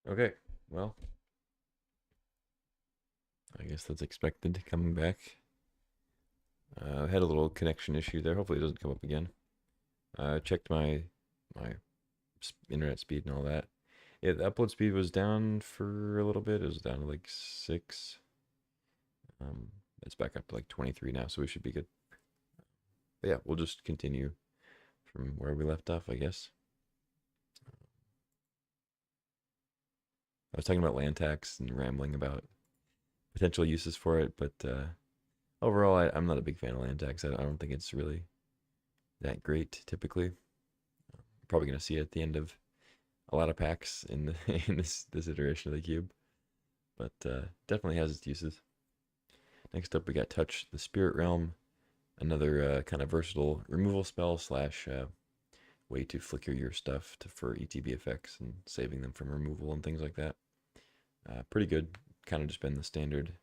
Okay, well, I guess that's expected coming back. I had a little connection issue there. Hopefully it doesn't come up again. I checked my internet speed and all that. Yeah, the upload speed was down for a little bit. It was down to like 6. Um, it's back up to like 23 now, so we should be good. But yeah, we'll just continue from where we left off, I guess. I was talking about land tax and rambling about potential uses for it, but overall, I'm not a big fan of land tax. I don't think it's really that great typically. Probably going to see it at the end of a lot of packs in in this iteration of the cube, but definitely has its uses. Next up, we got Touch the Spirit Realm, another kind of versatile removal spell slash way to flicker your stuff for ETB effects and saving them from removal and things like that. Pretty good. Kind of just been the standard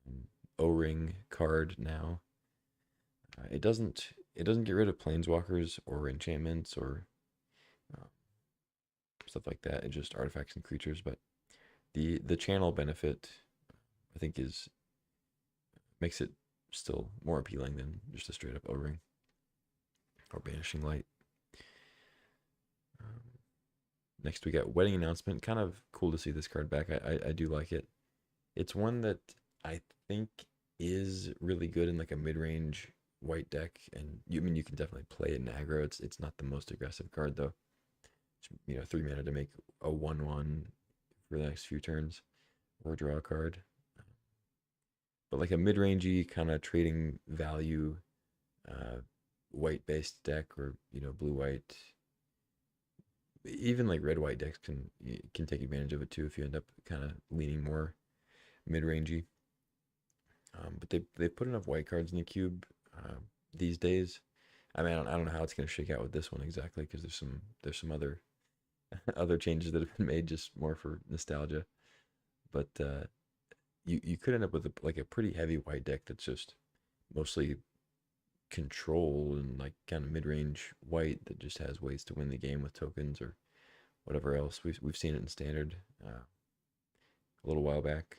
um, O-ring card now. It doesn't get rid of planeswalkers or enchantments or uh, stuff like that. It's just artifacts and creatures. But the channel benefit, I think, is makes it still more appealing than just a straight up O-ring or Banishing Light. Um, Next, we got Wedding Announcement. Kind of cool to see this card back. I do like it. It's one that I think is really good in like a mid range white deck, and you can definitely play it in aggro. It's not the most aggressive card though. 3 mana to make a 1/1 for the next few turns or draw a card. But like a mid rangey kind of trading value, uh, white based deck or blue white, even like red white decks can take advantage of it too if you end up kind of leaning more mid rangey. But they put enough white cards in the cube these days. I mean, I don't know how it's going to shake out with this one exactly because there's some other other changes that have been made just more for nostalgia. But you could end up with like a pretty heavy white deck that's just mostly control and like kind of mid range white that just has ways to win the game with tokens or whatever else. We've seen it in standard a little while back,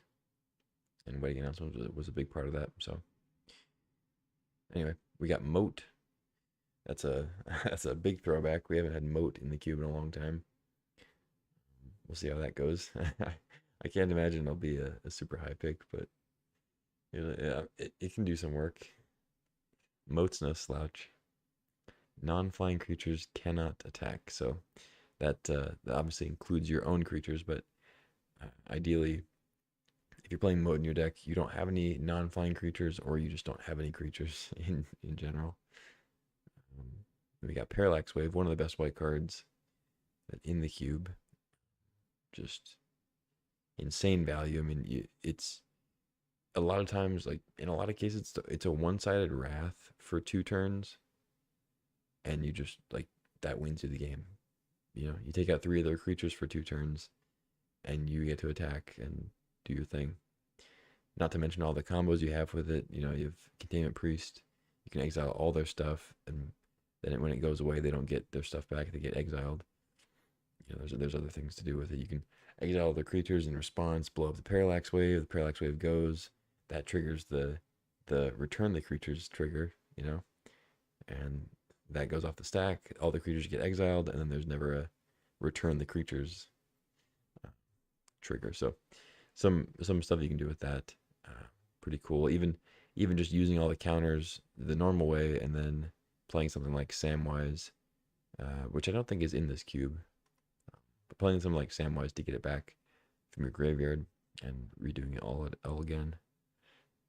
and Wedding Announcement was a big part of that. So anyway, we got Moat. That's a that's a big throwback. We haven't had Moat in the cube in a long time. We'll see how that goes. I can't imagine it'll be a super high pick, but yeah, it can do some work. Moat's no slouch. Non-flying creatures cannot attack, so that obviously includes your own creatures, but ideally, if you're playing Moat in your deck, you don't have any non-flying creatures, or you just don't have any creatures in general. Um, we got Parallax Wave, one of the best white cards in the cube. Just insane value. I mean, it's a lot of times, like in a lot of cases, it's a one-sided wrath for 2 turns, and you just like that wins you the game. You take out 3 of their creatures for 2 turns, and you get to attack and do your thing. Not to mention all the combos you have with it. You have Containment Priest. You can exile all their stuff, and then when it goes away, they don't get their stuff back. They get exiled. There's other things to do with it. You can exile the creatures in response, blow up the Parallax Wave. The Parallax Wave goes. That triggers the return the creatures trigger. And that goes off the stack. All the creatures get exiled, and then there's never a return the creatures uh, trigger. So some stuff you can do with that. Pretty cool. Even just using all the counters the normal way, and then playing something like Samwise, which I don't think is in this cube. But playing something like Samwise to get it back from your graveyard and redoing it all again.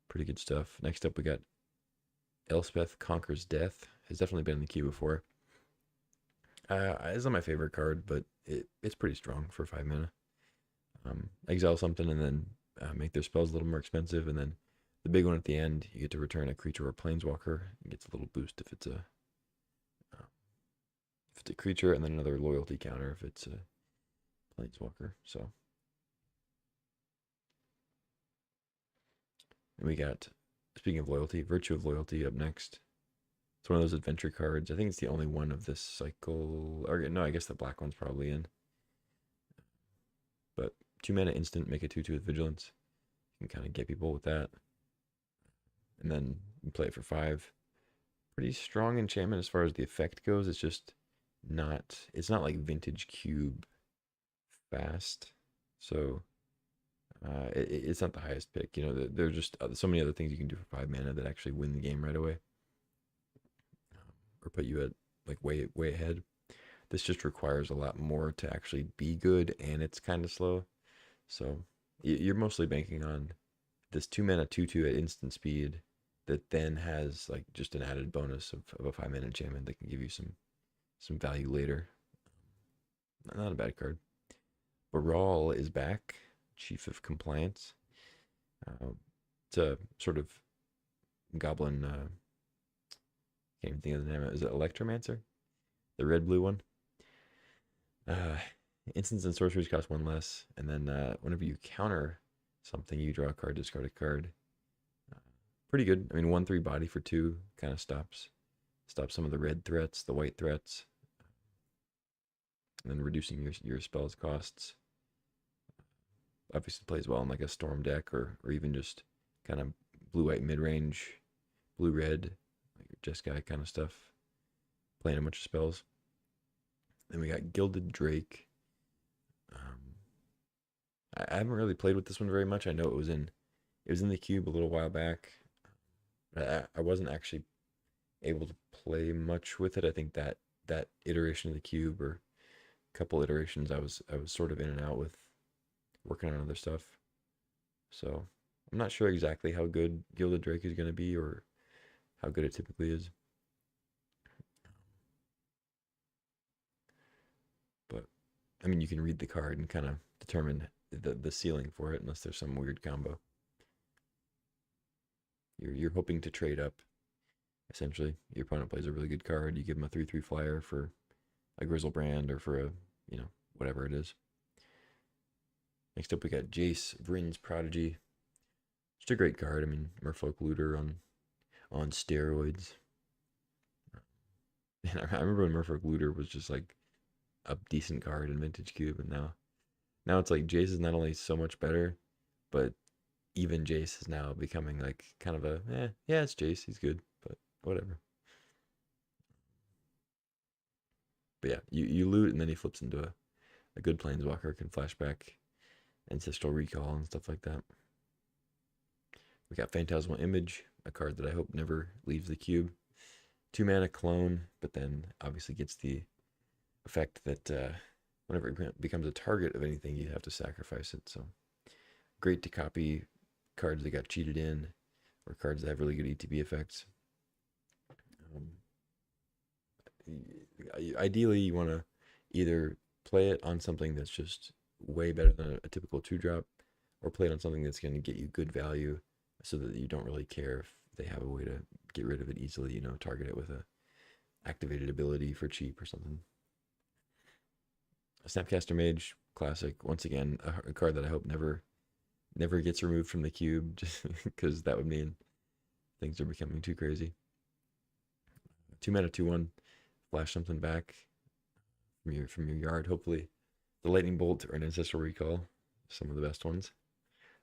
Pretty good stuff. Next up, we got Elspeth Conquers Death. Has definitely been in the queue before. It's not my favorite card, but it's pretty strong for 5 mana. Exile something and then make their spells a little more expensive, and then the big one at the end, you get to return a creature or planeswalker. It gets a little boost uh, if it's a creature, and then another loyalty counter if it's a planeswalker. So, and we got, speaking of loyalty, Virtue of Loyalty up next. It's one of those adventure cards. I think it's the only one of this cycle. Or no, I guess the black one's probably in. But 2 mana instant, make a 2/2 with vigilance. You can kind of get people with that. And then you play it for 5. Pretty strong enchantment as far as the effect goes. It's just it's not like vintage cube fast. So it's not the highest pick. You know, there's just so many other things you can do for 5 mana that actually win the game right away, or put you at like way ahead. This just requires a lot more to actually be good, and it's kind of slow. So you're mostly banking on this 2 mana 2/2 at instant speed that then has like just an added bonus of a 5 mana enchantment that can give you some value later. Not a bad card. Baral is back, Chief of Compliance. It's a sort of goblin. Can't even think of the name. Is it Electromancer? The red blue one. Instants and sorceries cost 1 less, and then whenever you counter something, you draw a card, discard a card. Pretty good. I mean, 1/3 body for 2 kind of stops some of the red threats, the white threats, and then reducing your spells costs. Obviously plays well in like a storm deck, or even just kind of blue-white mid-range, blue-red, like Jeskai kind of stuff. Playing a bunch of spells. Then we got Gilded Drake. I haven't really played with this one very much. I know it was in the cube a little while back. I wasn't actually able to play much with it. I think that iteration of the cube, or a couple iterations, I was sort of in and out with, working on other stuff. So I'm not sure exactly how good Gilded Drake is going to be, or how good it typically is. But I mean, you can read the card and kind of determine the ceiling for it, unless there's some weird combo. You're hoping to trade up. Essentially, your opponent plays a really good card. You give them a 3/3 flyer for a Griselbrand, or for a, whatever it is. Next up, we got Jace, Vryn's Prodigy. Just a great card. I mean, Merfolk Looter on steroids. And I remember when Merfolk Looter was just like a decent card in Vintage Cube, and now it's like Jace is not only so much better, but even Jace is now becoming like kind of yeah, it's Jace, he's good, but whatever. But yeah, you loot, and then he flips into a good planeswalker, can flashback Ancestral Recall and stuff like that. We got Phantasmal Image, a card that I hope never leaves the cube. 2 mana clone, but then obviously gets the effect that whenever it becomes a target of anything, you have to sacrifice it. So great to copy cards that got cheated in, or cards that have really good ETB effects. Ideally, you want to either play it on something that's just way better than a typical 2-drop, or play it on something that's going to get you good value, so that you don't really care if they have a way to get rid of it easily. Target it with a activated ability for cheap or something. A Snapcaster Mage, classic. Once again, a card that I hope never gets removed from the cube, just because that would mean things are becoming too crazy. 2 mana 2/1, flash something back from your yard. Hopefully, the Lightning Bolt or an Ancestral Recall, some of the best ones,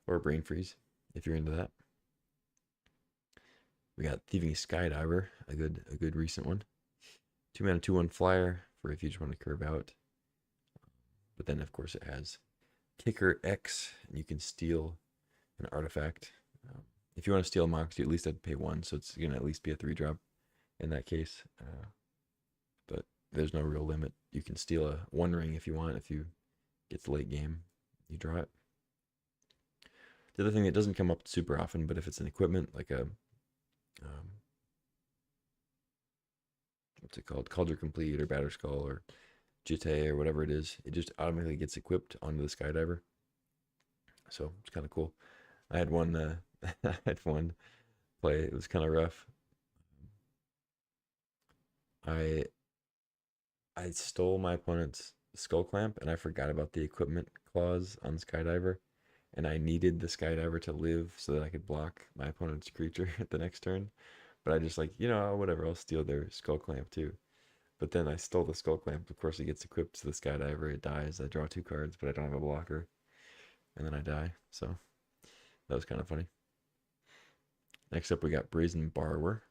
or a Brain Freeze if you're into that. We got Thieving Skydiver, a good recent one. 2 mana 2/1 flyer for if you just want to curve out. But then of course it has Kicker X, and you can steal an artifact. If you want to steal a Mox, you at least have to pay 1, so it's gonna at least be a 3-drop in that case. But there's no real limit. You can steal a 1 ring if you want. If you get the late game, you draw it. The other thing that doesn't come up super often, but if it's an equipment like a what's it called, Cauldron Complete or Batterskull or Jitte or whatever it is, it just automatically gets equipped onto the Skydiver. So it's kind of cool. I had one I had one play. It was kind of rough. I stole my opponent's Skull Clamp, and I forgot about the equipment clause on Skydiver, and I needed the Skydiver to live so that I could block my opponent's creature at the next turn. But I just like, whatever, I'll steal their Skull Clamp too. But then I stole the Skull Clamp. Of course, it gets equipped to the Skydiver. It dies. I draw 2 cards, but I don't have a blocker. and then I die. So that was kind of funny. Next up, we got Brazen Borrower.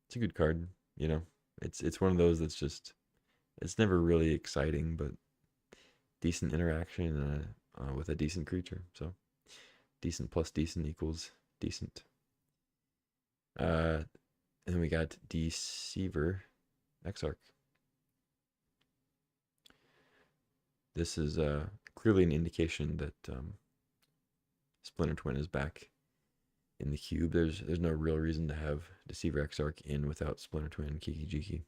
It's a good card. You know, it's one of those that's just it's never really exciting, but decent interaction with a decent creature. So decent plus decent equals decent. And then we got Deceiver Exarch. This is clearly an indication that Splinter Twin is back in the cube. There's no real reason to have Deceiver Exarch in without Splinter Twin Kiki-Jiki.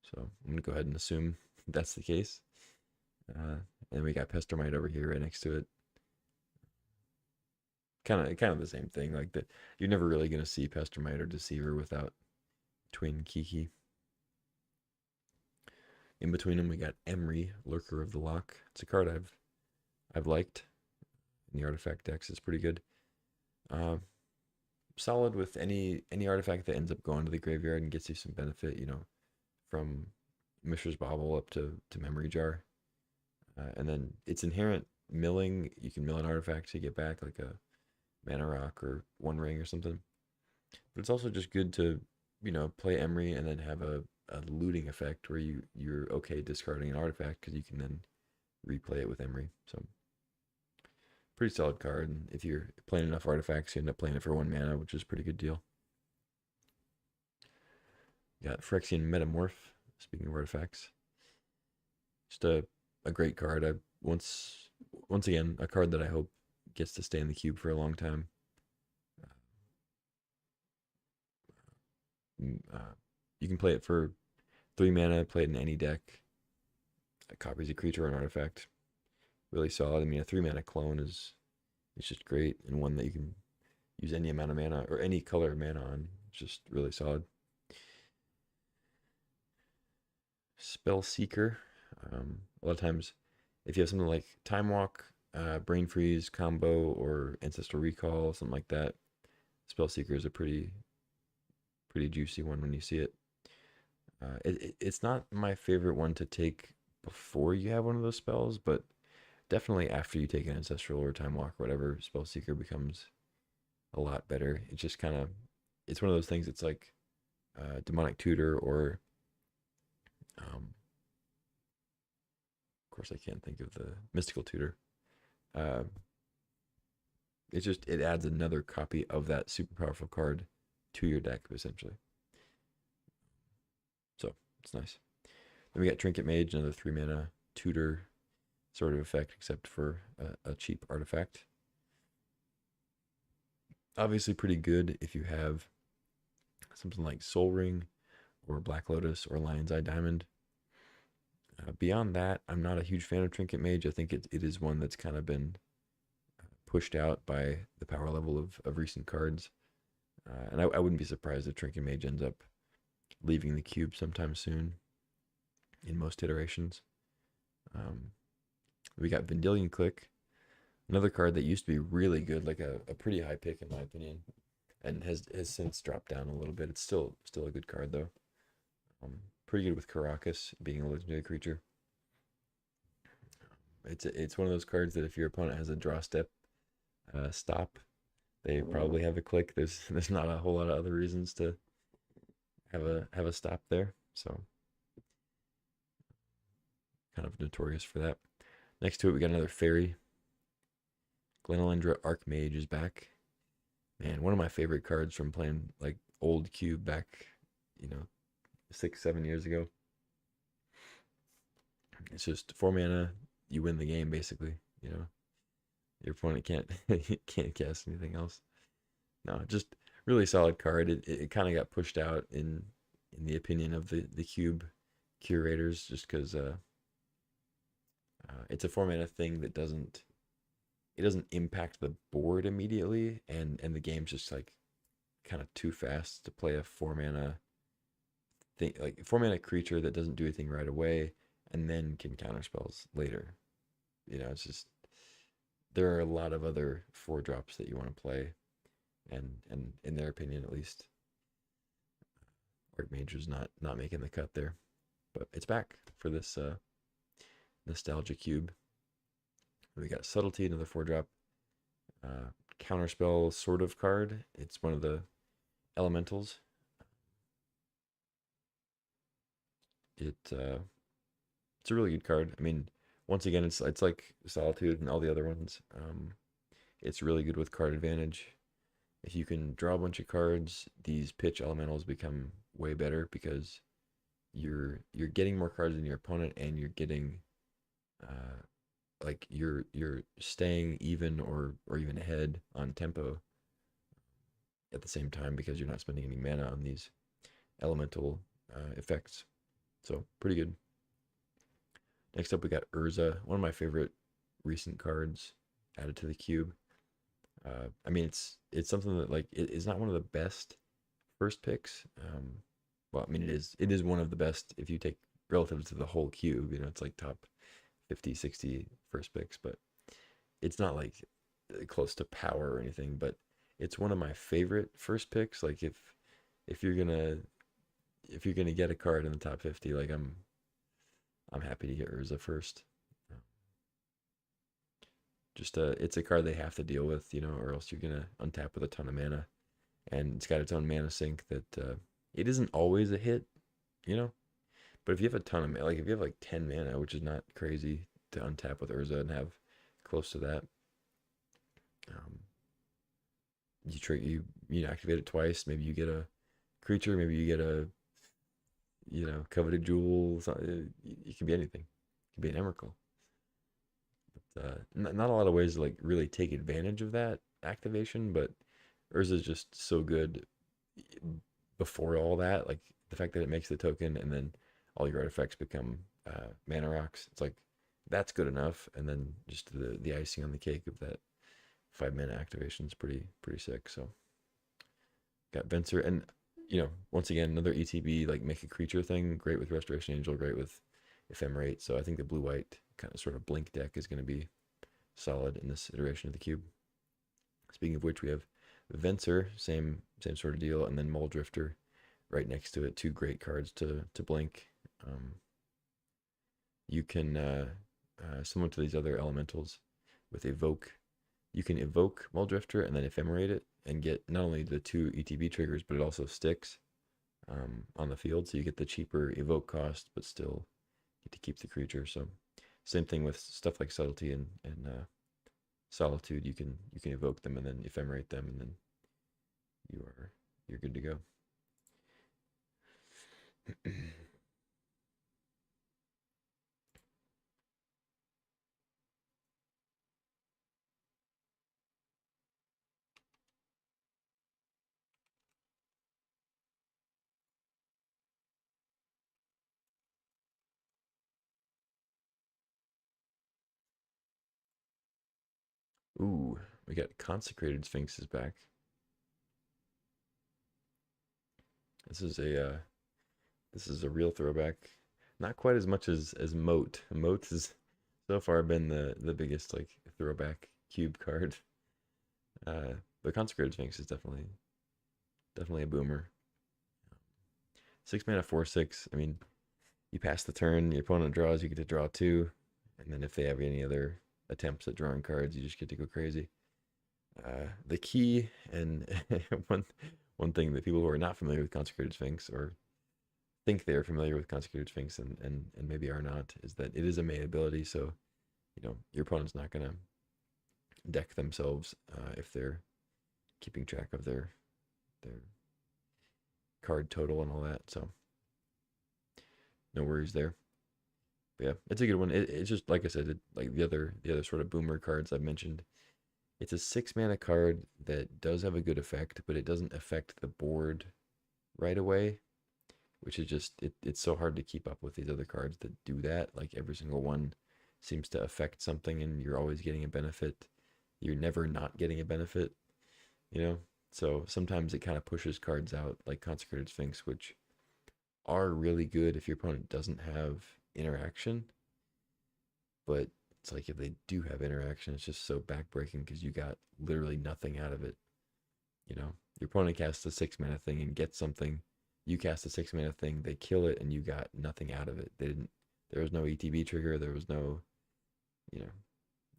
So I'm gonna go ahead and assume that's the case. And we got Pestermite over here right next to it. Kind of the same thing. Like that, you're never really gonna see Pestermite or Deceiver without Twin Kiki. In between them, we got Emry, Lurker of the Loch. It's a card I've liked in the artifact decks. It's pretty good. Solid with any artifact that ends up going to the graveyard and gets you some benefit. You know, from Mishra's Bauble up to Memory Jar. And then its inherent milling, you can mill an artifact to get back like a Mana Rock or One Ring or something. But it's also just good to, you know, play Emry and then have a looting effect where you're okay discarding an artifact because you can then replay it with Emry. So pretty solid card. And if you're playing enough artifacts, you end up playing it for 1 mana, which is a pretty good deal. You got Phyrexian Metamorph, speaking of artifacts. Just a great card. Once again, a card that I hope gets to stay in the cube for a long time. You can play it for 3 mana, play it in any deck. It copies a creature or an artifact. Really solid. I mean, a 3 mana clone is just great, and one that you can use any amount of mana or any color of mana on. It's just really solid. Spell Seeker. A lot of times, if you have something like Time Walk, Brain Freeze combo, or Ancestral Recall, something like that, Spell Seeker is a pretty juicy one when you see it. It's not my favorite one to take before you have one of those spells, but definitely after you take an Ancestral or Time Walk or whatever, Spell Seeker becomes a lot better. It's just kind of, it's one of those things. It's like Demonic Tutor or, of course, I can't think of the Mystical Tutor. It adds another copy of that super powerful card to your deck essentially. So it's nice. Then we got Trinket Mage, another 3 mana tutor sort of effect, except for a cheap artifact. Obviously pretty good if you have something like Soul Ring or Black Lotus or Lion's Eye Diamond. Beyond that, I'm not a huge fan of Trinket Mage. I think it is one that's kind of been pushed out by the power level of recent cards. And I wouldn't be surprised if Trinket Mage ends up leaving the cube sometime soon in most iterations. We got Vendilion Clique, another card that used to be really good, like a pretty high pick in my opinion, and has since dropped down a little bit. It's still a good card though. Pretty good with Karakas being a legendary creature. It's one of those cards that if your opponent has a draw step stop, they probably have a click. There's not a whole lot of other reasons to have a stop there. So kind of notorious for that. Next to it, we got another fairy. Glenelendra Archmage is back. Man, one of my favorite cards from playing like old cube back, 6-7 years ago. It's just 4 mana, you win the game basically. Your opponent can't cast anything else. No, just really solid card. It kind of got pushed out in the opinion of the cube curators, just because it's a 4 mana thing that doesn't impact the board immediately, and the game's just like kind of too fast to play a 4 mana thing, like 4 mana creature that doesn't do anything right away and then can counter spells later. It's just, there are a lot of other 4-drops that you want to play, and in their opinion at least, Archmage is not making the cut there. But it's back for this nostalgia cube. We got Subtlety, another 4 drop. Uh, Counterspell sort of card. It's one of the elementals. It's a really good card. I mean, once again, it's like Solitude and all the other ones. It's really good with card advantage. If you can draw a bunch of cards, these pitch elementals become way better because you're getting more cards than your opponent, and you're getting uh, like you're staying even or even ahead on tempo at the same time because you're not spending any mana on these elemental effects. So pretty good. Next up, we got Urza, one of my favorite recent cards added to the cube. I mean, it's something that like it is not one of the best first picks. Well, I mean, it is one of the best if you take relative to the whole cube. You know, it's like top 50, 60 first picks, but it's not like close to power or anything. But it's one of my favorite first picks. Like if you're gonna if you're gonna get a card in the top 50, like I'm happy to get Urza first. Just it's a card they have to deal with, you know, or else you're gonna untap with a ton of mana, and it's got its own mana sink that it isn't always a hit, you know. But if you have a ton of mana, like if you have like 10 mana, which is not crazy to untap with Urza and have close to that, um, you activate it twice. Maybe you get a creature, maybe you get a coveted jewel. It can be anything. It can be an Emrakul. Not a lot of ways to like really take advantage of that activation, but Urza is just so good before all that. Like the fact that it makes the token and then all your artifacts become mana rocks. It's like that's good enough, and then just the icing on the cake of that 5 mana activation is pretty sick. So got Venser, and once again another ETB like make a creature thing. Great with Restoration Angel, great with Ephemerate. So I think the blue white kind of sort of blink deck is going to be solid in this iteration of the cube. Speaking of which, we have Venser, same sort of deal, and then Muldrifter right next to it. Two great cards to blink. You can similar to these other elementals with Evoke. You can evoke Muldrifter and then Ephemerate it and get not only the 2 ETB triggers, but it also sticks on the field. So you get the cheaper evoke cost, but still get to keep the creature. So same thing with stuff like Subtlety and Solitude. You can evoke them and then Ephemerate them, and then you're good to go. Ooh, we got Consecrated Sphinxes back. This is a real throwback. Not quite as much as Moat. Moat has so far been the biggest like throwback cube card. But Consecrated Sphinx is definitely a boomer. 6 mana 4/6. I mean, you pass the turn, your opponent draws, you get to draw 2, and then if they have any other attempts at drawing cards, you just get to go crazy. The key and one thing that people who are not familiar with Consecrated Sphinx or think they're familiar with Consecrated Sphinx and maybe are not is that it is a main ability. So your opponent's not gonna deck themselves if they're keeping track of their card total and all that. So no worries there. But yeah, it's a good one. It's just like I said, like the other sort of boomer cards I've mentioned. It's a 6 mana card that does have a good effect, but it doesn't affect the board right away, which is just it's so hard to keep up with these other cards that do that. Like every single one seems to affect something, and you're always getting a benefit. You're never not getting a benefit, So sometimes it kind of pushes cards out, like Consecrated Sphinx, which are really good if your opponent doesn't have interaction. But it's like if they do have interaction, it's just so backbreaking because you got literally nothing out of it. Your opponent casts a 6 mana thing and gets something. You cast a 6 mana thing, they kill it, and you got nothing out of it. There was no ETB trigger. There was no,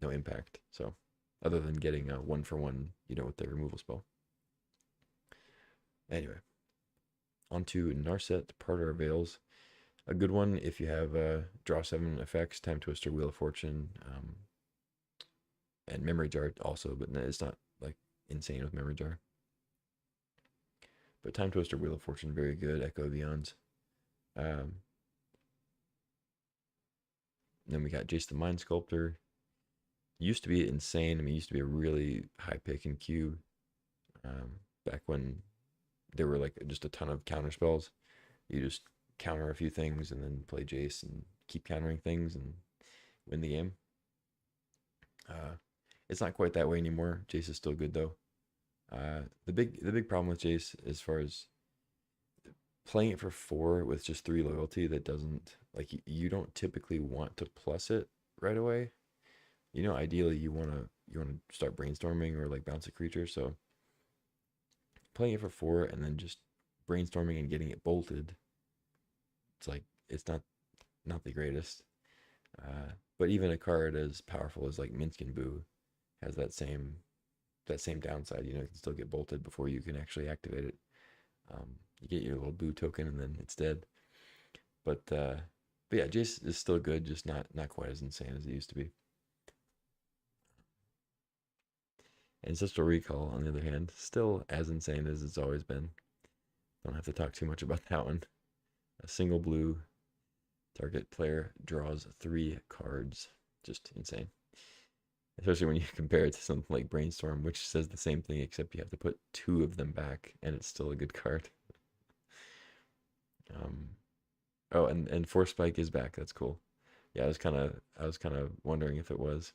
no impact. So other than getting a 1-for-1, with the removal spell. Anyway, on to Narset, Parter Veils. A good one if you have draw 7 effects, Time Twister, Wheel of Fortune, and Memory Jar also, but it's not like insane with Memory Jar. But Time Twister, Wheel of Fortune, very good. Echo of Eons. Then we got Jace the Mind Sculptor. Used to be insane. I mean, used to be a really high pick in Cube. Back when there were like just a ton of counter spells. You just counter a few things and then play Jace and keep countering things and win the game. It's not quite that way anymore. Jace is still good though. The big problem with Jace, as far as playing it for 4 with just 3 loyalty, that doesn't, like, you don't typically want to plus it right away. Ideally you want to start brainstorming or like bounce a creature. So playing it for 4 and then just brainstorming and getting it bolted, it's like it's not the greatest. But even a card as powerful as like Minsc Boo has that same downside. It can still get bolted before you can actually activate it. You get your little Boo token and then it's dead. But yeah, Jace is still good, just not quite as insane as it used to be. Ancestral Recall, on the other hand, still as insane as it's always been. Don't have to talk too much about that one. A single blue, target player draws 3 cards. Just insane. Especially when you compare it to something like Brainstorm, which says the same thing, except you have to put 2 of them back, and it's still a good card. Oh, and Force Spike is back. That's cool. Yeah, I was kind of wondering if it was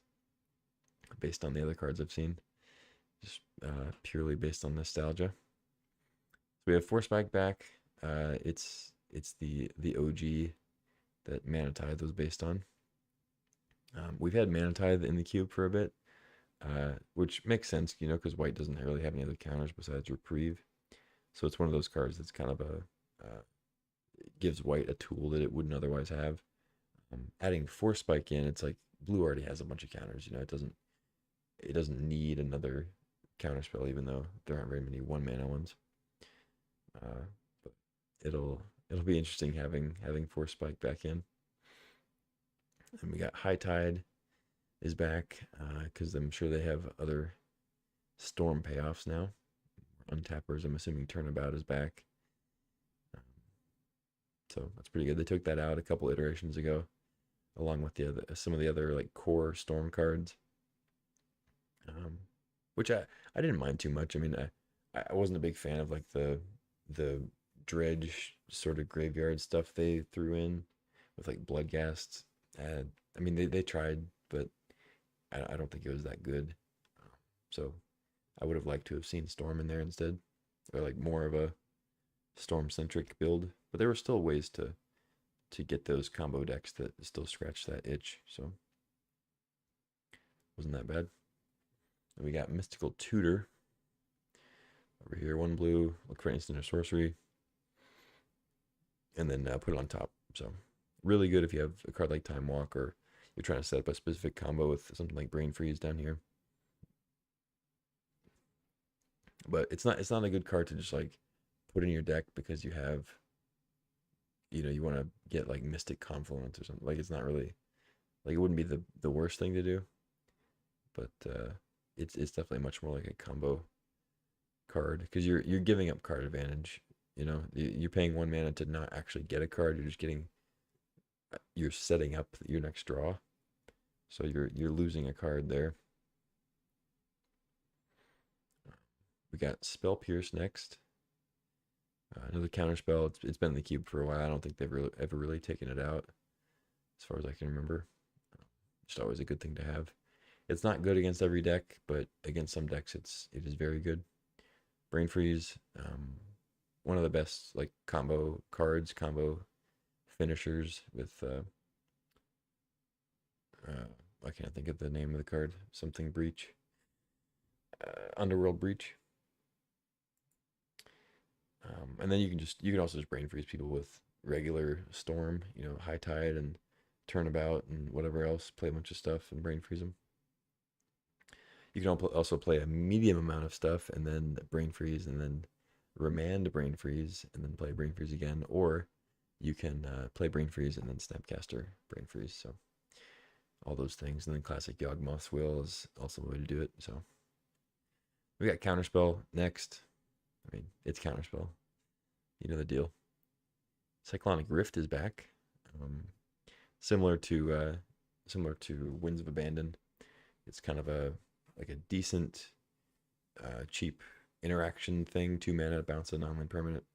based on the other cards I've seen, just purely based on nostalgia. So we have Force Spike back. It's the OG that Mana Tithe was based on. We've had Mana Tithe in the cube for a bit, which makes sense, because white doesn't really have any other counters besides Reprieve. So it's one of those cards that's kind of it gives white a tool that it wouldn't otherwise have. Adding Force Spike in, it's like blue already has a bunch of counters. It doesn't need another counter spell, even though there aren't very many 1-mana ones. But it'll be interesting having Force Spike back in. And we got High Tide is back, because I'm sure they have other Storm payoffs now. Untappers, I'm assuming Turnabout is back. So that's pretty good. They took that out a couple iterations ago, along with some of the other like core Storm cards, which I didn't mind too much. I mean, I wasn't a big fan of like the dredge sort of graveyard stuff they threw in with like Bloodghast. I mean, they tried, but I don't think it was that good. So I would have liked to have seen Storm in there instead, or like more of a Storm-centric build. But there were still ways to get those combo decks that still scratch that itch. So wasn't that bad. And we got Mystical Tutor over here. 1 blue, look for instant or sorcery, and then put it on top. So really good if you have a card like Time Walk, or you're trying to set up a specific combo with something like Brain Freeze down here. But it's not a good card to just like put in your deck because you have, you want to get like Mystic Confluence or something. Like, it's not really, like, it wouldn't be the worst thing to do, but it's definitely much more like a combo card, because you're giving up card advantage. You're paying 1 mana to not actually get a card. You're setting up your next draw, so you're losing a card there. We got Spell Pierce next. Another counter spell. It's been in the cube for a while. I don't think they've ever really taken it out, as far as I can remember. Just always a good thing to have. It's not good against every deck, but against some decks, it is very good. Brain Freeze, one of the best like combo cards, combo finishers with. I can't think of the name of the card. Something Breach. Underworld Breach. And then you can also just Brain Freeze people with regular Storm, High Tide and Turnabout and whatever else. Play a bunch of stuff and Brain Freeze them. You can also play a medium amount of stuff and then Brain Freeze and then Remand Brain Freeze and then play Brain Freeze again, or you can play Brain Freeze and then Snapcaster Brain Freeze. So all those things, and then classic Yawgmoth's Will is also a way to do it. So we got Counterspell next. I mean, it's Counterspell. You know the deal. Cyclonic Rift is back. Similar to Winds of Abandon. It's kind of a decent, cheap interaction thing. 2 mana, bounce a non-land permanent.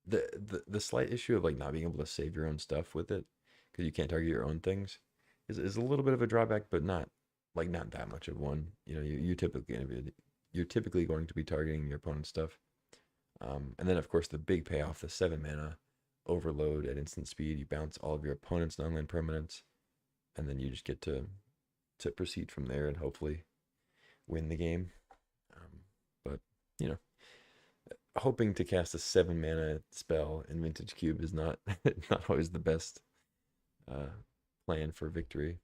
The slight issue of like not being able to save your own stuff with it, because you can't target your own things, is a little bit of a drawback, but not that much of one. You know, you're typically going to be targeting your opponent's stuff. And then of course the big payoff, the 7 mana overload at instant speed. You bounce all of your opponent's non-land permanents, and then you just get to proceed from there and hopefully win the game. But you know, hoping to cast a 7 mana spell in Vintage Cube is not not always the best plan for victory,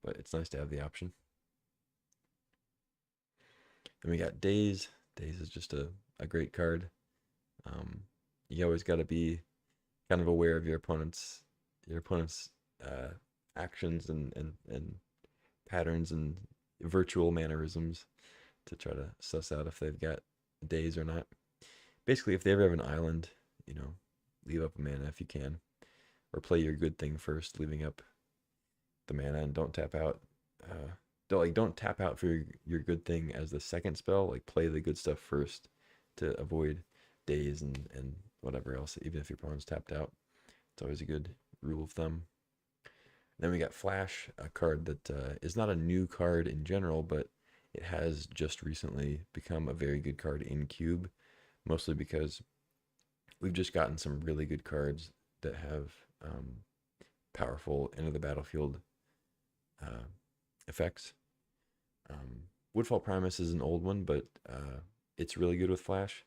but it's nice to have the option. Then we got Daze. Daze is just a great card. You always got to be kind of aware of your opponent's actions and patterns and virtual mannerisms to try to suss out if they've got Daze or not. Basically, if they ever have an island, you know, leave up a mana if you can, or play your good thing first, leaving up the mana, and don't tap out. Don't tap out for your good thing as the second spell. Like, play the good stuff first to avoid Daze and whatever else, even if your opponent's tapped out. It's always a good rule of thumb. Then we got Flash, a card that is not a new card in general, but it has just recently become a very good card in Cube, mostly because we've just gotten some really good cards that have powerful end of the battlefield effects. Woodfall Primus is an old one, but it's really good with Flash.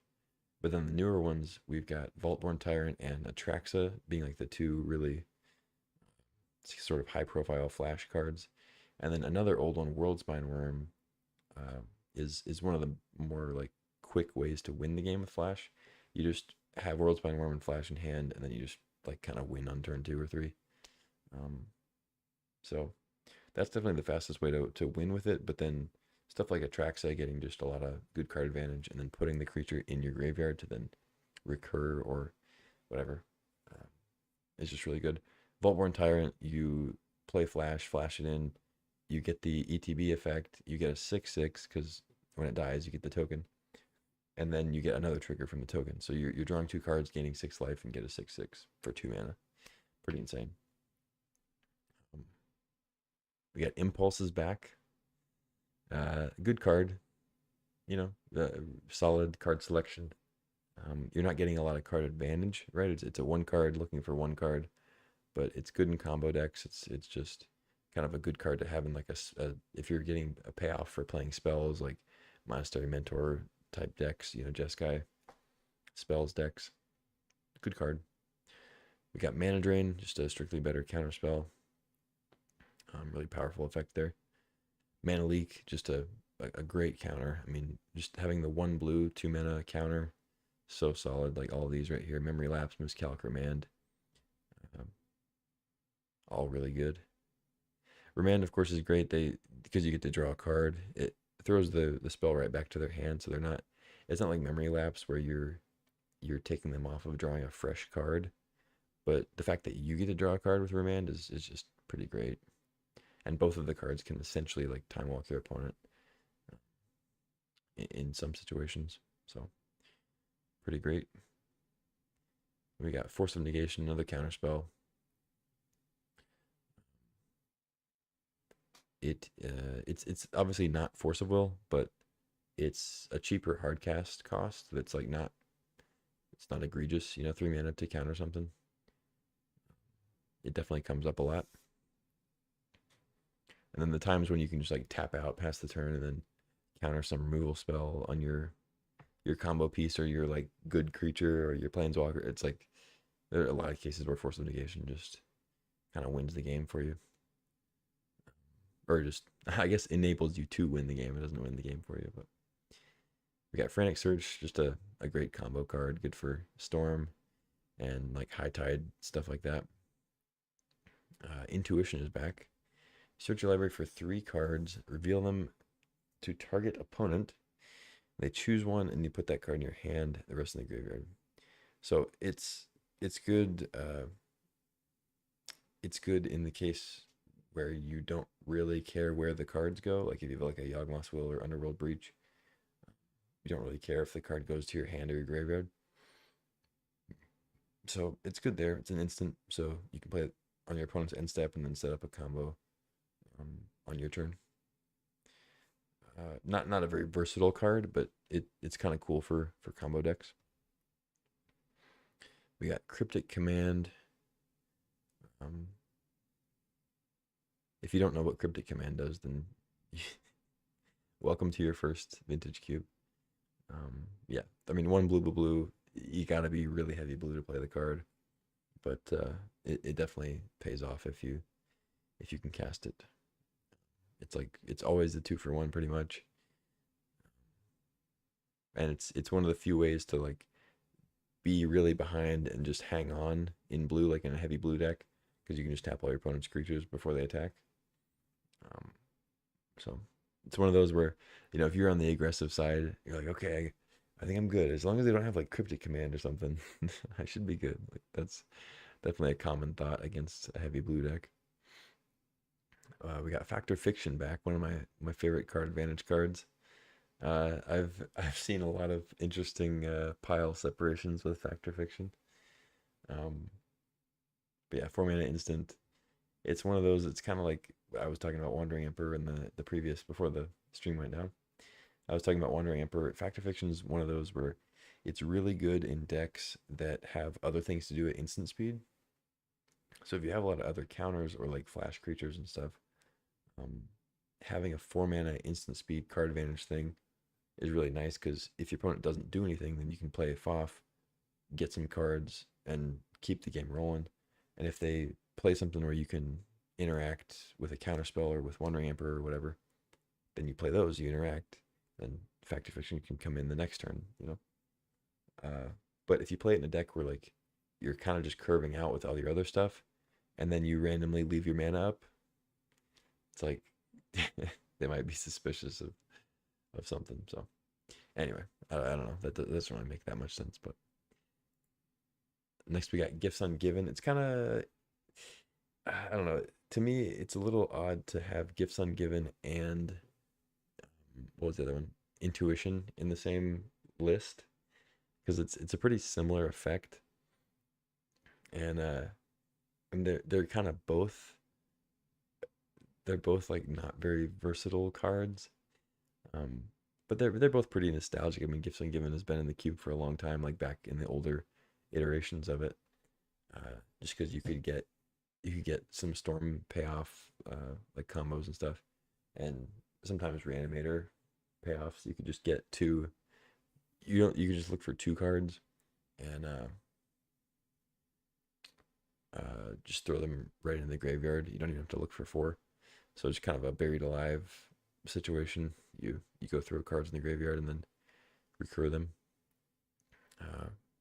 But then the newer ones, we've got Vaultborn Tyrant and Atraxa being like the two really sort of high-profile Flash cards. And then another old one, Worldspine Worm, is one of the more like quick ways to win the game with Flash. You just have Worldspine Worm and Flash in hand, and then you just like kind of win on turn 2 or 3. So that's definitely the fastest way to win with it. But then stuff like Atraxa, getting just a lot of good card advantage, and then putting the creature in your graveyard to then recur or whatever, is just really good. Vaultborn Tyrant, you play Flash, flash it in, you get the ETB effect, you get a 6/6 because when it dies, you get the token, and then you get another trigger from the token. So you're drawing 2 cards, gaining 6 life, and get a 6/6 for 2 mana. Pretty insane. We got Impulses back. Good card. You know, solid card selection. You're not getting a lot of card advantage, right? It's a 1 card looking for 1 card, but it's good in combo decks. It's just kind of a good card to have in like if you're getting a payoff for playing spells like Monastery Mentor type decks, you know, Jeskai spells decks. Good card. We got Mana Drain, just a strictly better counter spell. Really powerful effect there. Mana Leak, just a great counter. I mean, just having the 1 blue, 2 mana counter, so solid. Like all of these right here, Memory Lapse, Miscalc, Remand, all really good. Remand, of course, is great. Because you get to draw a card, it throws the spell right back to their hand, so it's not like Memory Lapse where you're taking them off of drawing a fresh card. But the fact that you get to draw a card with Remand is just pretty great. And both of the cards can essentially like time walk your opponent in some situations. So pretty great. We got Force of Negation, another counter spell. It's obviously not Force of Will, but it's a cheaper hard cast cost that's like it's not egregious, you know, 3 mana to counter something. It definitely comes up a lot. And then the times when you can just like tap out past the turn and then counter some removal spell on your combo piece or your like good creature or your planeswalker, it's like there are a lot of cases where Force of Negation just kind of wins the game for you. or just I guess enables you to win the game. It doesn't win the game for you, but we got Frantic Search, just a great combo card, good for Storm and like High Tide stuff like that. Intuition is back. Search your library for 3 cards, reveal them to target opponent. They choose one, and you put that card in your hand. The rest in the graveyard. So it's good. It's good in the case where you don't really care where the cards go. Like if you have like a Yawgmoth's Will or Underworld Breach, you don't really care if the card goes to your hand or your graveyard. So it's good there. It's an instant, so you can play it on your opponent's end step and then set up a combo on your turn. Not a very versatile card, but it's kind of cool for combo decks. We got Cryptic Command. If you don't know what Cryptic Command does, then welcome to your first Vintage Cube. Yeah, I mean, 1 blue, blue, blue. You gotta be really heavy blue to play the card, but it definitely pays off if you can cast it. It's always the 2-for-1 pretty much, and it's one of the few ways to like be really behind and just hang on in blue, like in a heavy blue deck, because you can just tap all your opponent's creatures before they attack. So it's one of those where, if you're on the aggressive side, you're like, okay, I think I'm good. As long as they don't have like Cryptic Command or something, I should be good. Like that's definitely a common thought against a heavy blue deck. We got Fact or Fiction back, one of my favorite card advantage cards. I've seen a lot of interesting pile separations with Fact or Fiction. But yeah, 4-mana instant. It's one of those. It's kind of like I was talking about Wandering Emperor in the previous, before the stream went down. I was talking about Wandering Emperor. Fact or Fiction is one of those where it's really good in decks that have other things to do at instant speed. So if you have a lot of other counters or like flash creatures and stuff, having a 4-mana instant speed card advantage thing is really nice, because if your opponent doesn't do anything, then you can play it off, get some cards, and keep the game rolling. And if they play something where you can interact with a counterspell or with Wandering Emperor or whatever, then you play those, you interact, then Fact or Fiction can come in the next turn, But if you play it in a deck where like you're kind of just curving out with all your other stuff, and then you randomly leave your mana up, it's like they might be suspicious of something. So anyway, I don't know. That doesn't really make that much sense. But next we got Gifts Ungiven. It's kind of, I don't know. To me, it's a little odd to have Gifts Ungiven and what was the other one? Intuition in the same list, because it's a pretty similar effect, and they're kind of both. They're both like not very versatile cards, but they're both pretty nostalgic. I mean, Gifts Ungiven has been in the cube for a long time, like back in the older iterations of it. Just because you could get some Storm payoff, like combos and stuff, and sometimes Reanimator payoffs. You could just get 2. You could just look for 2 cards and just throw them right in the graveyard. You don't even have to look for 4. So it's kind of a buried alive situation. You go throw cards in the graveyard and then recur them.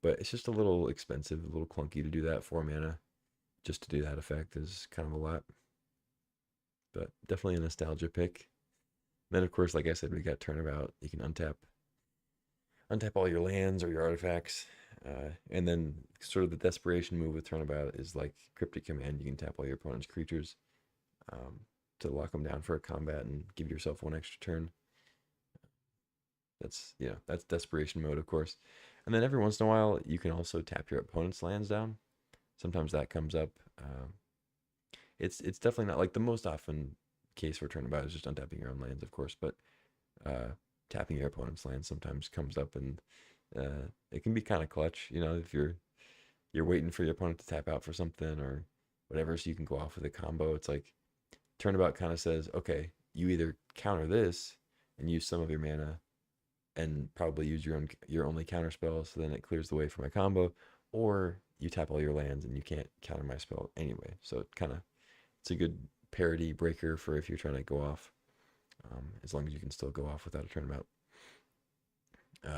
But it's just a little expensive, a little clunky to do that. 4 mana just to do that effect is kind of a lot. But definitely a nostalgia pick. Then of course, like I said, we got Turnabout. You can untap all your lands or your artifacts. And then sort of the desperation move with Turnabout is like Cryptic Command. You can tap all your opponent's creatures to lock them down for a combat and give yourself 1 extra turn. That's desperation mode, of course. And then every once in a while, you can also tap your opponent's lands down. Sometimes that comes up. It's definitely not like the most often case for Turnabout is just untapping your own lands, of course, but tapping your opponent's lands sometimes comes up, and it can be kind of clutch, if you're waiting for your opponent to tap out for something or whatever, so you can go off with a combo. It's like Turnabout kind of says, okay, you either counter this and use some of your mana and probably use your only counter spell, so then it clears the way for my combo, or you tap all your lands and you can't counter my spell anyway. So it's a good parity breaker for if you're trying to go off, as long as you can still go off without a turnabout.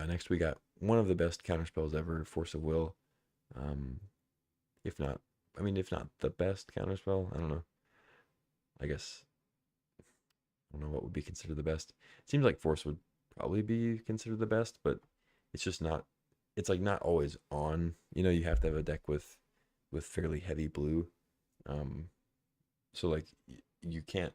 Next, we got one of the best counterspells ever, Force of Will. Um, if not, if not the best counterspell, I don't know. I guess I don't know what would be considered the best. It seems like Force would probably be considered the best, but it's just not. It's like not always on. You have to have a deck with fairly heavy blue. Um, so like you can't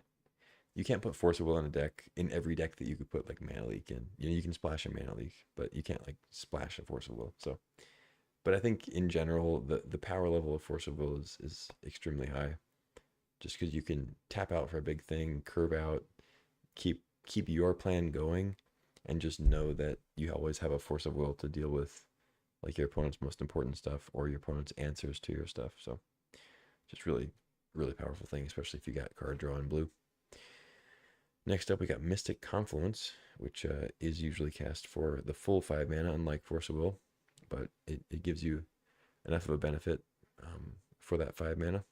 put Force of Will in a deck in every deck that you could put like Mana Leak in. You can splash a Mana Leak, but you can't like splash a Force of Will. So, but I think in general the power level of Force of Will is extremely high, just because you can tap out for a big thing, curve out, keep your plan going, and just know that you always have a Force of Will to deal with like your opponent's most important stuff or your opponent's answers to your stuff. So just really, really powerful thing, especially if you got card draw in blue. Next up, we got Mystic Confluence, which is usually cast for the full 5 mana, unlike Force of Will, but it gives you enough of a benefit for that 5 mana.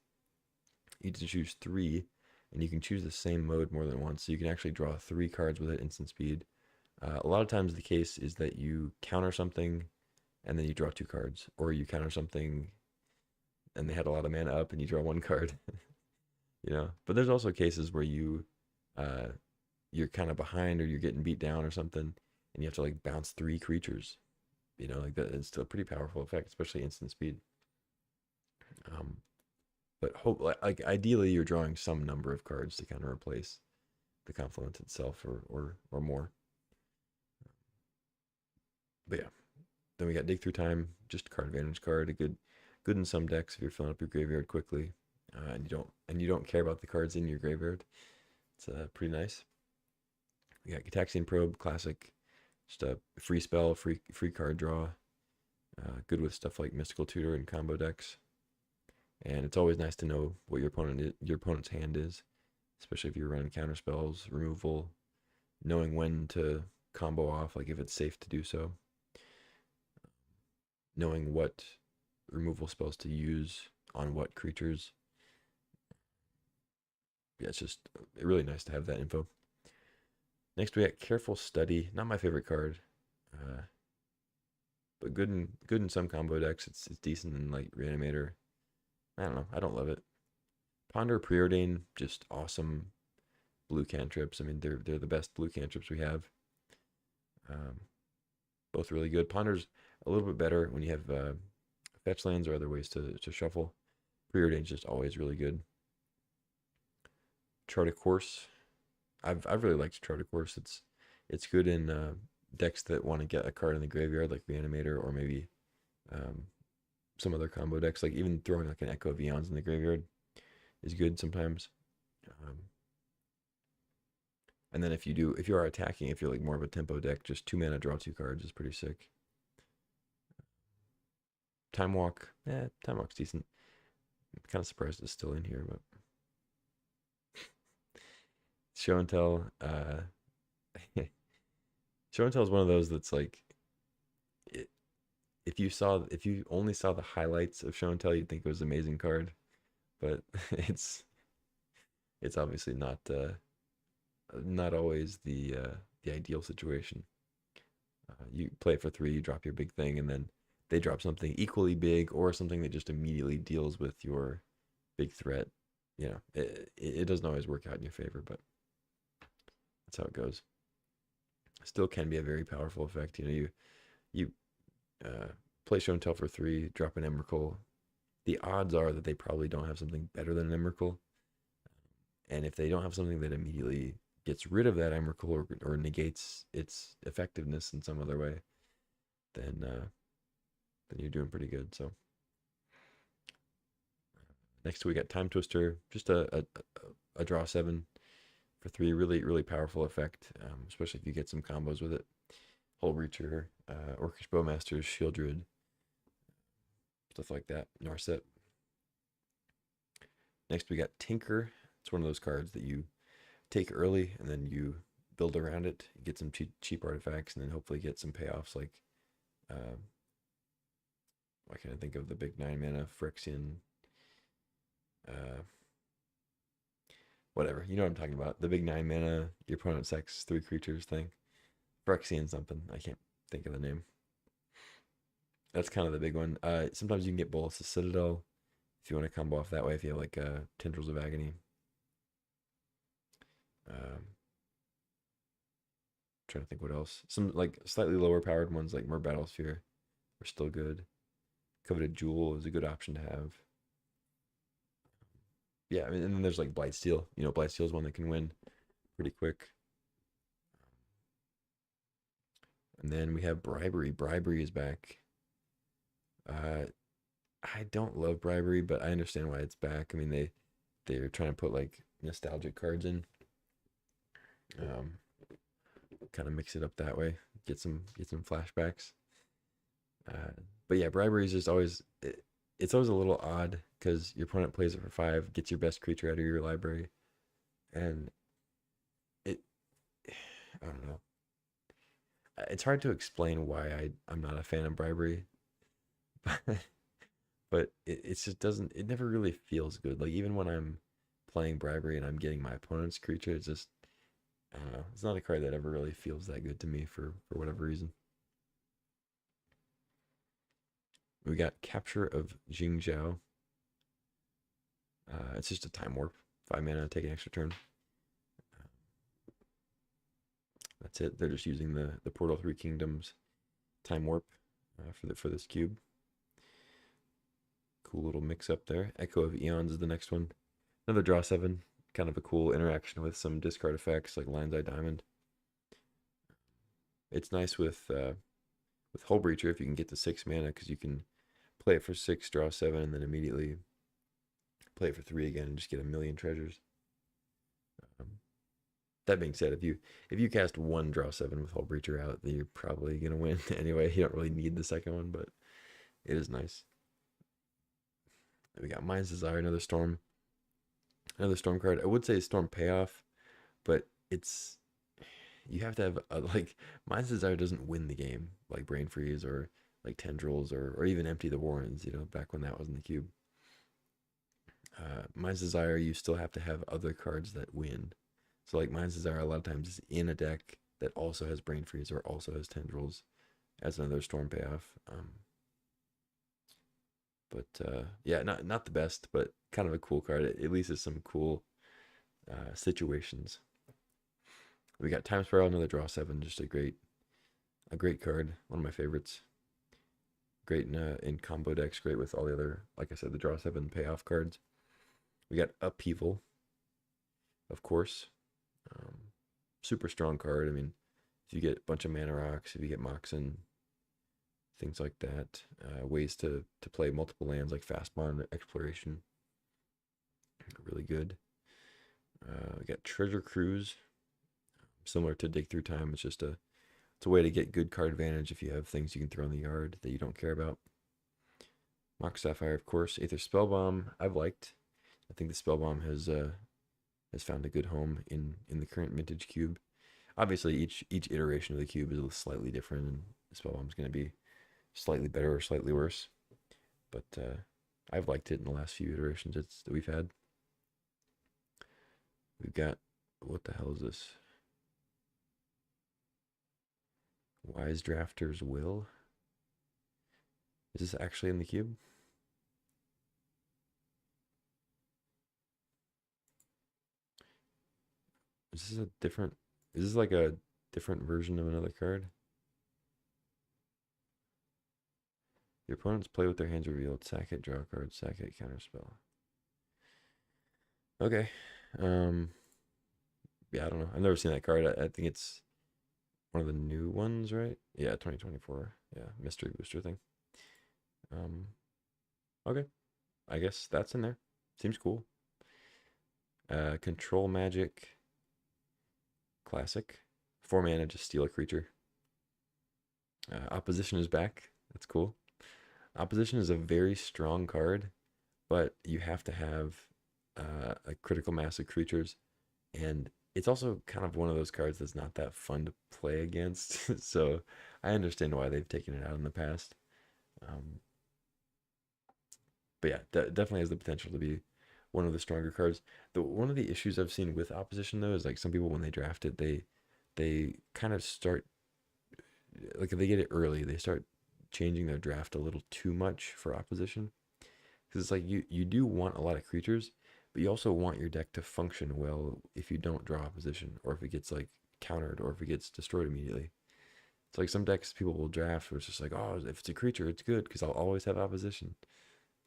You can choose 3, and you can choose the same mode more than once, so you can actually draw 3 cards with it instant speed. A lot of times the case is that you counter something, and then you draw 2 cards, or you counter something, and they had a lot of mana up, and you draw 1 card. But there's also cases where you're kind of behind or you're getting beat down or something, and you have to like bounce 3 creatures. Like that. It's still a pretty powerful effect, especially instant speed. But like ideally you're drawing some number of cards to kind of replace the confluence itself or more. But yeah, then we got Dig Through Time, just a card advantage card, a good in some decks if you're filling up your graveyard quickly, and you don't care about the cards in your graveyard. It's pretty nice. We got Gitaxian Probe, classic, just a free spell, free card draw. Good with stuff like Mystical Tutor and combo decks. And it's always nice to know what your opponent's hand is, especially if you're running counter spells, removal, knowing when to combo off, like if it's safe to do so, knowing what removal spells to use on what creatures. Yeah, it's just really nice to have that info. Next, we got Careful Study. Not my favorite card, but good in some combo decks. It's decent in like Reanimator. I don't know. I don't love it. Ponder, Preordain, just awesome blue cantrips. They're the best blue cantrips we have. Both really good. Ponder's a little bit better when you have fetch lands or other ways to shuffle. Preordain's just always really good. Chart a Course. I've really liked Chart a Course. It's good in decks that want to get a card in the graveyard, like Reanimator, or maybe some other combo decks. Like even throwing like an Echo of Eons in the graveyard is good sometimes. And then if you are attacking, if you're like more of a tempo deck, just 2 mana, draw 2 cards is pretty sick. Time Walk, Time Walk's decent. I'm kind of surprised it's still in here, but Show and Tell. Show and Tell is one of those that's like, if you only saw the highlights of Show and Tell, you'd think it was an amazing card, but it's obviously not always the ideal situation. You play it for 3, you drop your big thing, and then they drop something equally big or something that just immediately deals with your big threat. It doesn't always work out in your favor, but that's how it goes. Still can be a very powerful effect. You play Show and Tell for 3, drop an Emrakul. The odds are that they probably don't have something better than an Emrakul. And if they don't have something that immediately gets rid of that Emrakul or negates its effectiveness in some other way, then you're doing pretty good. So next we got Time Twister, just a draw 7 for 3, really, really powerful effect, especially if you get some combos with it. Hull Breacher, Orcish Bowmasters, Shieldred, stuff like that, Narset. Next we got Tinker. It's one of those cards that you take early and then you build around it. You get some cheap artifacts and then hopefully get some payoffs like, why can't I think of the big 9 mana Phyrexian? whatever. You know what I'm talking about. The big 9 mana, your opponent sacks 3 creatures thing. Phyrexian something. I can't think of the name. That's kind of the big one. Sometimes you can get Bolas' Citadel if you want to combo off that way. If you have like Tendrils of Agony. Trying to think what else. Some like slightly lower powered ones like Mer Battlesphere are still good. Coveted Jewel is a good option to have. Yeah, I mean, and then there's like Blightsteel. You know, Blightsteel is one that can win pretty quick. And then we have Bribery. Bribery is back. I don't love Bribery, but I understand why it's back. I mean, they're trying to put like nostalgic cards in. Kind of mix it up that way. Get some flashbacks. But yeah, Bribery is just always it's always a little odd because your opponent plays it for 5, gets your best creature out of your library, and it I don't know. It's hard to explain why I'm not a fan of Bribery, but it just doesn't. It never really feels good. Like even when I'm playing Bribery and I'm getting my opponent's creature, it's just I don't know. It's not a card that ever really feels that good to me for whatever reason. We got Capture of Jingzhou. It's just a Time Warp. 5 mana, take an extra turn. That's it. They're just using the Portal 3 Kingdoms Time Warp for this cube. Cool little mix up there. Echo of Eons is the next one. Another draw 7. Kind of a cool interaction with some discard effects like Lion's Eye Diamond. It's nice with Hull Breacher if you can get to 6 mana because you can play it for 6, draw 7, and then immediately play it for 3 again and just get a million treasures. That being said, if you cast 1 draw 7 with Hull Breacher out, then you're probably gonna win anyway. You don't really need the second one, but it is nice. We got Mind's Desire, another storm card. I would say Storm Payoff, but it's you have to have like Mind's Desire doesn't win the game like Brain Freeze or like Tendrils or even Empty the Warrens. You know, back when that was in the cube. Mind's Desire, you still have to have other cards that win. So like Mind's Desire, a lot of times is in a deck that also has Brain Freeze or also has Tendrils as another Storm Payoff. But yeah, not the best, but kind of a cool card. At least it's some cool situations. We got Time Spiral, another draw 7, just a great card, one of my favorites. Great in combo decks, great with all the other, like I said, the draw 7 payoff cards. We got Upheaval, of course. Super strong card. I mean, if you get a bunch of mana rocks, if you get Moxen, things like that, ways to play multiple lands like Fastmon Exploration, really good. We got Treasure Cruise, similar to Dig Through Time. It's a way to get good card advantage if you have things you can throw in the yard that you don't care about. Mox Sapphire, of course. Aether Spellbomb, I've liked. I think the Spellbomb has found a good home in the current vintage cube. Obviously, each iteration of the cube is slightly different, and the Spellbomb's going to be slightly better or slightly worse. But I've liked it in the last few iterations that we've had. We've got, what the hell is this? Wise Drafter's Will. Is this actually in the cube? Is this like a different version of another card? Your opponents play with their hands revealed. Sack it, draw a card, sack it, counterspell. Okay. Yeah, I don't know. I've never seen that card. I think it's one of the new ones, right? Yeah, 2024. Yeah, mystery booster thing. Okay. I guess that's in there. Seems cool. Control Magic. Classic. 4 mana, just steal a creature. Opposition is back. That's cool. Opposition is a very strong card, but you have to have a critical mass of creatures, and it's also kind of one of those cards that's not that fun to play against. So I understand why they've taken it out in the past. But yeah, definitely has the potential to be one of the stronger cards. One of the issues I've seen with opposition though is like some people when they draft it, they kind of start like if they get it early, they start changing their draft a little too much for opposition. Because it's like you do want a lot of creatures, but you also want your deck to function well if you don't draw opposition, or if it gets like countered, or if it gets destroyed immediately. It's like some decks people will draft where it's just like, oh, if it's a creature, it's good because I'll always have opposition.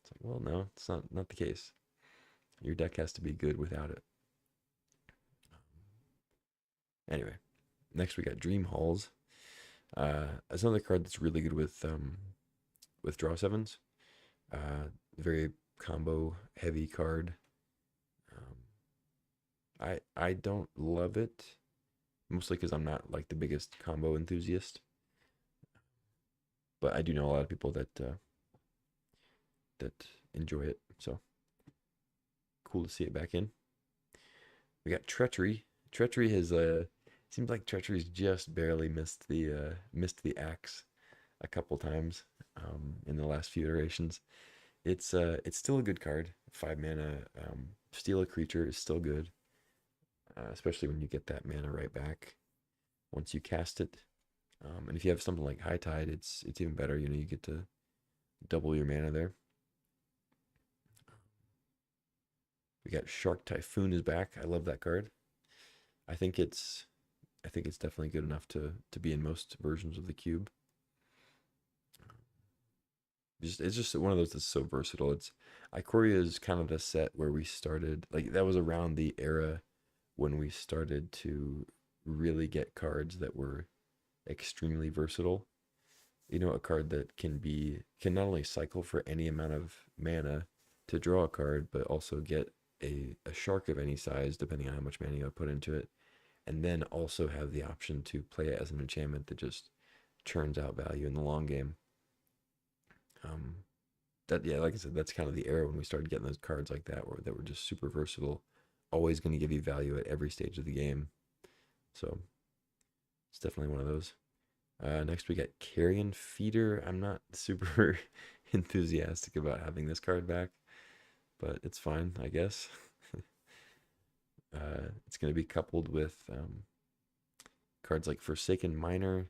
It's like, well, no, it's not the case. Your deck has to be good without it. Anyway, next we got Dream Halls. It's another card that's really good with draw sevens. Very combo heavy card. I don't love it, mostly because I'm not like the biggest combo enthusiast. But I do know a lot of people that enjoy it. So cool to see it back in. We got Treachery. Treachery has seems like Treachery's just barely missed the axe a couple times in the last few iterations. It's still a good card. 5 mana, steal a creature is still good, especially when you get that mana right back once you cast it. And if you have something like High Tide, it's even better. You know, you get to double your mana there. We got Shark Typhoon is back. I love that card. I think it's definitely good enough to be in most versions of the cube. It's just one of those that's so versatile. It's Ikoria is kind of the set where we started, like that was around the era when we started to really get cards that were extremely versatile. You know, a card that can not only cycle for any amount of mana to draw a card, but also get a shark of any size, depending on how much mana you put into it, and then also have the option to play it as an enchantment that just churns out value in the long game. That yeah, like I said, that's kind of the era when we started getting those cards like that, that were just super versatile, always going to give you value at every stage of the game. So it's definitely one of those. Next we got Carrion Feeder. I'm not super enthusiastic about having this card back, but it's fine, I guess. It's going to be coupled with cards like Forsaken Miner,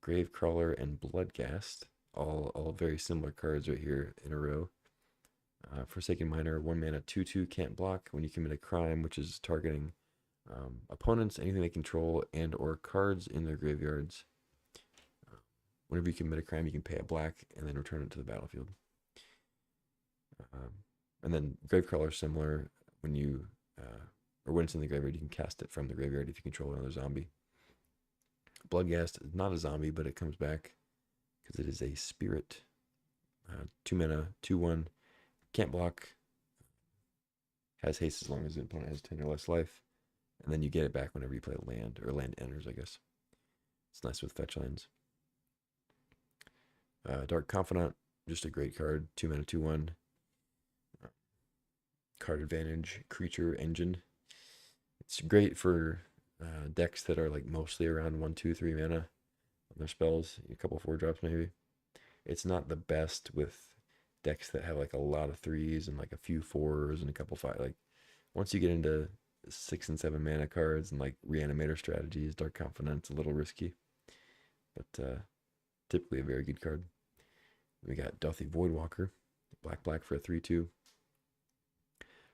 Gravecrawler, and Bloodghast. All very similar cards right here in a row. Forsaken Miner, 1 mana, 2/2, can't block when you commit a crime, which is targeting opponents, anything they control, and or cards in their graveyards. Whenever you commit a crime, you can pay a black and then return it to the battlefield. And then Gravecrawler, similar. When you or when it's in the graveyard, you can cast it from the graveyard if you control another zombie. Bloodghast is not a zombie, but it comes back because it is a spirit. 2 mana, 2/1, can't block, has haste as long as the opponent has 10 or less life, and then you get it back whenever you play land, or land enters, I guess. It's nice with fetch lands. Dark Confidant, just a great card. 2 mana, 2/1. Card advantage, creature engine. It's great for decks that are like mostly around 1, 2, 3 mana on their spells. A couple 4-drops maybe. It's not the best with decks that have like a lot of 3s and like a few 4s and a couple 5. Like once you get into 6 and 7 mana cards and like Reanimator strategies, Dark Confidant's a little risky, but typically a very good card. We got Dauthi Voidwalker, black for a 3/2.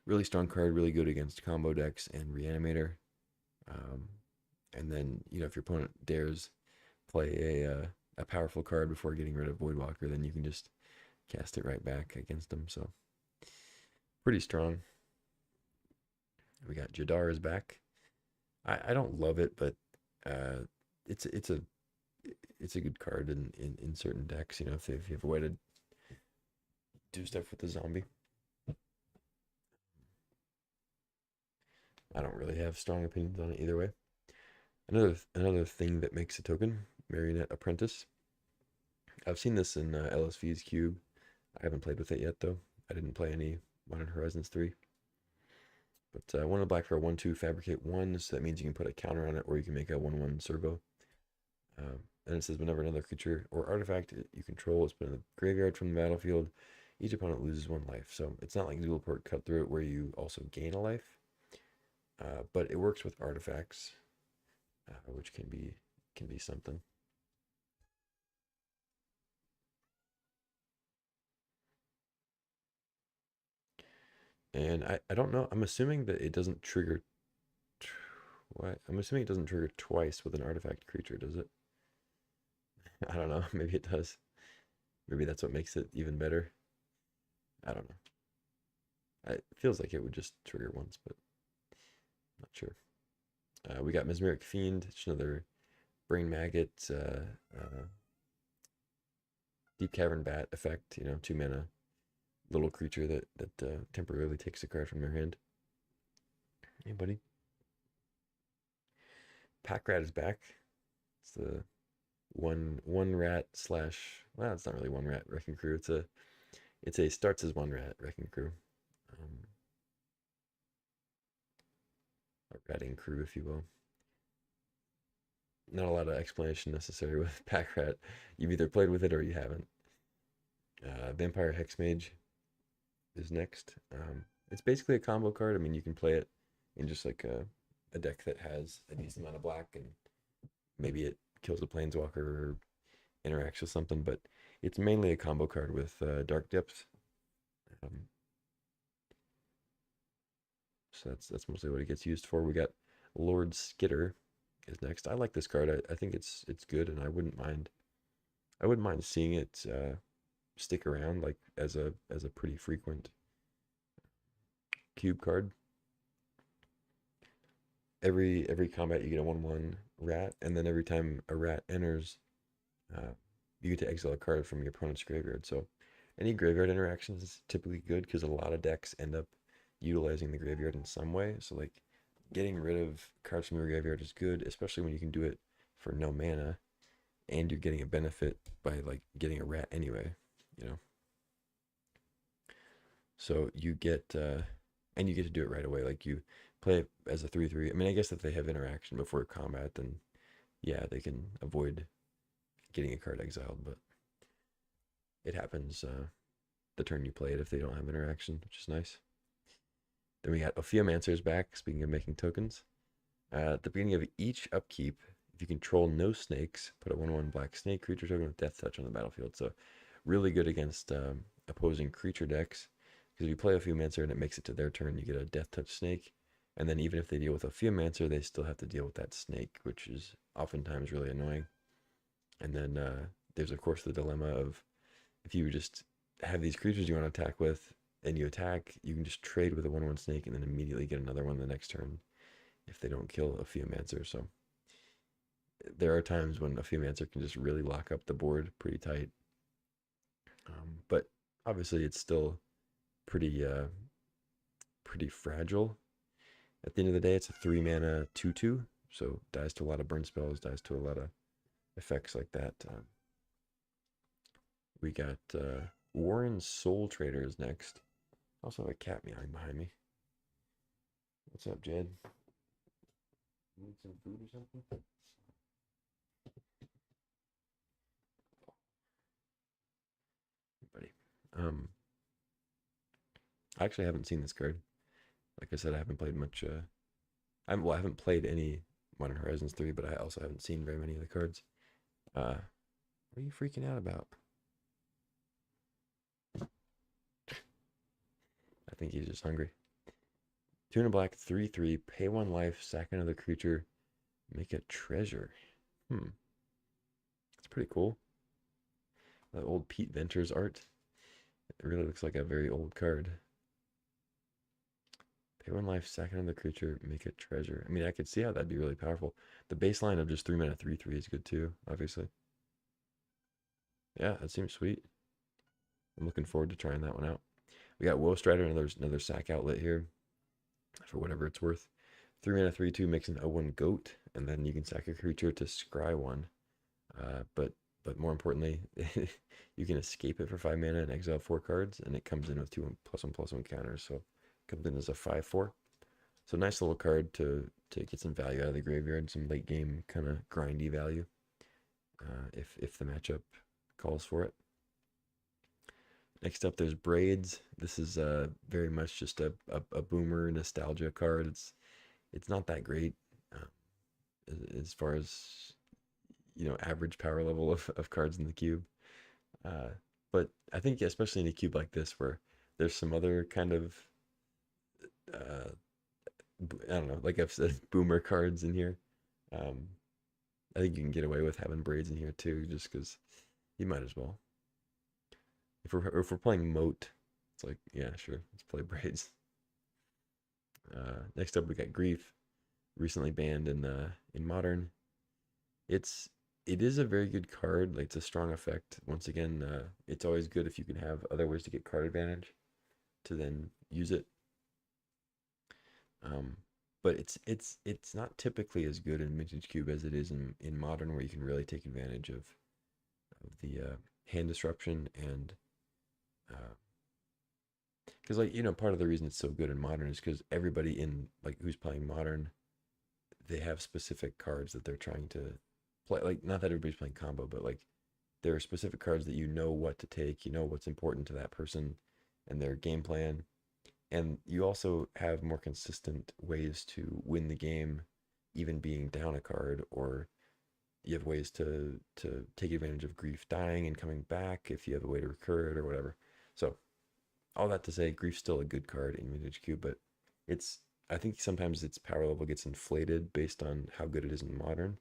Really strong card, really good against combo decks and Reanimator. And then, you know, if your opponent dares play a powerful card before getting rid of Voidwalker, then you can just cast it right back against them. So pretty strong. We got Jadar is back. I don't love it, but it's a good card in certain decks. You know, if you have a way to do stuff with the zombie. I don't really have strong opinions on it either way. Another thing that makes a token, Marionette Apprentice. I've seen this in LSV's cube. I haven't played with it yet though. I didn't play any Modern Horizons 3. But 1 black for a 1/2, fabricate 1, so that means you can put a counter on it, or you can make a 1/1 servo. And it says whenever another creature or artifact you control is put in the graveyard from the battlefield, Each opponent loses one life. So it's not like dual port cut through it where you also gain a life. But it works with artifacts, which can be something. And I don't know. I'm assuming that it doesn't trigger. What? I'm assuming it doesn't trigger twice with an artifact creature, does it? I don't know. Maybe it does. Maybe that's what makes it even better. I don't know. It feels like it would just trigger once, but not sure. We got Mesmeric Fiend, it's another Brain Maggot, Deep Cavern Bat effect. 2 mana little creature that temporarily takes a card from your hand. Hey, buddy. Pack Rat is back. It's the one rat slash. Well, it's not really one rat wrecking crew. It's a starts as one rat wrecking crew. A ratting crew, if you will. Not a lot of explanation necessary with Pack Rat. You've either played with it or you haven't. Vampire Hexmage is next. It's basically a combo card. I mean, you can play it in just like a deck that has a decent amount of black, and maybe it kills a planeswalker or interacts with something, but it's mainly a combo card with Dark Depth. Um, so that's mostly what it gets used for. We got Lord Skitter is next. I like this card. I think it's good, and I wouldn't mind seeing it stick around like as a pretty frequent cube card. Every combat you get a 1/1 rat, and then every time a rat enters, you get to exile a card from your opponent's graveyard. So any graveyard interactions is typically good because a lot of decks end up utilizing the graveyard in some way. So like getting rid of cards from your graveyard is good, especially when you can do it for no mana and you're getting a benefit by like getting a rat anyway, you know. So you get and you get to do it right away. Like you play it as a 3/3. I mean, I guess if they have interaction before combat, then yeah, they can avoid getting a card exiled, but it happens the turn you play it if they don't have interaction, which is nice. Then we got Ophiomancer's back, speaking of making tokens. At the beginning of each upkeep, if you control no snakes, put a 1/1 black snake creature token with Death Touch on the battlefield. So really good against opposing creature decks. Because if you play Ophiomancer and it makes it to their turn, you get a Death Touch snake. And then even if they deal with Ophiomancer, they still have to deal with that snake, which is oftentimes really annoying. And then there's, of course, the dilemma of if you just have these creatures you want to attack with and you attack, you can just trade with a 1/1 snake and then immediately get another one the next turn if they don't kill Ophiomancer. So there are times when Ophiomancer can just really lock up the board pretty tight. But obviously it's still pretty fragile. At the end of the day, it's a 3 mana 2/2, so dies to a lot of burn spells, dies to a lot of effects like that. We got Warren Soul Trader is next. Also have a cat meowing behind me. What's up, Jed? Need some food or something? Buddy. I actually haven't seen this card. Like I said, I haven't played much. I haven't played any Modern Horizons 3, but I also haven't seen very many of the cards. What are you freaking out about? I think he's just hungry. 2 black, 3/3, pay 1 life, sack another creature, make a treasure. It's pretty cool. That old Pete Venters art. It really looks like a very old card. Pay 1 life, sack another creature, make a treasure. I mean, I could see how that'd be really powerful. The baseline of just 3 mana 3/3 is good too, obviously. Yeah, that seems sweet. I'm looking forward to trying that one out. We got Woestrider, another sack outlet here for whatever it's worth. 3 mana 3/2 makes an 0/1 goat, and then you can sack a creature to scry one. But more importantly, you can escape it for 5 mana and exile 4 cards, and it comes in with 2+1/+1 counters. So it comes in as a 5/4. So nice little card to get some value out of the graveyard, some late game kind of grindy value, if the matchup calls for it. Next up, there's Braids. This is very much just a boomer nostalgia card. It's not that great um, as far as average power level of cards in the cube. Uh, but I think especially in a cube like this where there's some other kind of uh, I don't know, like I've said, boomer cards in here. Um, I think you can get away with having Braids in here too, just because you might as well. If we're playing Moat, it's like yeah, sure, let's play Braids. Next up, we got Grief, recently banned in Modern. It's it is a very good card. Like it's a strong effect. Once again, it's always good if you can have other ways to get card advantage to then use it. Um, but it's not typically as good in Vintage Cube as it is in Modern, where you can really take advantage of the hand disruption and because part of the reason it's so good in Modern is because everybody in like who's playing Modern, they have specific cards that they're trying to play. Like not that everybody's playing combo, but like there are specific cards that you know what to take, you know what's important to that person and their game plan, and you also have more consistent ways to win the game, even being down a card, or you have ways to take advantage of Grief dying and coming back if you have a way to recur it or whatever. So all that to say, Grief's still a good card in Vintage Cube, but it's I think sometimes its power level gets inflated based on how good it is in Modern.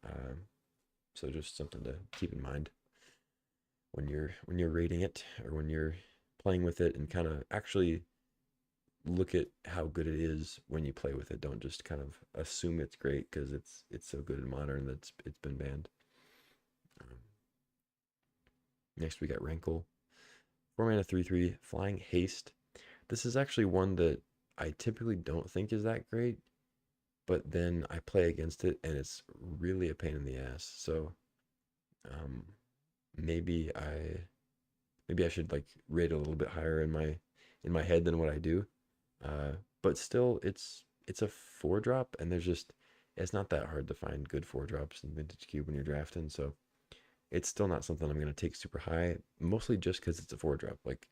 Um, so just something to keep in mind when you're rating it or when you're playing with it, and kind of actually look at how good it is when you play with it. Don't just kind of assume it's great because it's so good in Modern that it's been banned. Um, Next we got Rankle, 4 mana 3/3 flying haste. This is actually one that I typically don't think is that great, but then I play against it and it's really a pain in the ass. So um, maybe I should like rate it a little bit higher in my head than what I do. But still, it's a 4 drop, and it's not that hard to find good 4 drops in Vintage Cube when you're drafting. So it's still not something I'm gonna take super high, mostly just because it's a 4 drop. Like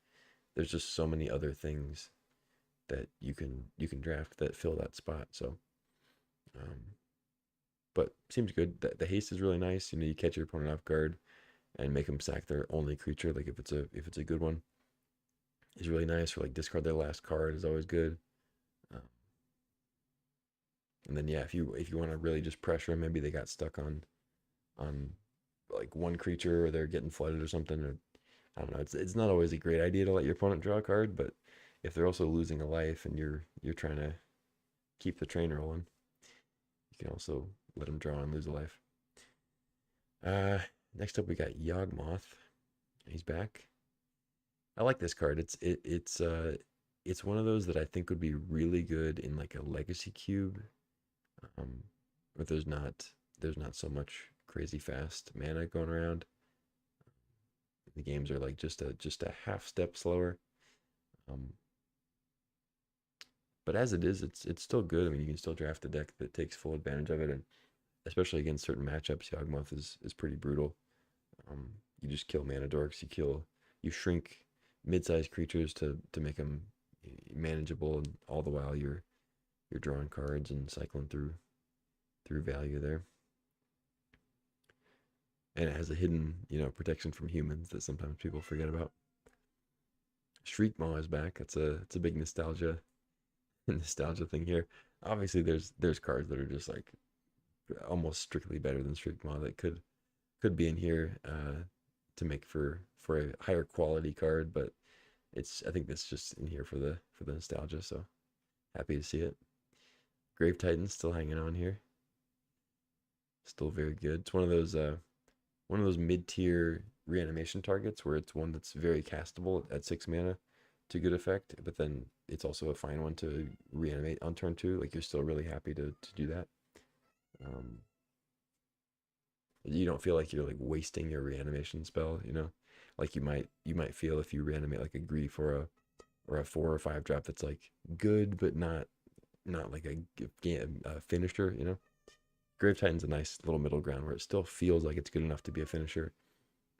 there's just so many other things that you can draft that fill that spot. So, um, but seems good. The haste is really nice. You catch your opponent off guard and make them sack their only creature. Like if it's a good one, is really nice. Or like discard their last card is always good. Um, and then yeah, if you want to really just pressure them, maybe they got stuck on like one creature or they're getting flooded or something. Or I don't know. It's not always a great idea to let your opponent draw a card, but if they're also losing a life and you're trying to keep the train rolling, you can also let them draw and lose a life. Uh, Next up we got Yawgmoth. He's back. I like this card. It's one of those that I think would be really good in like a legacy cube, um, where there's not so much crazy fast mana going around. The games are like just a half step slower. Um, but as it is, it's still good. I mean, you can still draft a deck that takes full advantage of it, and especially against certain matchups, Yawgmoth is pretty brutal. You just kill mana dorks. You shrink mid-sized creatures to make them manageable, and all the while you're drawing cards and cycling through value there. And it has a hidden protection from humans that sometimes people forget about. Shriekmaw is back. It's a big nostalgia thing here. Obviously, there's cards that are just like almost strictly better than Shriekmaw that could be in here to make for a higher quality card, but I think that's just in here for the nostalgia. So happy to see it. Grave Titan's still hanging on here. Still very good. It's one of those mid-tier reanimation targets where it's one that's very castable at 6 mana to good effect, but then it's also a fine one to reanimate on turn 2. Like you're still really happy to do that. Um, you don't feel like you're like wasting your reanimation spell. Like you might feel if you reanimate like a Grief or a 4 or 5 drop that's like good but not like a finisher. Grave Titan's a nice little middle ground where it still feels like it's good enough to be a finisher,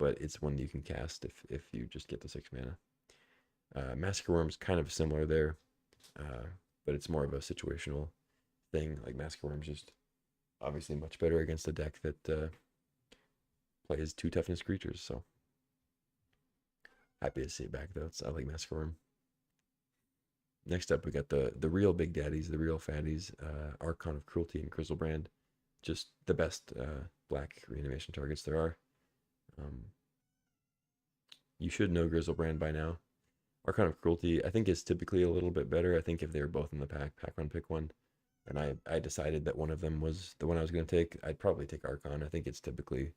but it's one you can cast if you just get the 6 mana. Massacre Worm's kind of similar there, but it's more of a situational thing. Like Massacre Worm's just obviously much better against a deck that plays 2 toughness creatures. So happy to see it back though. I like Massacre Worm. Next up, we got the real big daddies, the real fatties, Archon of Cruelty and Griselbrand. Just the best black reanimation targets there are. You should know Griselbrand by now. Archon of Cruelty, I think, is typically a little bit better. I think if they were both in the pack one, pick one. And I decided that one of them was the one I was going to take. I'd probably take Archon. I think it's typically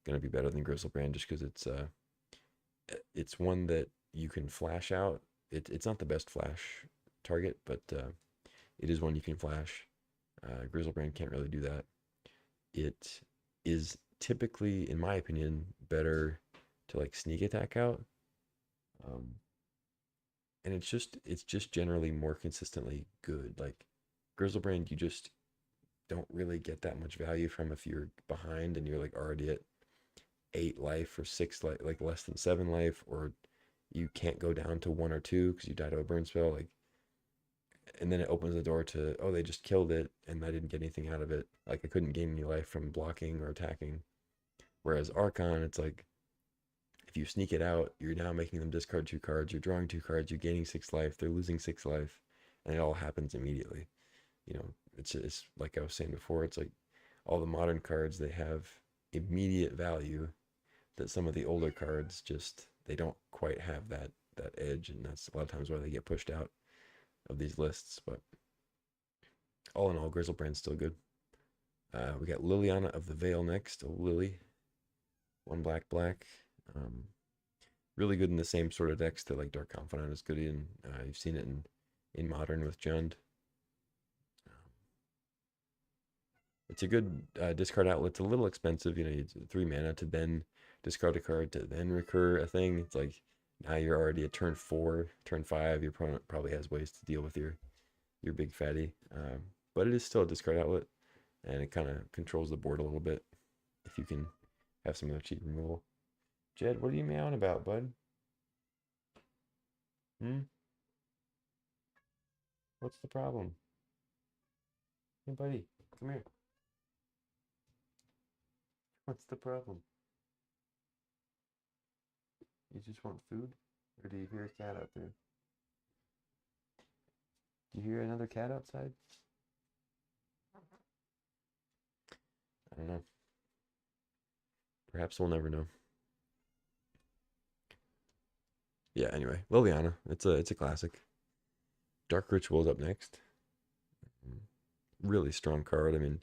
going to be better than Griselbrand just because it's one that you can flash out. It's not the best flash target, but it is one you can flash. Griselbrand can't really do that. It is typically, in my opinion, better to like sneak attack out. And it's just generally more consistently good. Like Griselbrand, you just don't really get that much value from if you're behind and you're like already at 8 life or 6 life, like less than 7 life, or you can't go down to 1 or 2 because you died to a burn spell. Like, and then it opens the door to, oh, they just killed it and I didn't get anything out of it. Like I couldn't gain any life from blocking or attacking. Whereas Archon, it's like if you sneak it out, you're now making them discard 2 cards. You're drawing 2 cards. You're gaining 6 life. They're losing 6 life, and it all happens immediately. You know, it's like I was saying before. It's like all the modern cards, they have immediate value that some of the older cards just they don't quite have that edge, and that's a lot of times why they get pushed out of these lists. But all in all, Griselbrand's still good. We got Liliana of the Veil next. A Lily, 1 black. Really good in the same sort of decks that like Dark Confidant is good in. You've seen it in Modern with Jund. It's a good discard outlet. It's a little expensive. You know, it's 3 mana to then discard a card to then recur a thing. It's like now you're already at turn 4, turn 5. Your opponent probably has ways to deal with your big fatty. But it is still a discard outlet, and it kind of controls the board a little bit if you can have some of the cheap removal. Jed, what are you meowing about, bud? What's the problem? Hey, buddy, come here. What's the problem? You just want food? Or do you hear a cat out there? Do you hear another cat outside? I don't know. Perhaps we'll never know. Yeah, anyway, Liliana. It's a classic. Dark Ritual is up next. Really strong card. I mean,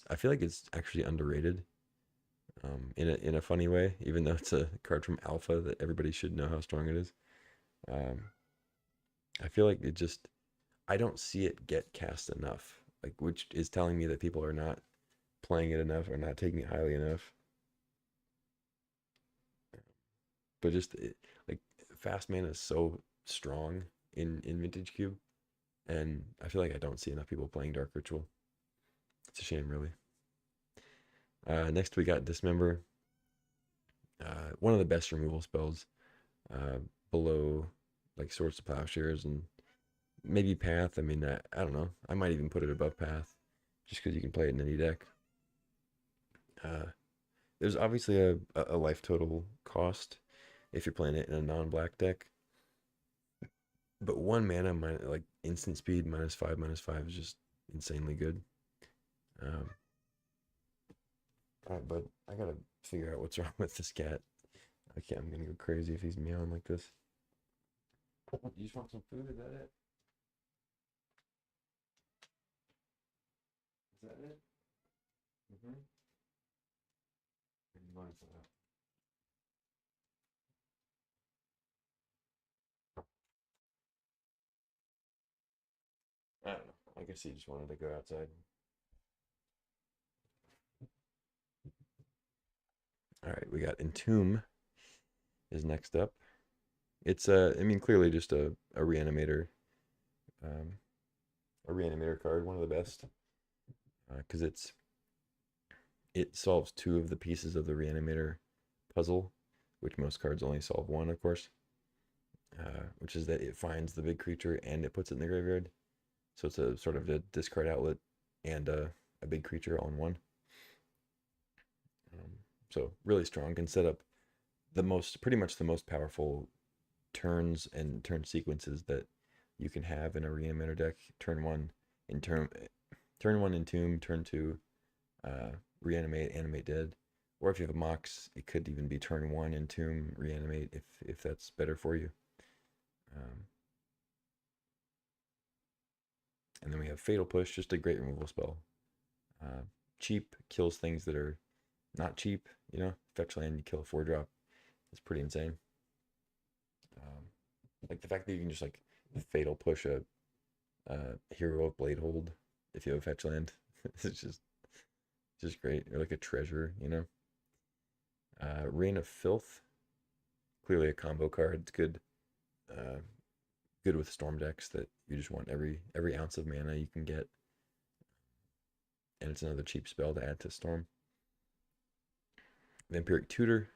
I feel like it's actually underrated. In a funny way, even though it's a card from Alpha that everybody should know how strong it is. I feel like I don't see it get cast enough, like which is telling me that people are not playing it enough or not taking it highly enough. But like fast mana is so strong in Vintage Cube, and I feel like I don't see enough people playing Dark Ritual. It's a shame, really. Next we got Dismember. One of the best removal spells, below like Swords to Plowshares and maybe Path. I mean, I don't know. I might even put it above Path, just because you can play it in any deck. There's obviously a life total cost if you're playing it in a non-black deck. But 1 mana, like instant speed, -5 is just insanely good. Alright, bud, I gotta figure out what's wrong with this cat. I'm gonna go crazy if he's meowing like this. You just want some food? Is that it? Is that it? Mm-hmm. I don't know. I guess he just wanted to go outside. All right, we got Entomb is next up. It's I mean, clearly just a reanimator, a reanimator card, one of the best, because it solves 2 of the pieces of the reanimator puzzle, which most cards only solve one, of course, which is that it finds the big creature and it puts it in the graveyard. So it's a sort of a discard outlet and a big creature all in one. Um, so really strong. Can set up pretty much the most powerful turns and turn sequences that you can have in a Reanimator deck. Turn one Entomb, turn two Reanimate, Animate Dead. Or if you have a Mox, it could even be turn one Entomb, Reanimate if that's better for you. And then we have Fatal Push, just a great removal spell. Cheap, kills things that are not cheap, you know. Fetch land, you kill a 4-drop. It's pretty insane. Like the fact that you can just like Fatal Push a Heroic Blade Hold if you have a fetch land. It's just great. Or like a treasure, you know. Reign of Filth, clearly a combo card. It's good. Good with storm decks that you just want every ounce of mana you can get, and it's another cheap spell to add to storm. Vampiric Tutor,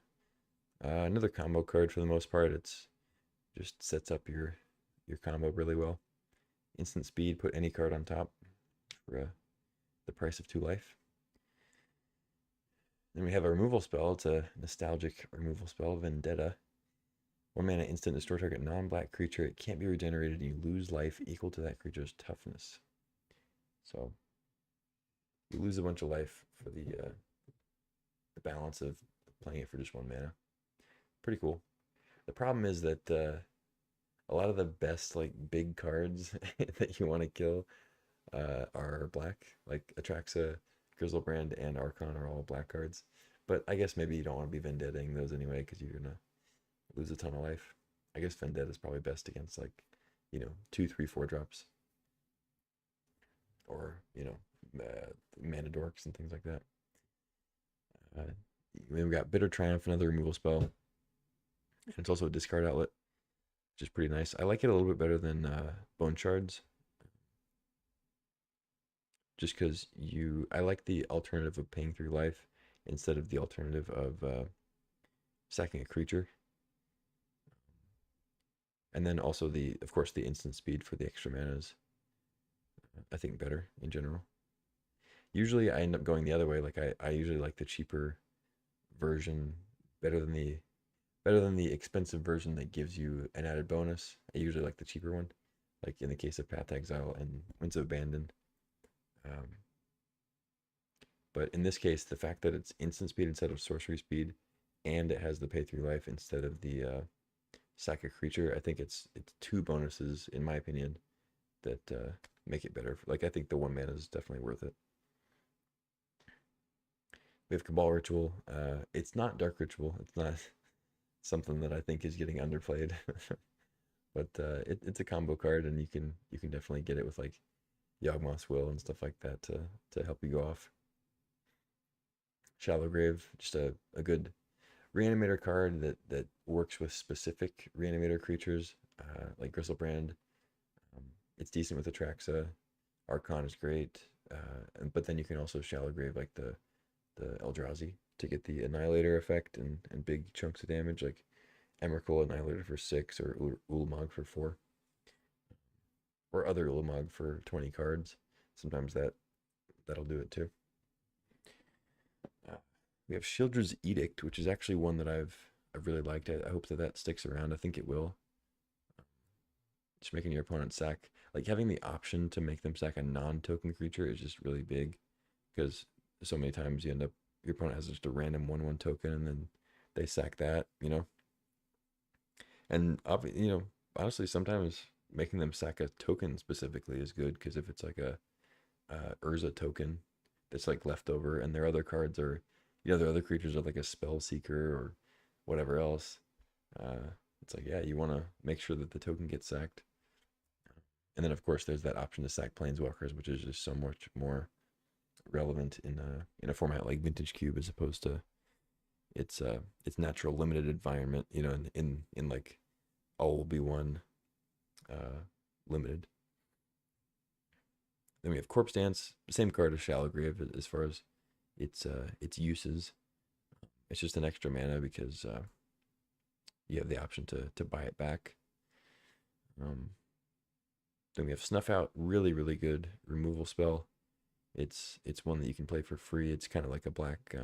another combo card for the most part. It's just sets up your combo really well. Instant speed, put any card on top for the price of 2 life. Then we have a removal spell. It's a nostalgic removal spell, Vendetta. 1 mana instant, destroy target non-black creature. It can't be regenerated, and you lose life equal to that creature's toughness. So you lose a bunch of life for the balance of playing it for just 1 mana. Pretty cool. The problem is that a lot of the best like big cards that you want to kill are black. Like Atraxa, Griselbrand, and Archon are all black cards. But I guess maybe you don't want to be vendettaing those anyway because you're gonna lose a ton of life. I guess Vendetta is probably best against like, 2, 3, 4-drops. Or, mana dorks and things like that. We've got Bitter Triumph, another removal spell. And it's also a discard outlet, which is pretty nice. I like it a little bit better than Bone Shards. Just because I like the alternative of paying 3 life instead of the alternative of sacking a creature. And then also of course, the instant speed for the extra mana is, I think, better in general. Usually I end up going the other way. Like I usually like the cheaper version better than the expensive version that gives you an added bonus. I usually like the cheaper one, like in the case of Path to Exile and Winds of Abandon. But in this case, the fact that it's instant speed instead of sorcery speed, and it has the pay 3 life instead of the sack a creature, I think it's 2 bonuses in my opinion that make it better. Like I think the 1 mana is definitely worth it. We have Cabal Ritual. It's not Dark Ritual. It's not something that I think is getting underplayed. But it's a combo card, and you can definitely get it with like Yawgmoth's Will and stuff like that to help you go off. Shallow Grave, just a good Reanimator card that works with specific Reanimator creatures, like Griselbrand. It's decent with Atraxa. Archon is great, but then you can also Shallow Grave like the Eldrazi to get the Annihilator effect and big chunks of damage, like Emrakul Annihilator for 6 or Ulamog for 4, or other Ulamog for 20 cards. Sometimes that'll do it too. We have Shieldred's Edict, which is actually one that I've really liked. I hope that sticks around. I think it will. Just making your opponent sack, like having the option to make them sack a non-token creature is just really big, because so many times your opponent has just a random 1/1 token and then they sack that, And honestly, sometimes making them sack a token specifically is good, because if it's like a Urza token that's like leftover, and their other cards are, their other creatures are like a Spell Seeker or whatever else, it's like, yeah, you want to make sure that the token gets sacked. And then of course there's that option to sack Planeswalkers, which is just so much more relevant in a format like Vintage Cube, as opposed to its natural limited environment, in like all will be one limited. Then we have Corpse Dance, same card as Shallow Grave as far as its uses. It's just an extra mana because you have the option to buy it back. Um, then we have Snuff Out, really really good removal spell. It's one that you can play for free. It's kind of like a black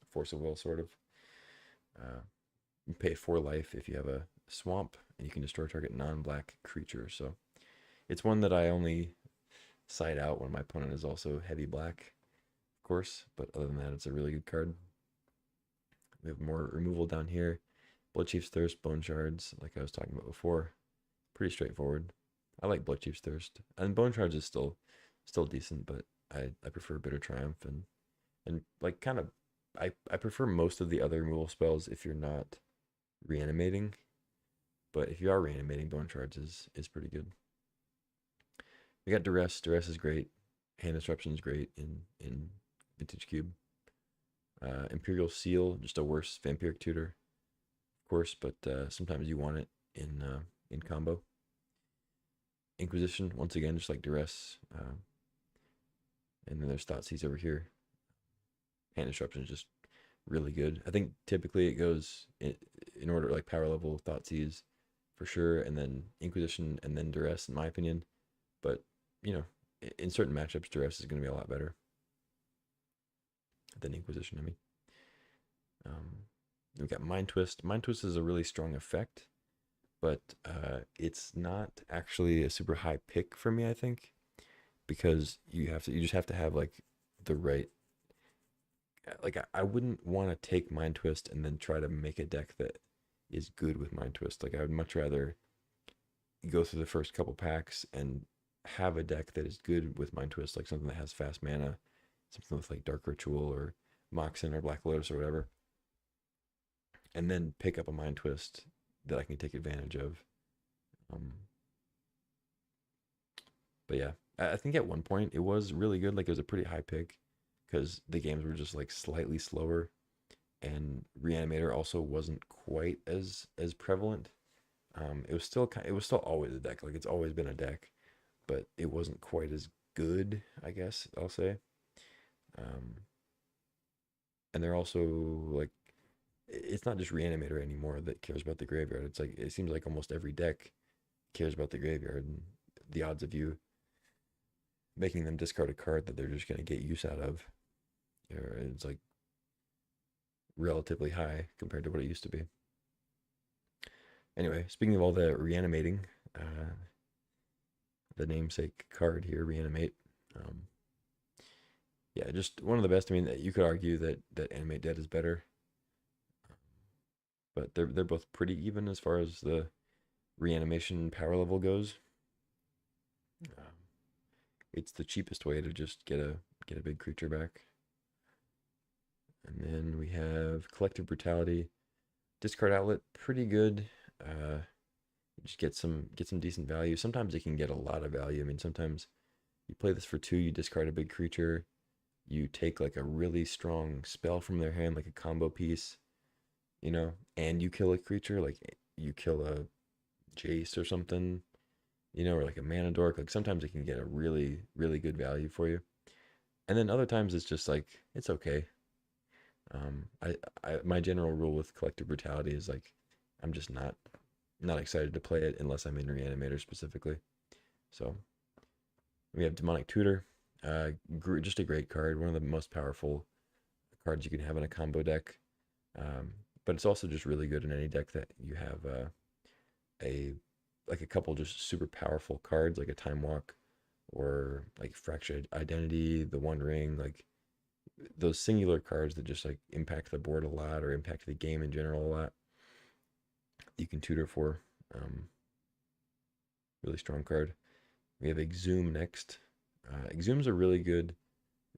Force of Will sort of. You pay 4 life if you have a swamp, and you can destroy target non-black creature. So it's one that I only side out when my opponent is also heavy black, of course. But other than that, it's a really good card. We have more removal down here. Bloodchief's Thirst, Bone Shards, like I was talking about before. Pretty straightforward. I like Bloodchief's Thirst. And Bone Shards is still decent, but I prefer Bitter Triumph and like kind of I prefer most of the other removal spells if you're not reanimating. But if you are reanimating, Bone Shards is pretty good. We got Duress. Duress is great. Hand Disruption is great in Vintage Cube. Imperial Seal, just a worse Vampiric Tutor, of course, but sometimes you want it in combo. Inquisition, once again, just like Duress. And then there's Thoughtseize over here. Hand Disruption is just really good. I think typically it goes in order, like power level, Thoughtseize for sure, and then Inquisition, and then Duress, in my opinion. But, you know, in certain matchups, Duress is going to be a lot better than Inquisition, I mean. We've got Mind Twist. Mind Twist is a really strong effect, but it's not actually a super high pick for me, I think, because you just have to have like the right, like I wouldn't want to take Mind Twist and then try to make a deck that is good with Mind Twist. Like I would much rather go through the first couple packs and have a deck that is good with Mind Twist, like something that has fast mana, something with like Dark Ritual or Moxen or Black Lotus or whatever, and then pick up a Mind Twist that I can take advantage of. But yeah, I think at one point it was really good. Like it was a pretty high pick because the games were just like slightly slower, and Reanimator also wasn't quite as prevalent. It was still always a deck. Like it's always been a deck, but it wasn't quite as good, I guess I'll say. And they're also like, it's not just Reanimator anymore that cares about the graveyard. It's like, it seems like almost every deck cares about the graveyard, and the odds of you making them discard a card that they're just going to get use out of, it's like relatively high compared to what it used to be. Anyway, speaking of all the reanimating, the namesake card here, Reanimate. Yeah, just one of the best. I mean, you could argue that Animate Dead is better, but they're both pretty even as far as the reanimation power level goes. It's the cheapest way to just get a big creature back. And then we have Collective Brutality, discard outlet, pretty good. Just get some decent value. Sometimes it can get a lot of value. I mean, sometimes you play this for 2, you discard a big creature, you take like a really strong spell from their hand, like a combo piece, and you kill a creature, like you kill a Jace or something, or like a Mana Dork. Like sometimes it can get a really, really good value for you. And then other times it's just like, it's okay. My general rule with Collective Brutality is like, I'm just not excited to play it unless I'm in Reanimator specifically. So we have Demonic Tutor, just a great card, one of the most powerful cards you can have in a combo deck. But it's also just really good in any deck that you have a couple just super powerful cards, like a Time Walk or like Fractured Identity, the One Ring, like those singular cards that just like impact the board a lot or impact the game in general a lot. You can tutor for. Really strong card. We have Exhume next. Exhume's a really good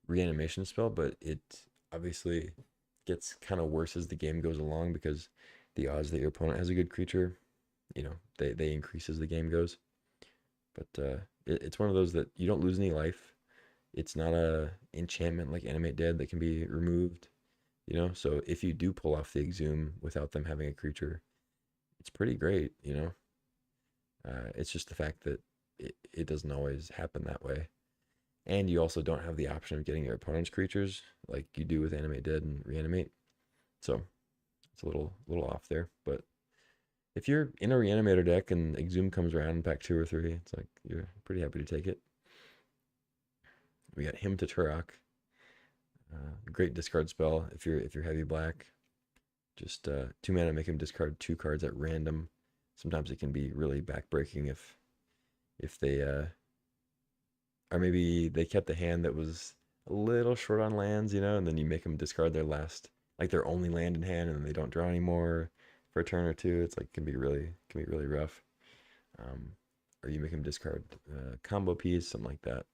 reanimation spell, but it obviously gets kind of worse as the game goes along because the odds that your opponent has a good creature, they increase as the game goes. But it's one of those that you don't lose any life. It's not a enchantment like Animate Dead that can be removed, So if you do pull off the Exhume without them having a creature, it's pretty great, It's just the fact that it doesn't always happen that way. And you also don't have the option of getting your opponent's creatures like you do with Animate Dead and Reanimate. So it's a little off there. But if you're in a Reanimator deck and Exhume comes around in pack 2 or 3, it's like you're pretty happy to take it. We got Hymn to Turok. Great discard spell if you're heavy black. Just 2 mana, make him discard 2 cards at random. Sometimes it can be really backbreaking if they or maybe they kept a hand that was a little short on lands, and then you make them discard their last, like their only land in hand, and then they don't draw anymore for a turn or two. It's like can be really rough. Um, or you make them discard combo piece, something like that.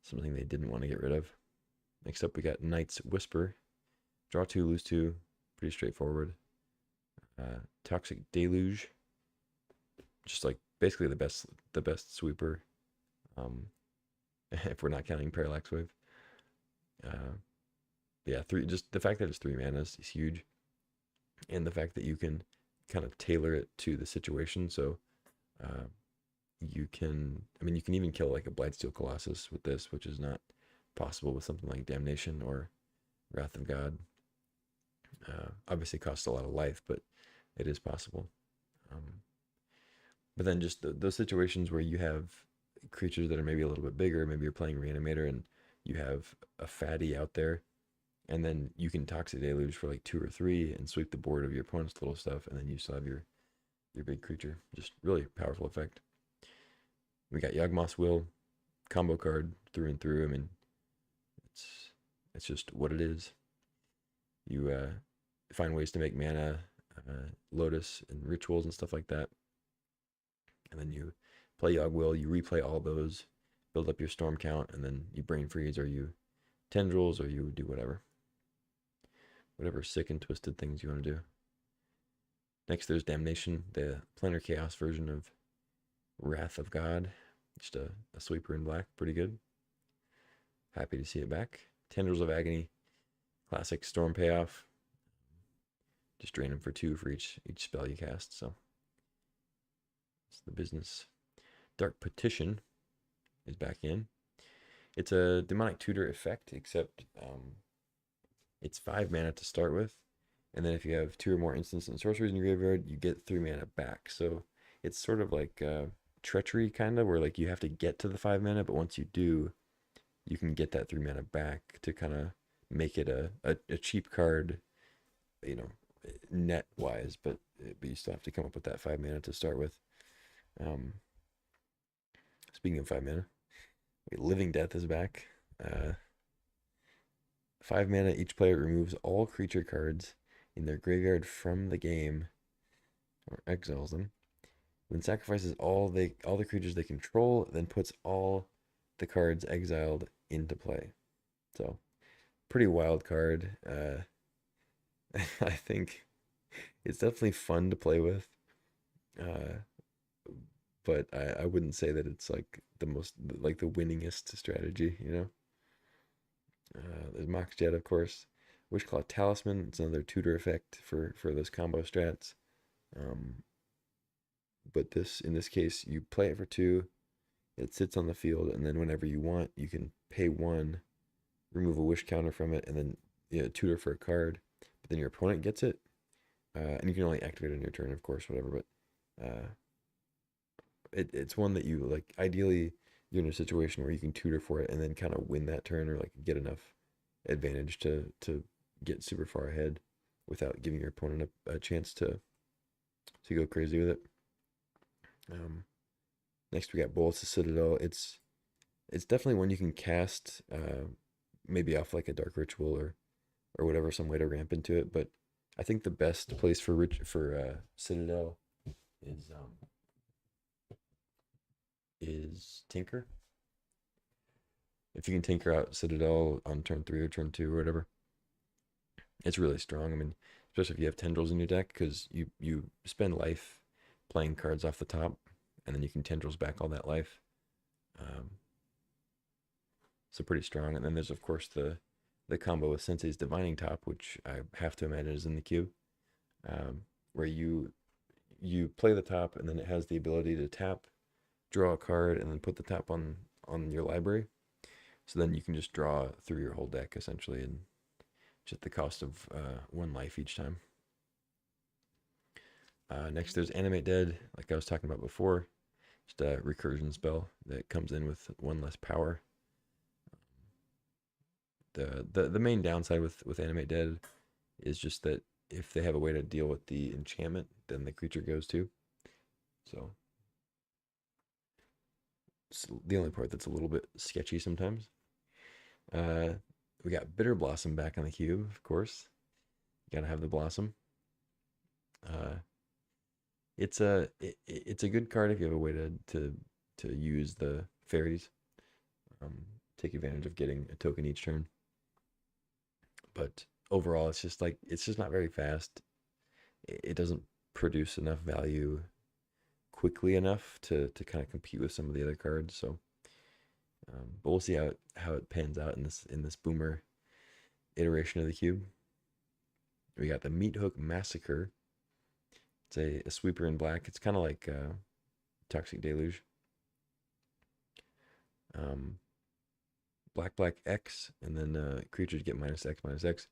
Something they didn't want to get rid of. Next up, we got Knight's Whisper. Draw 2, lose 2. Pretty straightforward. Toxic Deluge. Just like basically the best sweeper. If we're not counting Parallax Wave. Yeah, just the fact that it's 3 mana is huge. And the fact that you can kind of tailor it to the situation. So you can even kill like a Blightsteel Colossus with this, which is not possible with something like Damnation or Wrath of God. Obviously costs a lot of life, but it is possible. But then just those situations where you have creatures that are maybe a little bit bigger, maybe you're playing Reanimator and you have a fatty out there, and then you can Toxic Deluge for like 2 or 3 and sweep the board of your opponent's little stuff, and then you still have your big creature. Just really powerful effect. We got Yawgmoth's Will, combo card through and through. I mean, it's just what it is. You find ways to make mana, Lotus and rituals and stuff like that, and then you play Yawg Will. You replay all those, build up your storm count, and then you brain freeze, or you tendrils, or you do whatever sick and twisted things you want to do. Next, there's Damnation, the Planar Chaos version of Wrath of God. Just a sweeper in black, pretty good. Happy to see it back. Tendrils of Agony, classic storm payoff. Just drain them for 2 for each spell you cast. So it's the business. Dark Petition is back in. It's a Demonic Tutor effect, except it's 5 mana to start with, and then if you have 2 or more instants and sorceries in your graveyard, you get 3 mana back. So it's sort of like Treachery, kind of, where like you have to get to the 5 mana, but once you do, you can get that 3 mana back to kind of make it a cheap card, net wise, but you still have to come up with that 5 mana to start with. Speaking of 5 mana, Living Death is back. 5 mana, each player removes all creature cards in their graveyard from the game, or exiles them, then sacrifices all the creatures they control, then puts all the cards exiled into play. So, pretty wild card. I think it's definitely fun to play with, but I wouldn't say that it's like the winningest strategy. There's Mox Jet, of course. Wishclaw Talisman, it's another tutor effect for those combo strats. But in this case, you play it for 2, it sits on the field, and then whenever you want, you can pay 1, remove a wish counter from it, and then tutor for a card. But then your opponent gets it, and you can only activate it on your turn, of course, whatever. But it's one that you like. Ideally, you're in a situation where you can tutor for it and then kind of win that turn, or like get enough advantage to get super far ahead without giving your opponent a chance to go crazy with it. Next we got Bolas the Citadel. It's definitely one you can cast, maybe off like a Dark Ritual or whatever, some way to ramp into it. But I think the best place for Citadel is Tinker. If you can Tinker out Citadel on turn 3 or turn 2 or whatever, it's really strong. I mean, especially if you have Tendrils in your deck, because you spend life playing cards off the top, and then you can Tendrils back all that life. So pretty strong. And then there's, of course, the combo with Sensei's Divining Top, which I have to imagine is in the queue, where you play the top, and then it has the ability to tap, draw a card, and then put the top on your library. So then you can just draw through your whole deck, essentially, and just at the cost of 1 life each time. Next, there's Animate Dead, like I was talking about before. Just a recursion spell that comes in with 1 less power. The main downside with Animate Dead is just that if they have a way to deal with the enchantment, then the creature goes too. So it's the only part that's a little bit sketchy sometimes. We got Bitter Blossom back on the cube, of course. You gotta have the blossom. Uh, it's a good card if you have a way to use the fairies. Take advantage of getting a token each turn. But overall, it's just not very fast. It doesn't produce enough value quickly enough to kind of compete with some of the other cards. So, but we'll see how it pans out in this boomer iteration of the cube. We got the Meathook Massacre. It's a sweeper in black. It's kind of like Toxic Deluge. Black X, and then creatures get -X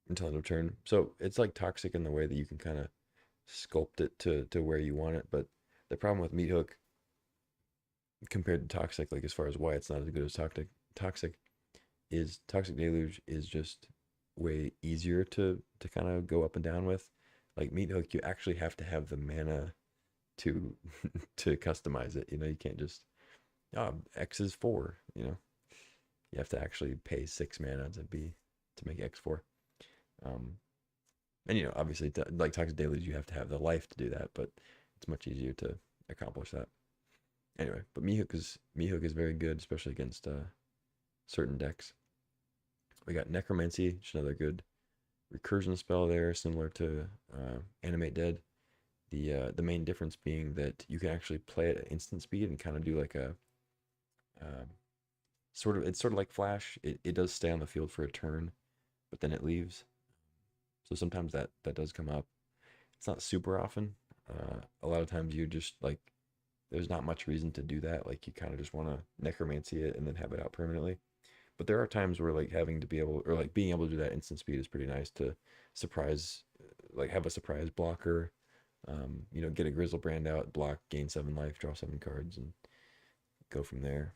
until end of turn. So it's like Toxic in the way that you can kind of sculpt it to where you want it. But the problem with Meathook compared to Toxic, like as far as why it's not as good as Toxic is Toxic Deluge is just way easier to kind of go up and down with. Like Meathook, you actually have to have the mana to to customize it. You know, you can't just X is 4. You know, you have to actually pay 6 mana to make X 4. And you know, obviously, like Toxic Deluge, you have to have the life to do that, but it's much easier to accomplish that. Anyway, but Meathook is very good, especially against certain decks. We got Necromancy, which is another good recursion spell there, similar to Animate Dead. The main difference being that you can actually play it at instant speed and kind of do like a it's sort of like Flash. It does stay on the field for a turn, but then it leaves. So sometimes that does come up. It's not super often. A lot of times you just like there's not much reason to do that. Like you kind of just want to necromancy it and then have it out permanently. But there are times where like having to be able or like being able to do that instant speed is pretty nice to surprise, like have a surprise blocker. You know, get a Griselbrand out, block, gain 7 life, draw 7 cards, and go from there.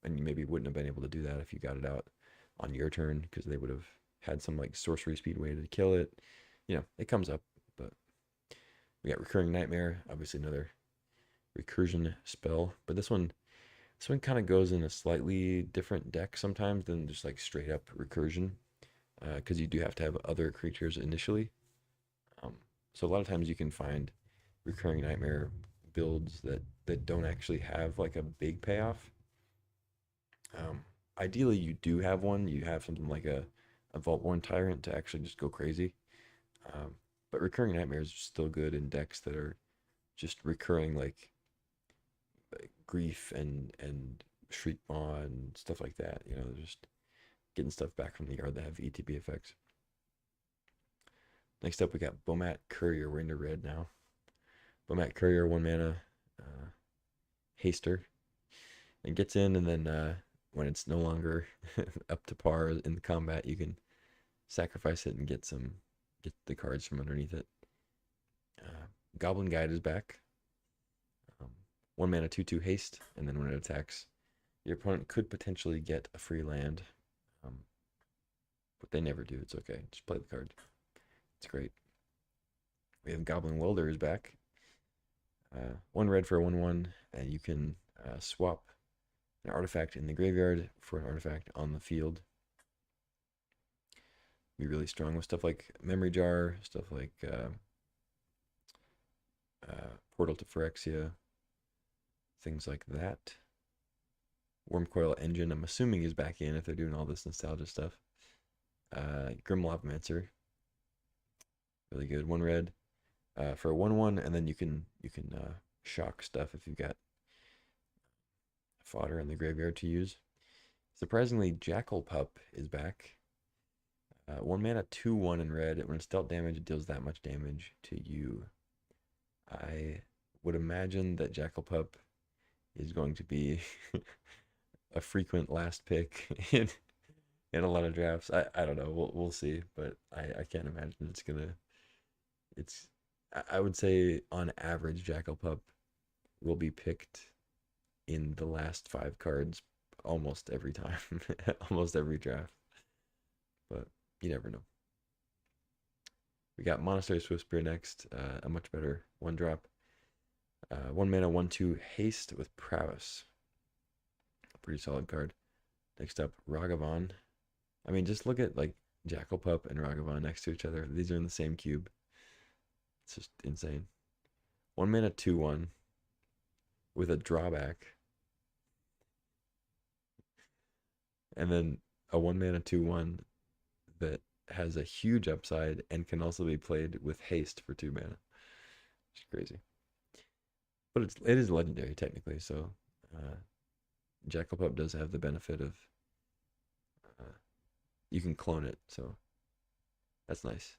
And you maybe wouldn't have been able to do that if you got it out on your turn because they would have had some like sorcery speed way to kill it. You know, it comes up, but we got Recurring Nightmare, obviously another recursion spell, but this one kind of goes in a slightly different deck sometimes than just like straight up recursion, because you do have to have other creatures initially. So a lot of times you can find Recurring Nightmare builds that don't actually have like a big payoff. Ideally, you do have one. You have something like a Vault-Worn Tyrant to actually just go crazy. But Recurring Nightmares are still good in decks that are just recurring like Grief and Shriekmaw and stuff like that. You know, just getting stuff back from the yard that have ETB effects. Next up, we got Bomat Courier. We're into red now. Bomat Courier, 1 mana, haster. And gets in, and then when it's no longer up to par in the combat, you can sacrifice it and get the cards from underneath it. Goblin Guide is back. 1 mana, 2/2 haste, and then when it attacks, your opponent could potentially get a free land. But they never do. It's okay. Just play the card. It's great. We have Goblin Welder is back. 1 red for a 1/1, and you can swap an artifact in the graveyard for an artifact on the field. Be really strong with stuff like Memory Jar, stuff like Portal to Phyrexia, things like that. Wormcoil Engine, I'm assuming is back in if they're doing all this nostalgia stuff. Grim Lavamancer, really good. 1 red for a 1/1, and then you can shock stuff if you've got fodder in the graveyard to use. Surprisingly, Jackal Pup is back. 1 mana, 2/1 in red. When it's dealt damage, it deals that much damage to you. I would imagine that Jackal Pup is going to be a frequent last pick in a lot of drafts. I don't know. We'll see, but I can't imagine it's gonna. It's I would say on average, Jackal Pup will be picked in the last five cards almost every time, almost every draft. But you never know. We got Monastery Swiftspear next, a much better one drop. 1 mana, 1/2 haste with prowess. Pretty solid card. Next up, Ragavan. I mean, just look at like Jackal Pup and Ragavan next to each other. These are in the same cube. It's just insane. 1 mana, 2/1 with a drawback, and then a 1 mana, 2/1 that has a huge upside and can also be played with haste for 2 mana. It's crazy, but it is legendary technically. So Jackal Pup does have the benefit of uh, you can clone it, so that's nice.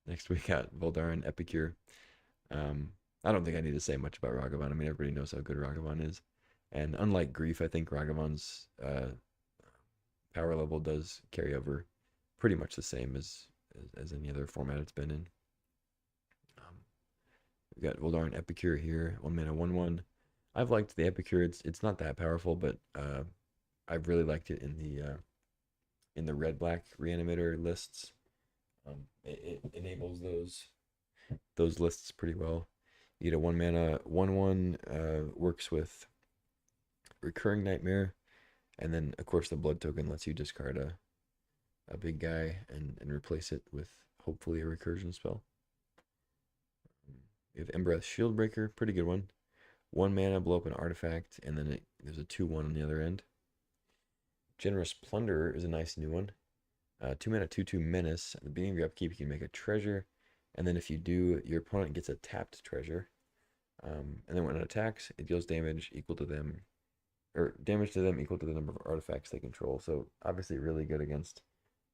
Next we got Voldaren Epicure. I don't think I need to say much about Ragavan. I mean, everybody knows how good Ragavan is. And unlike Grief, I think Ragavan's power level does carry over pretty much the same as any other format it's been in. We got Voldaren Epicure here, 1 mana, 1/1. I've liked the Epicure. It's not that powerful, but I've really liked it in the red black reanimator lists. It enables those lists pretty well. You get a 1 mana 1/1, works with Recurring Nightmare, and then of course the blood token lets you discard a big guy and replace it with hopefully a recursion spell. We have Embereth Shieldbreaker, pretty good one. 1 mana, blow up an artifact, and then there's a 2/1 on the other end. Generous Plunderer is a nice new one. 2 mana, 2/2 menace. At the beginning of your upkeep, you can make a treasure, and then if you do, your opponent gets a tapped treasure. And then when it attacks, it deals damage equal to them, or damage to them equal to the number of artifacts they control. So obviously, really good against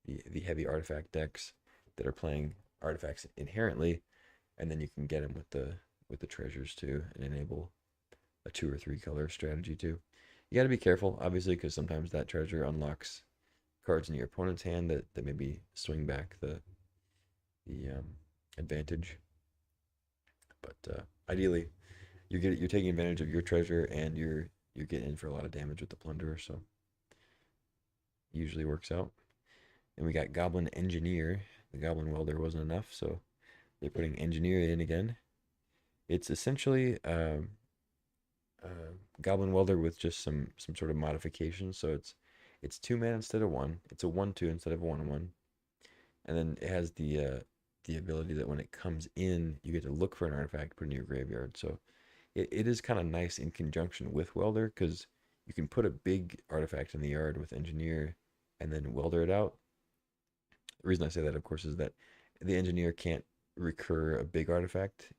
the heavy artifact decks that are playing artifacts inherently, and then you can get them with the treasures too, and enable a 2 or 3 color strategy too. You got to be careful, obviously, because sometimes that treasure unlocks cards in your opponent's hand that maybe swing back the advantage. But ideally, you're taking advantage of your treasure, and you're getting in for a lot of damage with the plunderer, so usually works out. And we got Goblin Engineer. The Goblin Welder wasn't enough, so they're putting Engineer in again. It's essentially Goblin Welder with just some sort of modification. So it's 2 mana instead of 1. It's a 1/2 instead of 1/1, and then it has the ability that when it comes in, you get to look for an artifact, put it in your graveyard. So it is kind of nice in conjunction with Welder, because you can put a big artifact in the yard with Engineer and then Welder it out. The reason I say that, of course, is that the Engineer can't recur a big artifact,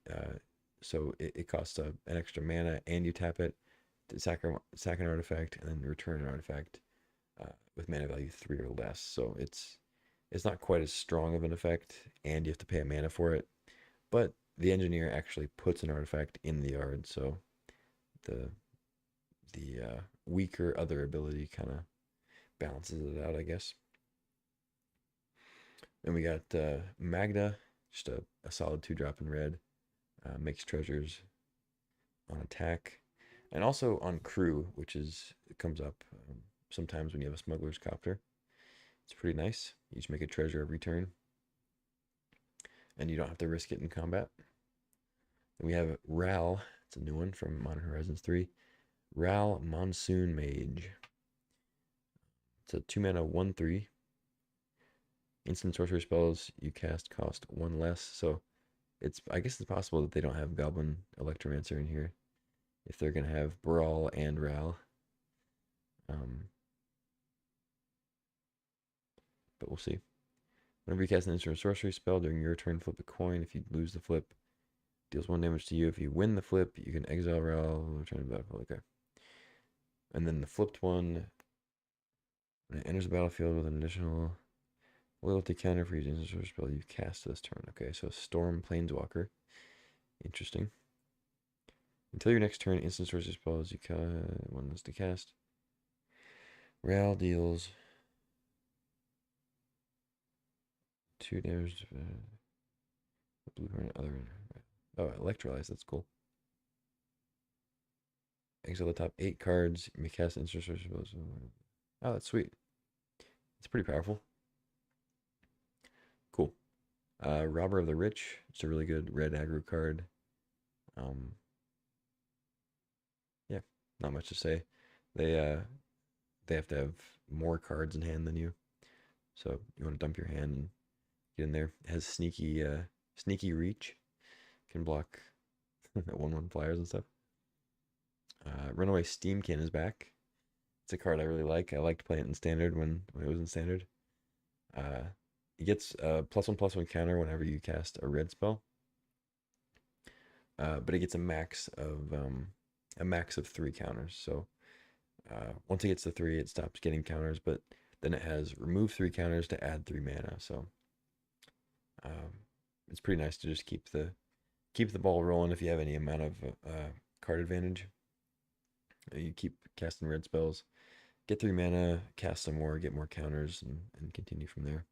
so it costs an extra mana, and you tap it to sack an artifact and then return an artifact with mana value 3 or less. So it's not quite as strong of an effect, and you have to pay a mana for it. But the Engineer actually puts an artifact in the yard, so the weaker other ability kind of balances it out, I guess. Then we got Magda, just a solid 2-drop in red. Makes treasures on attack, and also on crew, which it comes up sometimes when you have a smuggler's copter. It's pretty nice. You just make a treasure every turn, and you don't have to risk it in combat. Then we have Ral. It's a new one from Modern Horizons 3. Ral Monsoon Mage. It's a 2 mana 1/3. Instant sorcery spells you cast cost 1 less. So I guess it's possible that they don't have Goblin Electromancer in here, if they're gonna have Brawl and Ral. But we'll see. Whenever you cast an instant sorcery spell during your turn, flip a coin. If you lose the flip, deals 1 damage to you. If you win the flip, you can exile Ral, return to the battlefield. Okay. And then the flipped one, when it enters the battlefield with an additional loyalty counter for using instant sorcery spell you cast this turn. Okay, so Storm Planeswalker. Interesting. Until your next turn, instant sorcery spells you one less to cast. Real deals 2 damage. Blue horn, other. Oh, electrolyze. That's cool. Exile the top 8 cards. You may cast instant source spells. Oh, that's sweet. It's pretty powerful. Cool. Robber of the Rich. It's a really good red aggro card. Um, yeah, not much to say. They have to have more cards in hand than you. So you want to dump your hand and get in there. It has sneaky reach. Can block 1/1 flyers and stuff. Runaway Steamkin is back. It's a card I really like. I liked playing it in standard when it was in standard. Uh, it gets a +1/+1 counter whenever you cast a red spell. But it gets a max of 3 counters. So once it gets to 3, it stops getting counters. But then it has remove 3 counters to add 3 mana. So it's pretty nice to just keep the ball rolling if you have any amount of card advantage. You keep casting red spells, get 3 mana, cast some more, get more counters, and continue from there.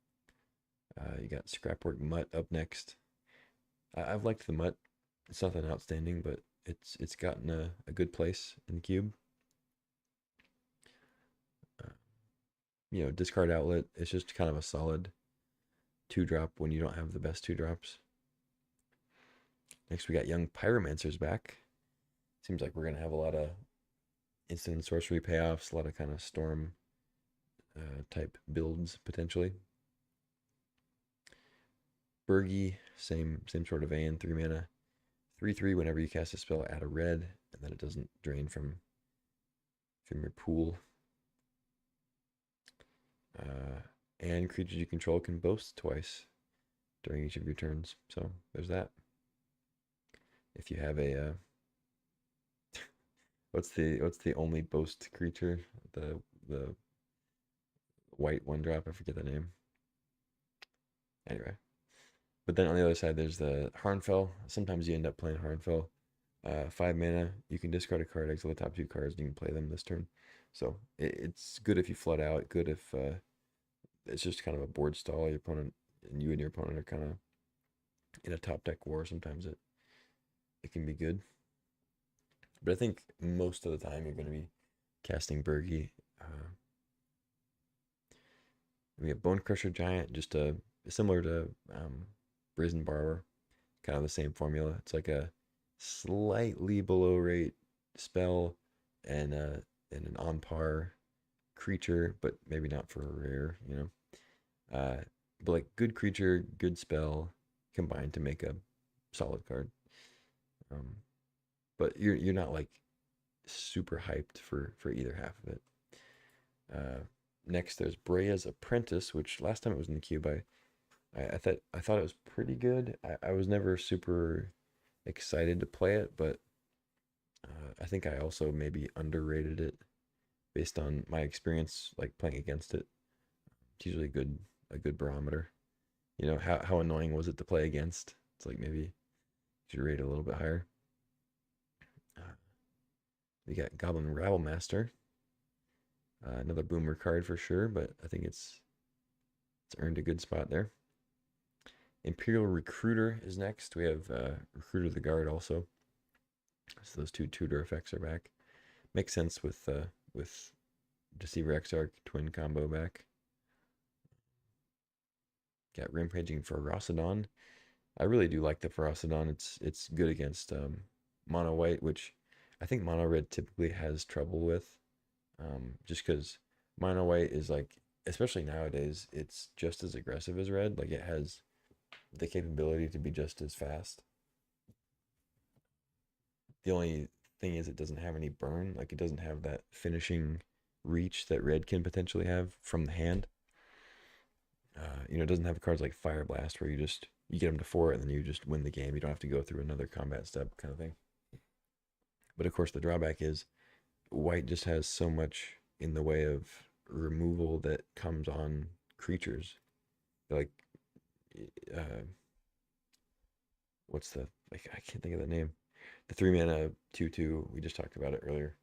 You got Scrapwork Mutt up next. I've liked the Mutt. It's nothing outstanding, but it's gotten a good place in the cube. Discard Outlet. It's just kind of a solid 2-drop when you don't have the best 2-drops. Next, we got Young Pyromancers back. Seems like we're going to have a lot of instant sorcery payoffs, a lot of kind of storm type builds potentially. Birgi, same sort of vein, 3 mana. 3/3 whenever you cast a spell, add a red, and then it doesn't drain from your pool. And creatures you control can boast twice during each of your turns. So there's that. If you have a what's the only boast creature? The white 1-drop. I forget the name. Anyway, but then on the other side, there's the Harnfell. Sometimes you end up playing Harnfell. 5 mana. You can discard a card, exile the top 2 cards, and you can play them this turn. So it's good if you flood out. Good if it's just kind of a board stall. Your opponent and your opponent are kind of in a top deck war. Sometimes it can be good. But I think most of the time you're going to be casting Birgi. We have Bone Crusher Giant, just similar to Brazen Borrower, kind of the same formula. It's like a slightly below rate spell and an on par creature, but maybe not for a rare, but like good creature, good spell combined to make a solid card. But you're not like super hyped for either half of it. Next, there's Breya's Apprentice, which last time it was in the cube, I thought it was pretty good. I was never super excited to play it, but I think I also maybe underrated it based on my experience, like playing against it. It's usually a good barometer. How annoying was it to play against? It's like maybe you should rate it a little bit higher. We got Goblin Rabblemaster. Another boomer card for sure, but I think it's earned a good spot there. Imperial Recruiter is next. We have Recruiter the Guard also. So those 2 tutor effects are back. Makes sense with Deceiver Exarch twin combo back. Got Rampaging Ferocidon. I really do like the Ferocidon. It's good against mono white, which I think mono red typically has trouble with. Just because mono white is like, especially nowadays, it's just as aggressive as red. Like it has the capability to be just as fast. The only thing is it doesn't have any burn. Like it doesn't have that finishing reach that red can potentially have from the hand. It doesn't have cards like Fire Blast where you get them to 4 and then you just win the game. You don't have to go through another combat step kind of thing. But of course, the drawback is white just has so much in the way of removal that comes on creatures. Like, what's I can't think of the name. The 3 mana 2/2. We just talked about it earlier.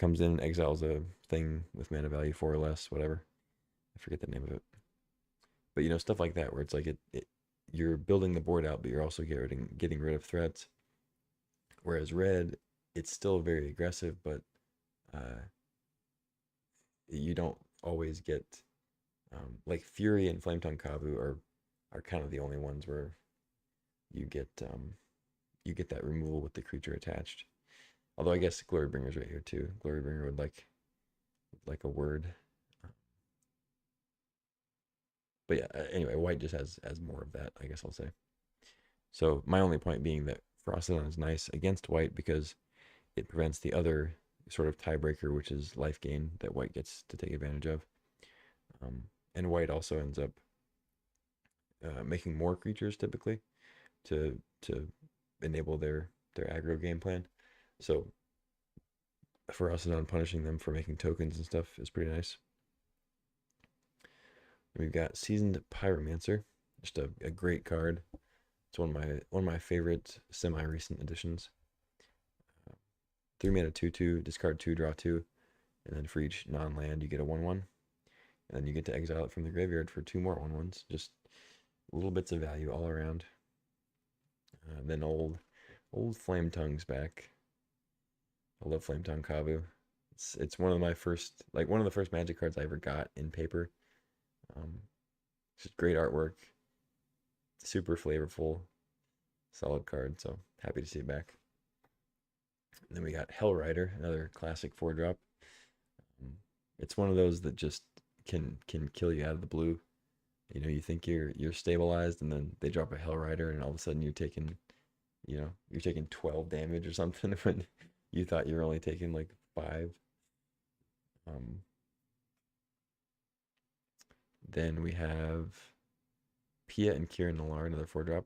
comes in and exiles a thing with mana value 4 or less, whatever. I forget the name of it. But stuff like that where it's like you're building the board out, but you're also getting rid of threats. Whereas red, it's still very aggressive, but uh, you don't always get like Fury and Flametongue Kavu are kind of the only ones where you get that removal with the creature attached. Although I guess Glorybringer's right here too. Glorybringer would like a word. But yeah, anyway, white just has more of that, I guess I'll say. So my only point being that Ferocidon is nice against white because it prevents the other sort of tiebreaker, which is life gain that white gets to take advantage of. And white also ends up making more creatures typically to enable their aggro game plan. So Ferocidon punishing them for making tokens and stuff is pretty nice. We've got Seasoned Pyromancer, just a great card. It's one of my favorite semi-recent additions. 3 mana 2/2, discard 2, draw 2, and then for each non-land you get a 1/1, and then you get to exile it from the graveyard for 2 more 1/1s. Just little bits of value all around. Then old Flametongue's back. I love Flametongue Kavu. It's one of the first Magic cards I ever got in paper. Just great artwork, super flavorful, solid card. So happy to see it back. And then we got Hellrider, another classic 4-drop. It's one of those that just can kill you out of the blue. You think you're stabilized, and then they drop a Hellrider, and all of a sudden you're taking 12 damage or something when you thought you were only taking like 5. Then we have Pia and Kiran Nalaar, another 4-drop.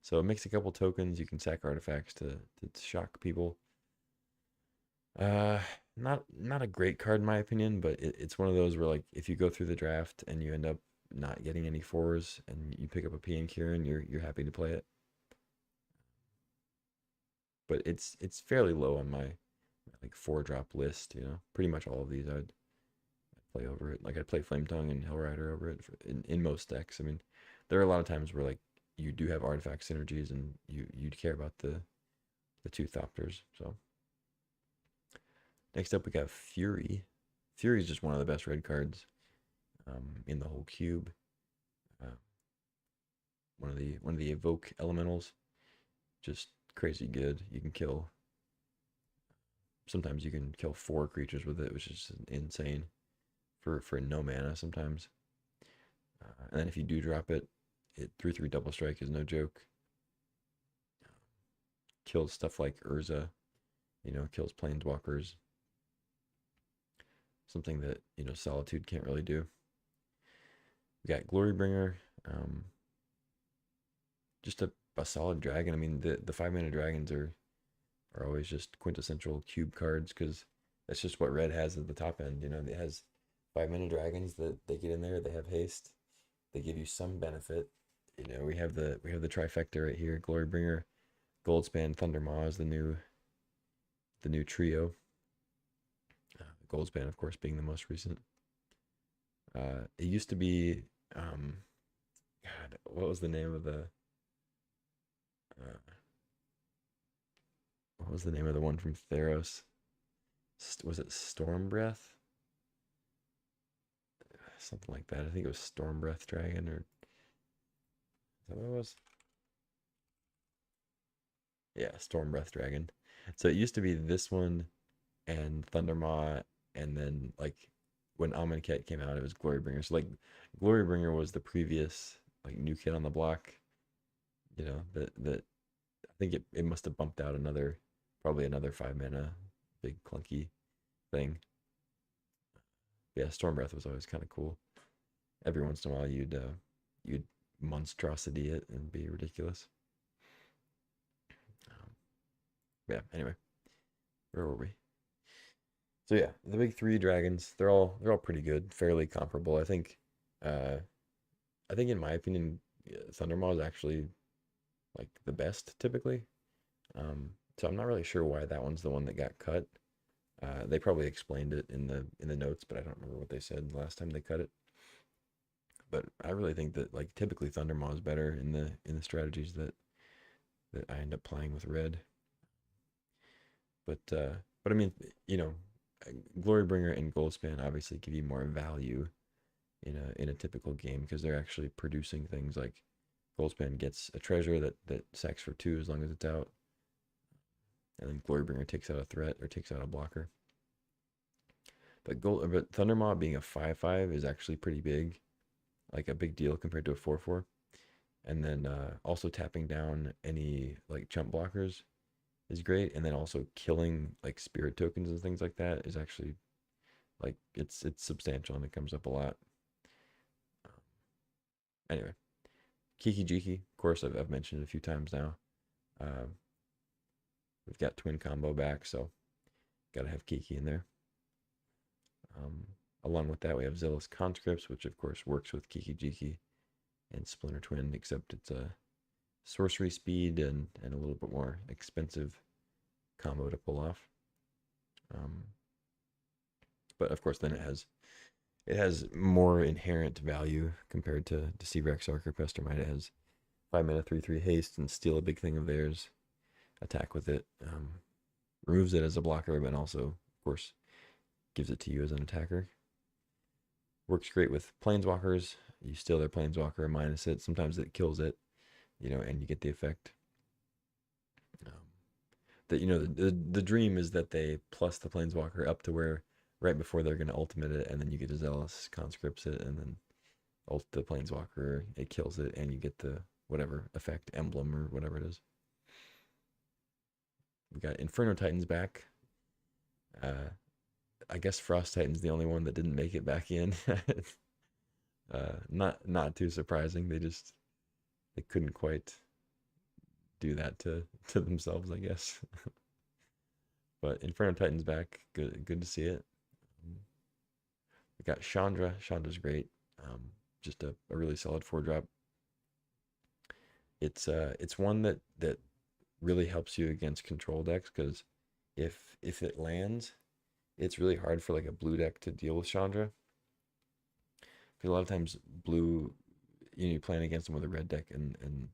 So it makes a couple tokens. You can sack artifacts to shock people. Not a great card in my opinion, but it's one of those where like if you go through the draft and you end up not getting any 4s and you pick up a Pia and Kiran, you're happy to play it. But it's fairly low on my like 4-drop list. Pretty much all of these I'd play over it. Like I'd play Flametongue and Hellrider over it in most decks. I mean, there are a lot of times where like you do have artifact synergies and you'd care about the 2 Thopters. So next up we got Fury. Fury is just one of the best red cards in the whole cube. One of the evoke elementals, just crazy good. You can kill. Sometimes you can kill 4 creatures with it, which is insane for no mana sometimes. And then if you do drop it, 3/3 double strike is no joke. Kills stuff like Urza, kills planeswalkers. Something that Solitude can't really do. We got Glorybringer, just a solid dragon. I mean, the 5-mana dragons are always just quintessential cube cards because that's just what red has at the top end. It has 5-mana dragons that they get in there. They have haste. They give you some benefit. We have the trifecta right here: Glorybringer, Goldspan, Thundermaw is the new trio. Goldspan, of course, being the most recent. It used to be, God, what was the name of the? What was the name of the one from Theros? Was it Stormbreath? Something like that. I think it was Stormbreath Dragon, or is that what it was? Yeah, Stormbreath Dragon. So it used to be this one and Thundermaw, and then like when Amonkhet came out, it was Glorybringer. So like Glorybringer was the previous like new kid on the block. That I think it must have bumped out probably another 5-mana big clunky thing. Yeah, Stormbreath was always kind of cool. Every once in a while you'd monstrosity it and be ridiculous. Yeah, anyway. Where were we? So yeah, the big 3 dragons, they're all pretty good, fairly comparable. I think in my opinion, Thundermaw is actually like the best typically. So I'm not really sure why that one's the one that got cut. They probably explained it in the notes, but I don't remember what they said the last time they cut it. But I really think that like typically Thundermaw is better in the strategies that I end up playing with red. But I mean, you know, Glorybringer and Goldspan obviously give you more value in a typical game because they're actually producing things like Goldspan gets a treasure that sacks for 2 as long as it's out, and then Glorybringer takes out a threat or takes out a blocker. But Thundermaw being a 5/5 is actually pretty big, like a big deal compared to a 4/4. And then also tapping down any like jump blockers is great, and then also killing like spirit tokens and things like that is actually like it's substantial and it comes up a lot. Um, anyway, Kiki Jiki, of course, I've mentioned it a few times now. Uh, we've got twin combo back, so gotta have Kiki in there. Um, Along with that, we have Zealous Conscripts, which of course works with Kiki Jiki and Splinter Twin, except it's a sorcery speed and a little bit more expensive combo to pull off. Um, but of course, then it has more inherent value compared to Deceiver Exarch or Pestermite. It has 5 mana 3/3 haste and steal a big thing of theirs. Attack with it. Removes it as a blocker, but also, of course, gives it to you as an attacker. Works great with planeswalkers. You steal their planeswalker, minus it. Sometimes it kills it, and you get the effect. That the dream is that they plus the planeswalker up to where right before they're going to ultimate it, and then you get a Zealous Conscripts it, and then ult the planeswalker, it kills it, and you get the whatever effect, emblem or whatever it is. We got Inferno Titans back. I guess Frost Titan's the only one that didn't make it back in. Not too surprising. They couldn't quite do that to themselves, I guess. But Inferno Titan's back. Good to see it. We got Chandra. Chandra's great. Just a really solid 4-drop. It's one that really helps you against control decks because if it lands, it's really hard for like a blue deck to deal with Chandra. Because a lot of times blue, you're playing against them with a red deck, and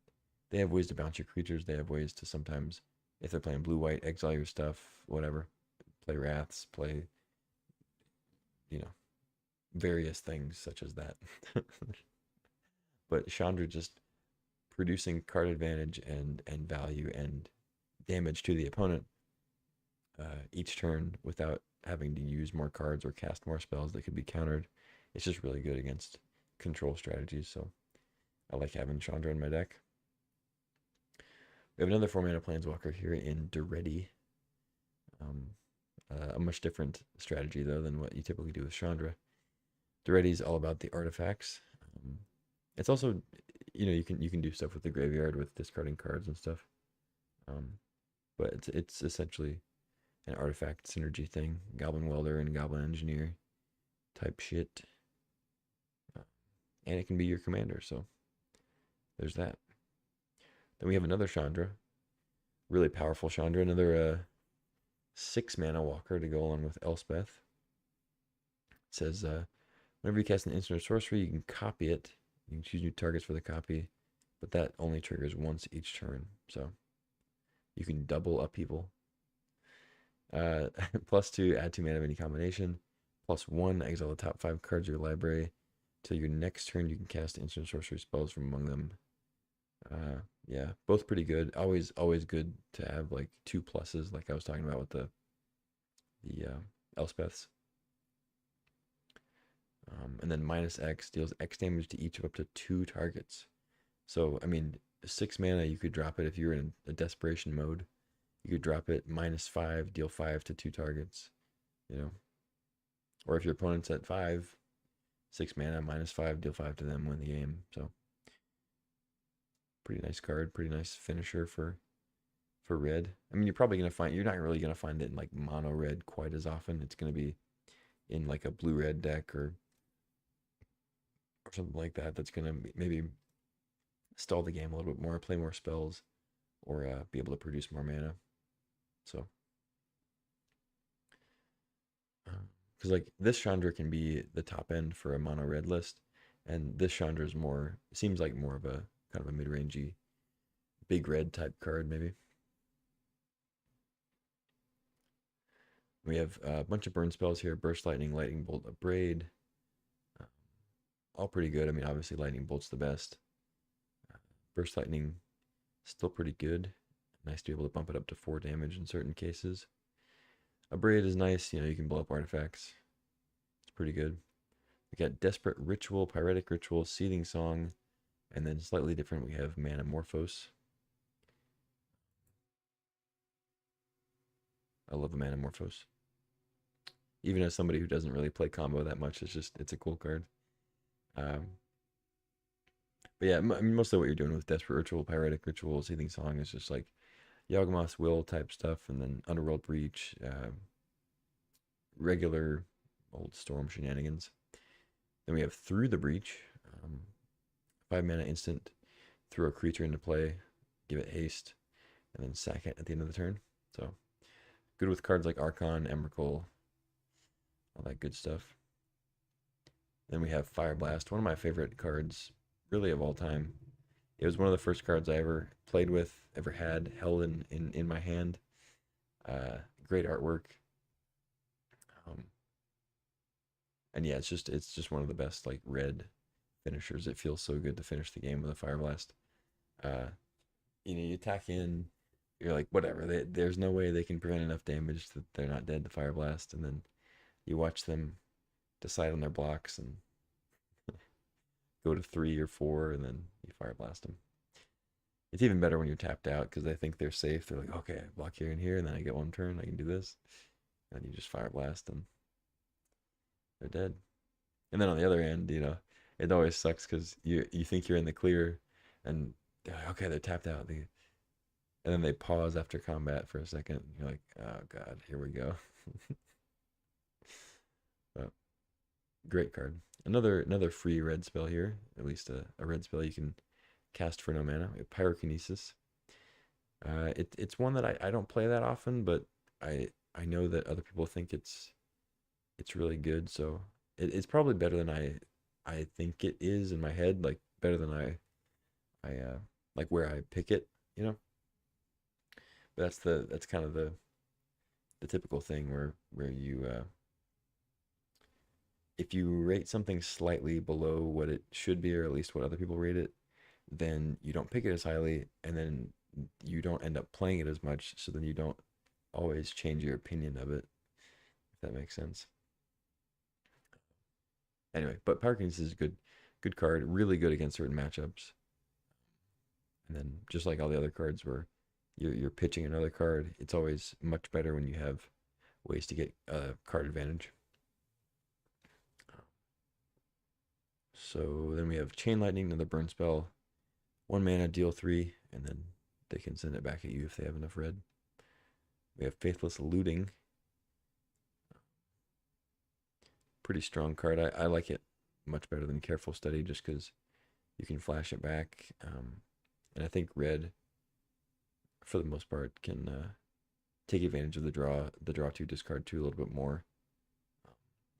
they have ways to bounce your creatures. They have ways to sometimes, if they're playing blue-white, exile your stuff, whatever. Play Wraths, play, various things such as that. But Chandra just producing card advantage and value and damage to the opponent each turn without having to use more cards or cast more spells that could be countered. It's just really good against control strategies. So I like having Chandra in my deck. We have another 4-mana Planeswalker here in Daretti. A much different strategy though than what you typically do with Chandra. Daretti's all about the artifacts. It's also, you can do stuff with the graveyard with discarding cards and stuff. But it's essentially an artifact synergy thing, Goblin Welder and Goblin Engineer type shit. And it can be your commander, so there's that. Then we have another Chandra, really powerful Chandra, another 6-mana walker to go along with Elspeth. It says, whenever you cast an instant or sorcery, you can copy it. You can choose new targets for the copy, but that only triggers once each turn. So you can double upheaval. +2, add 2 mana of any combination. +1, exile the top 5 cards of your library. Till your next turn, you can cast instant sorcery spells from among them. Yeah, both pretty good. Always good to have like 2 pluses, like I was talking about with the Elspeths. And then -X deals X damage to each of up to 2 targets. So, I mean, 6 mana, you could drop it if you're in a desperation mode. You could drop it -5, deal 5 to 2 targets, Or if your opponent's at 5, 6 mana, -5, deal 5 to them, win the game. So, pretty nice card, pretty nice finisher for red. I mean, you're not really gonna find it in like mono red quite as often. It's gonna be in like a blue red deck or something like that. That's gonna maybe stall the game a little bit more, play more spells, or be able to produce more mana. So because like this Chandra can be the top end for a mono red list, and this Chandra is more seems like more of a kind of a mid-rangey big red type card maybe. We have a bunch of burn spells here: Burst Lightning, Lightning Bolt, Abrade. Uh, all pretty good. I mean, obviously Lightning Bolt's the best. Burst Lightning, still pretty good. Nice to be able to bump it up to 4 damage in certain cases. Abrade is nice. You can blow up artifacts. It's pretty good. We got Desperate Ritual, Pyretic Ritual, Seething Song, and then slightly different, we have Manamorphose. I love the Manamorphose. Even as somebody who doesn't really play combo that much, it's a cool card. But yeah, I mean, mostly what you're doing with Desperate Ritual, Pyretic Ritual, Seething Song is just like Yawgmoth's Will type stuff, and then Underworld Breach, regular old Storm shenanigans. Then we have Through the Breach, 5 mana instant, throw a creature into play, give it haste, and then sack it at the end of the turn. So good with cards like Archon, Emrakul, all that good stuff. Then we have Fire Blast, one of my favorite cards, really of all time. It was one of the first cards I ever played with, ever had, held in my hand. Great artwork. And yeah, it's just one of the best like red finishers. It feels so good to finish the game with a Fire Blast. You attack in, you're like, whatever. There's no way they can prevent enough damage that they're not dead to Fire Blast, and then you watch them decide on their blocks and go to 3 or 4, and then you Fire Blast them. It's even better when you're tapped out because they think they're safe. They're like, okay, I block here and here, and then I get 1 turn, I can do this, and you just Fire Blast them. They're dead. And then on the other end, it always sucks because you think you're in the clear, and they're like, okay, they're tapped out. And then they pause after combat for a second. You're like, oh god, here we go. But great card. Another free red spell here. At least a red spell you can cast for no mana. Pyrokinesis. It's one that I don't play that often, but I know that other people think it's really good. So it's probably better than I think it is in my head. Like better than I like where I pick it. But that's kind of the typical thing where you if you rate something slightly below what it should be, or at least what other people rate it, then you don't pick it as highly, and then you don't end up playing it as much, so then you don't always change your opinion of it, if that makes sense. Anyway, but Pyrokinesis is a good card, really good against certain matchups. And then just like all the other cards where you're pitching another card, it's always much better when you have ways to get a card advantage. So then we have Chain Lightning, another burn spell. 1 mana, deal 3, and then they can send it back at you if they have enough red. We have Faithless Looting. Pretty strong card. I like it much better than Careful Study just because you can flash it back. And I think red, for the most part, can take advantage of the draw 2, discard 2 a little bit more.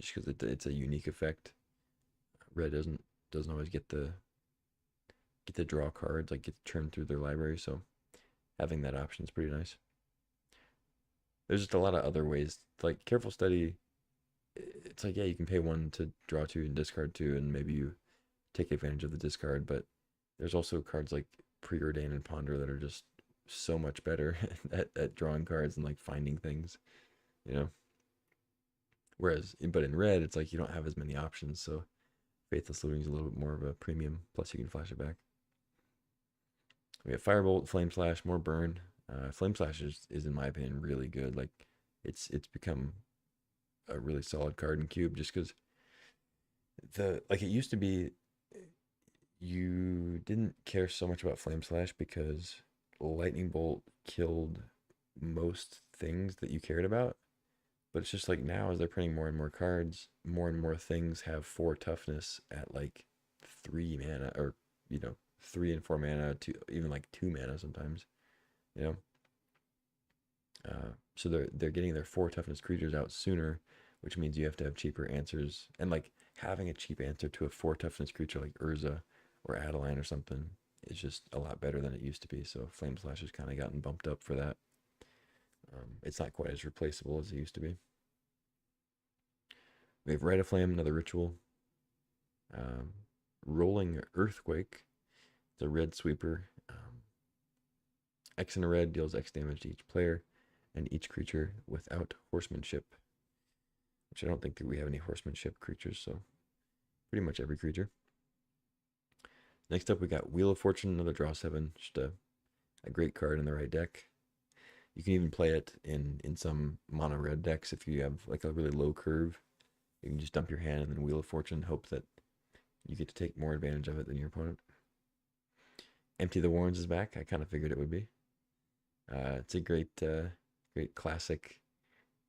Just because it's a unique effect. Red doesn't always get the draw cards, like get turned through their library, so having that option is pretty nice. There's just a lot of other ways, like Careful Study. It's like, yeah, you can pay 1 to draw 2 and discard 2, and maybe you take advantage of the discard, but there's also cards like Preordain and Ponder that are just so much better at drawing cards and like finding things, Whereas, but in red, it's like you don't have as many options, so Faithless Looting is a little bit more of a premium, plus you can flash it back. We have Firebolt, Flame Slash, more burn. Flame Slash is in my opinion really good. Like it's become a really solid card in Cube just because it used to be you didn't care so much about Flame Slash because Lightning Bolt killed most things that you cared about. But it's just like now as they're printing more and more cards, more and more things have 4 toughness at like 3 mana, or 3 and 4 mana, to even like 2 mana sometimes. So they're getting their 4 toughness creatures out sooner, which means you have to have cheaper answers. And like having a cheap answer to a 4 toughness creature like Urza or Adeline or something is just a lot better than it used to be. So Flame Slash has kind of gotten bumped up for that. It's not quite as replaceable as it used to be. We have Rite of Flame, another ritual. Um, Rolling Earthquake. It's a red sweeper. X and a red deals X damage to each player and each creature without horsemanship. Which I don't think that we have any horsemanship creatures, so pretty much every creature. Next up, we got Wheel of Fortune, another draw 7. Just a great card in the right deck. You can even play it in some mono red decks if you have like a really low curve. You can just dump your hand and then Wheel of Fortune, hope that you get to take more advantage of it than your opponent. Empty the Warrens is back. I kind of figured it would be. It's a great classic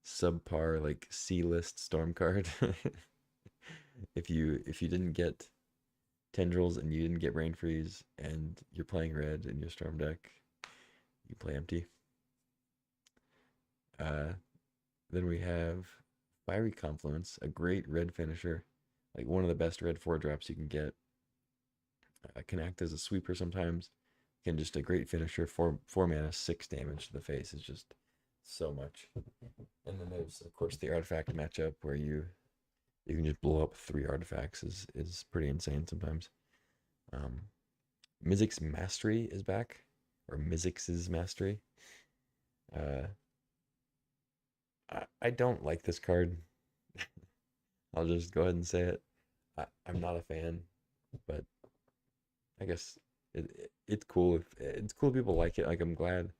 subpar like C-list storm card. if you didn't get Tendrils and you didn't get Brain Freeze and you're playing red in your storm deck, you play empty. Then we have Fiery Confluence, a great red finisher, like one of the best red 4-drops you can get. Can act as a sweeper sometimes. Can just a great finisher. 4 mana, 6 damage to the face is just so much. And then there's of course the artifact matchup where you can just blow up 3 artifacts is pretty insane sometimes. Mizzix's Mastery is back, or Mizzix's Mastery. I don't like this card. I'll just go ahead and say it. I'm not a fan, but I guess it's cool if it's cool if people like it. Like I'm glad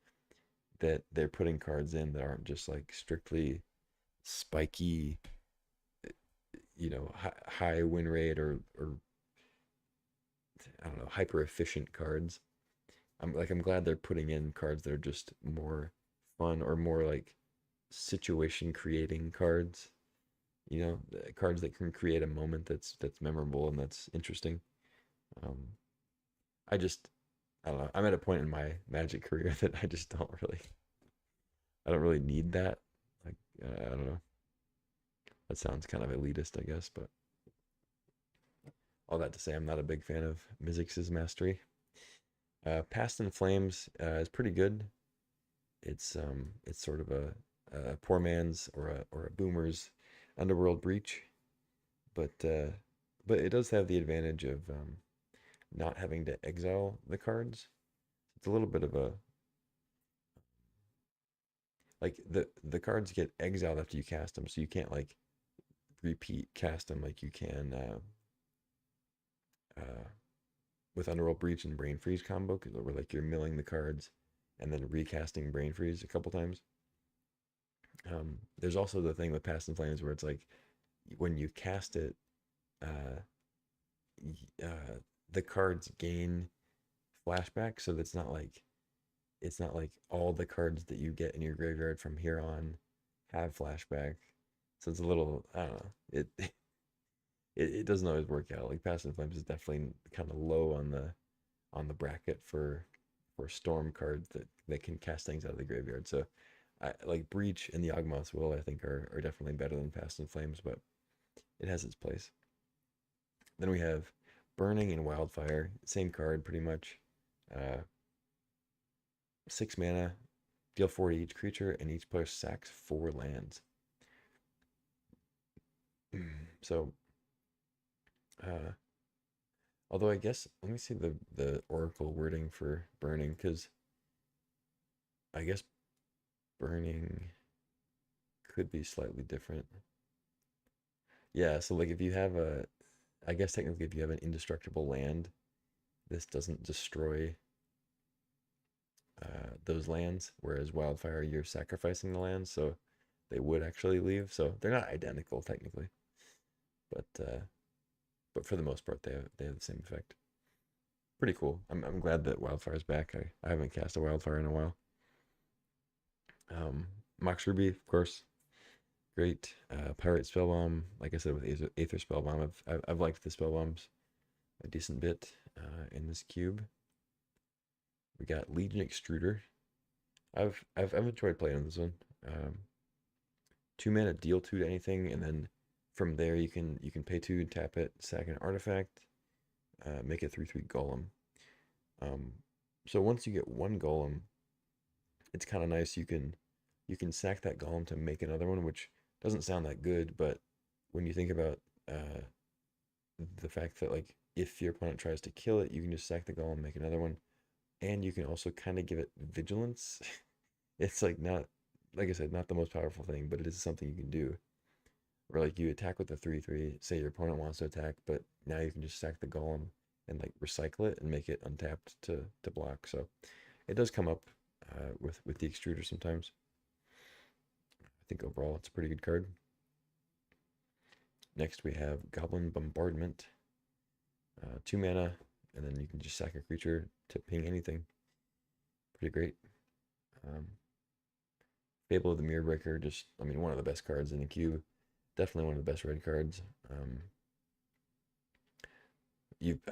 that they're putting cards in that aren't just like strictly spiky, high win rate or I don't know, hyper efficient cards. I'm glad they're putting in cards that are just more fun or more like situation creating cards. Cards that can create a moment that's memorable and that's interesting. Um, I just I don't know. I'm at a point in my Magic career that I don't really need that. Like I don't know. That sounds kind of elitist, I guess, but all that to say, I'm not a big fan of Mizzix's Mastery. Past in Flames is pretty good. It's sort of a poor man's or a boomer's Underworld Breach, but it does have the advantage of not having to exile the cards. It's a little bit of a like the cards get exiled after you cast them, so you can't like repeat cast them like you can with Underworld Breach and Brain Freeze combo, because where like you're milling the cards and then recasting Brain Freeze a couple times. There's also the thing with Past in Flames where it's like when you cast it, uh, the cards gain flashback, so that's not like it's not like all the cards that you get in your graveyard from here on have flashback. So it's a little I don't know. It doesn't always work out. Like Past in Flames is definitely kind of low on the bracket for storm cards that can cast things out of the graveyard. So I like Breach and the Yawgmoth's Will I think are definitely better than Past in Flames, but it has its place. Then we have Burning and Wildfire, same card pretty much. 6 mana, deal 4 to each creature, and each player sacks 4 lands. So, although I guess let me see the Oracle wording for Burning, because I guess Burning could be slightly different. Yeah, so like if you have I guess technically if you have an indestructible land, this doesn't destroy those lands, whereas Wildfire, you're sacrificing the lands, so they would actually leave. So they're not identical technically, but for the most part, they have the same effect. Pretty cool. I'm glad that Wildfire's back. I haven't cast a Wildfire in a while. Mox Ruby, of course, great. Pirate Spellbomb, like I said with Aether Spellbomb, I've liked the Spellbombs a decent bit in this cube. We got Legion Extruder. I've enjoyed playing this one. 2 mana, deal 2 to anything, and then from there you can pay 2 and tap it, sack an artifact, make it 3/3 golem. Um, so once you get one golem, it's kind of nice. You can sack that golem to make another one, which doesn't sound that good, but when you think about the fact that like if your opponent tries to kill it, you can just sack the golem, make another one, and you can also kind of give it vigilance. It's like not, like I said, not the most powerful thing, but it is something you can do. Or like you attack with the 3/3, say your opponent wants to attack, but now you can just sack the golem and like recycle it and make it untapped to block. So it does come up with the extruder sometimes. I think overall it's a pretty good card. Next we have Goblin Bombardment. 2 mana, and then you can just sack a creature to ping anything. Pretty great. Fable of the Mirrorbreaker, just, I mean, one of the best cards in the cube. Definitely one of the best red cards. I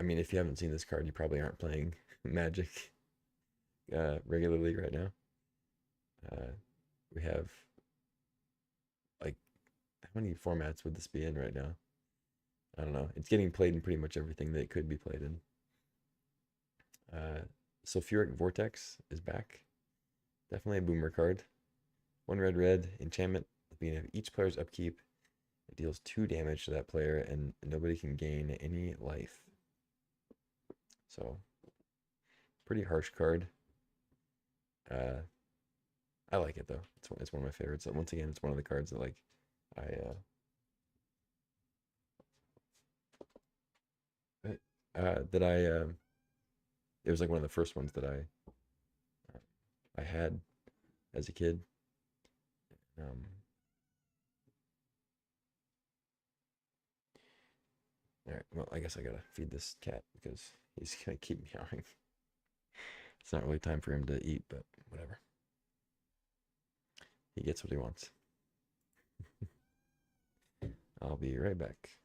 mean, if you haven't seen this card, you probably aren't playing Magic regularly right now. We have, like, how many formats would this be in right now? I don't know. It's getting played in pretty much everything that it could be played in. Sulfuric Vortex is back. Definitely a boomer card. 1 red, enchantment. At the beginning of each player's upkeep, it deals 2 damage to that player, and nobody can gain any life. So, pretty harsh card. I like it though. It's one of my favorites. Once again, it's one of the cards that like I that I it was like one of the first ones that I had as a kid. Um, all right, well, I guess I gotta feed this cat because he's gonna keep meowing. It's not really time for him to eat, but whatever. He gets what he wants. I'll be right back.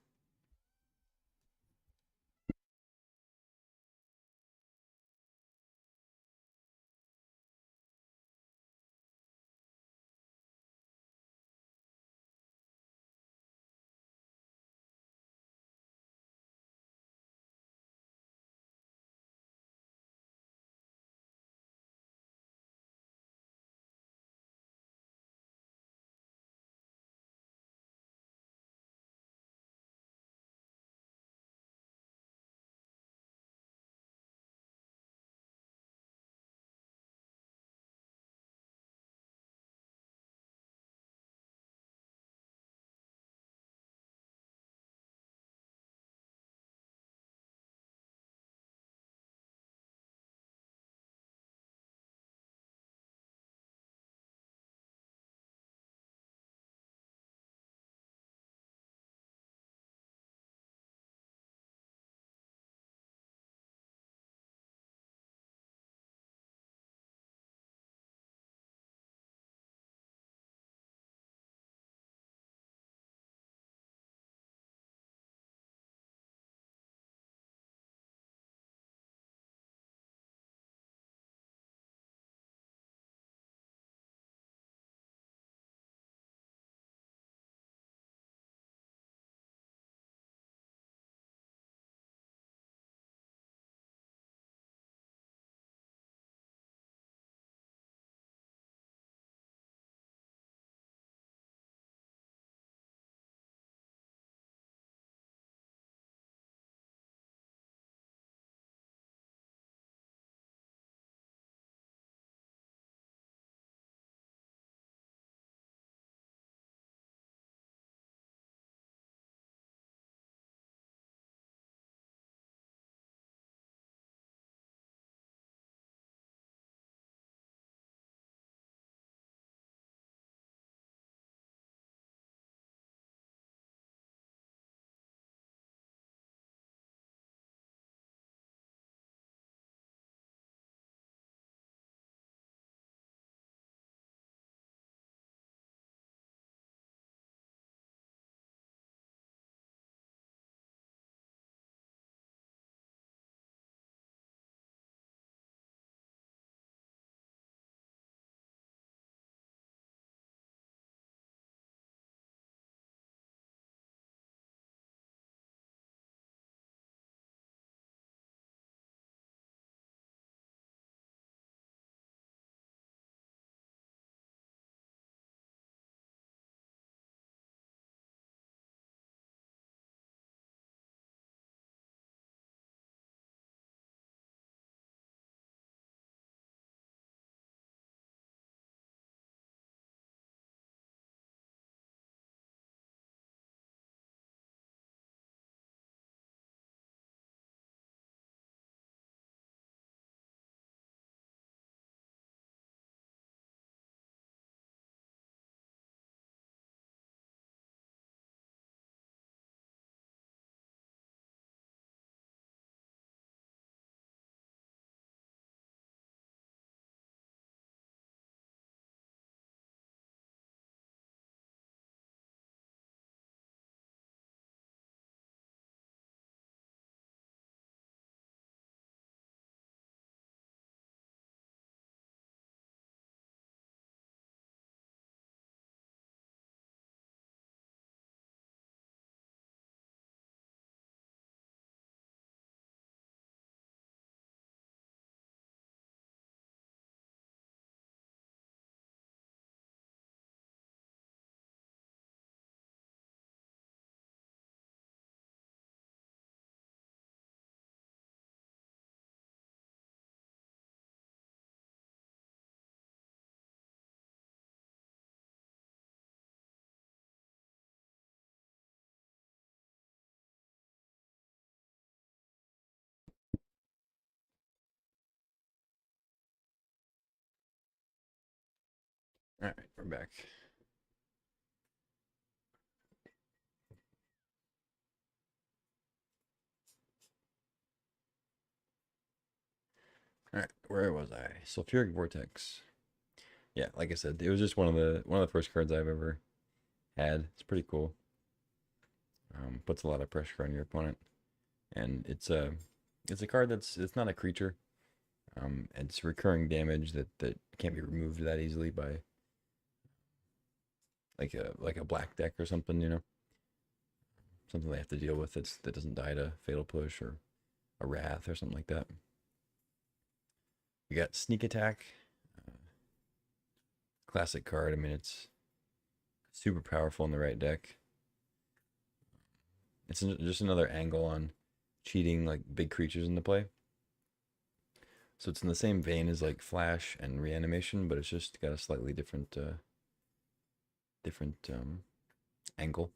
All right, we're back. All right, where was I? Sulfuric Vortex. Yeah, like I said, it was just one of the first cards I've ever had. It's pretty cool. Puts a lot of pressure on your opponent, and it's a card that's it's not a creature. It's recurring damage that can't be removed that easily by like a black deck or something. Something they have to deal with that doesn't die to Fatal Push or a Wrath or something like that. You got Sneak Attack, uh, classic card. I mean, it's super powerful in the right deck. It's just another angle on cheating like big creatures into play. So it's in the same vein as like Flash and Reanimation, but it's just got a slightly different angle.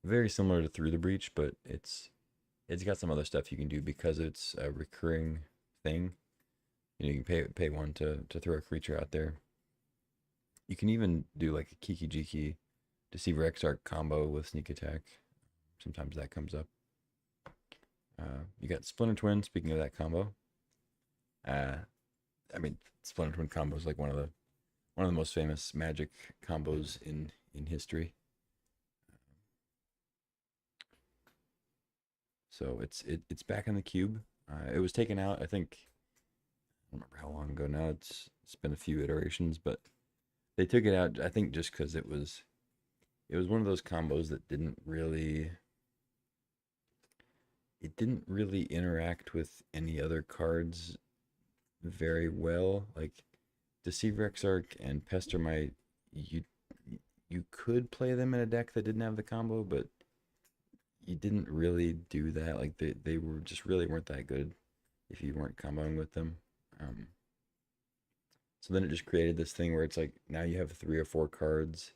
Very similar to Through the Breach, but it's got some other stuff you can do because it's a recurring thing. You can pay one to throw a creature out there. You can even do like a Kiki Jiki Deceiver Exarch combo with Sneak Attack. Sometimes that comes up. You got Splinter Twin. Speaking of that combo, uh, I mean Splinter Twin combo is like one of the most famous Magic combos in history. So it's back in the cube. It was taken out. I think I don't remember how long ago now. It's been a few iterations, but they took it out. I think just because it was one of those combos that didn't really interact with any other cards very well. Like Deceiver Exarch and Pestermite, you you could play them in a deck that didn't have the combo, but you didn't really do that. Like they were just really weren't that good if you weren't comboing with them. Um, so then it just created this thing where it's like now you have 3 or 4 cards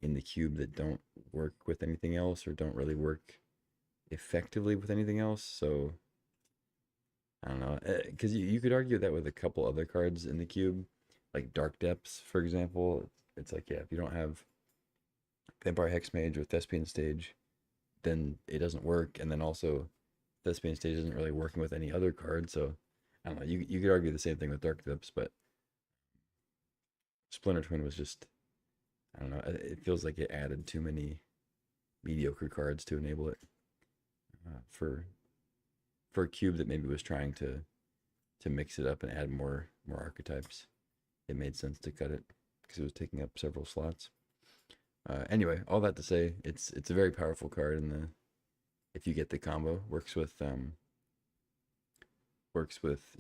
in the cube that don't work with anything else or don't really work effectively with anything else. So I don't know, because you could argue that with a couple other cards in the cube, like Dark Depths, for example. It's like, yeah, if you don't have Vampire Hexmage with Thespian Stage, then it doesn't work. And then also, Thespian Stage isn't really working with any other card. So I don't know. You could argue the same thing with Dark Depths, but Splinter Twin was just, I don't know. It feels like it added too many mediocre cards to enable it for a cube that maybe was trying to mix it up and add more archetypes. It made sense to cut it because it was taking up several slots. Anyway, all that to say, it's a very powerful card, and if you get the combo, works with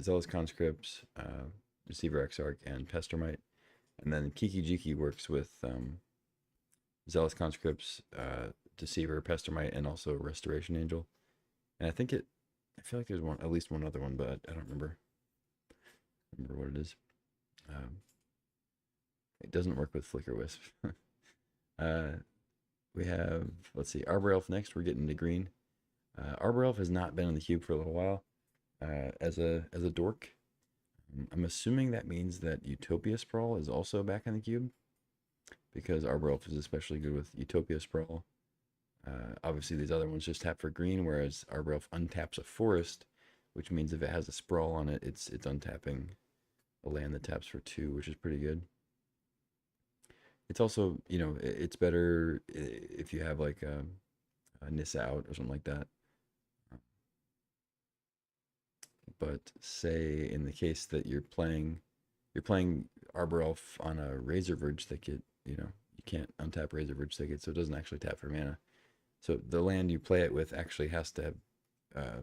Zealous Conscripts, Deceiver Exarch, and Pestermite, and then Kiki Jiki works with Zealous Conscripts, Deceiver, Pestermite, and also Restoration Angel. And I feel like there's at least one other one, but I don't remember what it is. Um, it doesn't work with Flicker Wisp. uh, we have, let's see, Arbor Elf next. We're getting to green. Arbor Elf has not been in the cube for a little while. As a dork, I'm assuming that means that Utopia Sprawl is also back in the cube because Arbor Elf is especially good with Utopia Sprawl. Obviously, these other ones just tap for green, whereas Arbor Elf untaps a forest, which means if it has a sprawl on it, it's untapping a land that taps for 2, which is pretty good. It's also, it's better if you have like a Nissa out or something like that. But say in the case that you're playing Arbor Elf on a Razorverge thicket, you can't untap Razorverge thicket, so it doesn't actually tap for mana. So the land you play it with actually has to uh,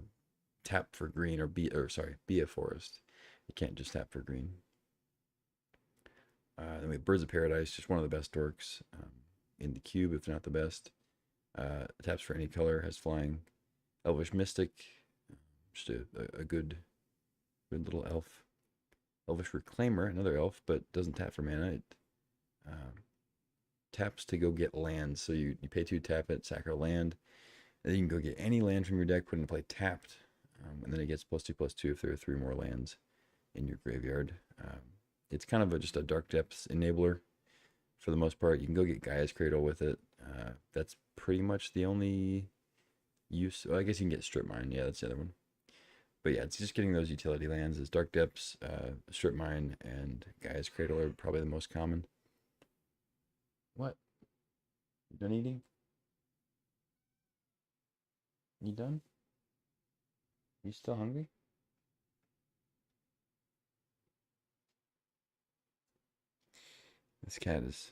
tap for green be a forest. It can't just tap for green. Then we have Birds of Paradise, just one of the best dorks in the cube, if not the best. Taps for any color, has flying. Elvish Mystic, just a good little elf. Elvish Reclaimer, another elf, but doesn't tap for mana. It taps to go get lands. So you pay 2, tap it, sack a land, and then you can go get any land from your deck, put it into play tapped, and then it gets +2/+2 if there are 3 more lands in your graveyard. It's kind of just a Dark Depths enabler for the most part. You can go get Gaia's Cradle with it. That's pretty much the only use. Well, I guess you can get Strip Mine. Yeah, that's the other one. But yeah, it's just getting those utility lands. Is Dark Depths, Strip Mine, and Gaia's Cradle are probably the most common. What? You done eating? You done? You still hungry? This cat is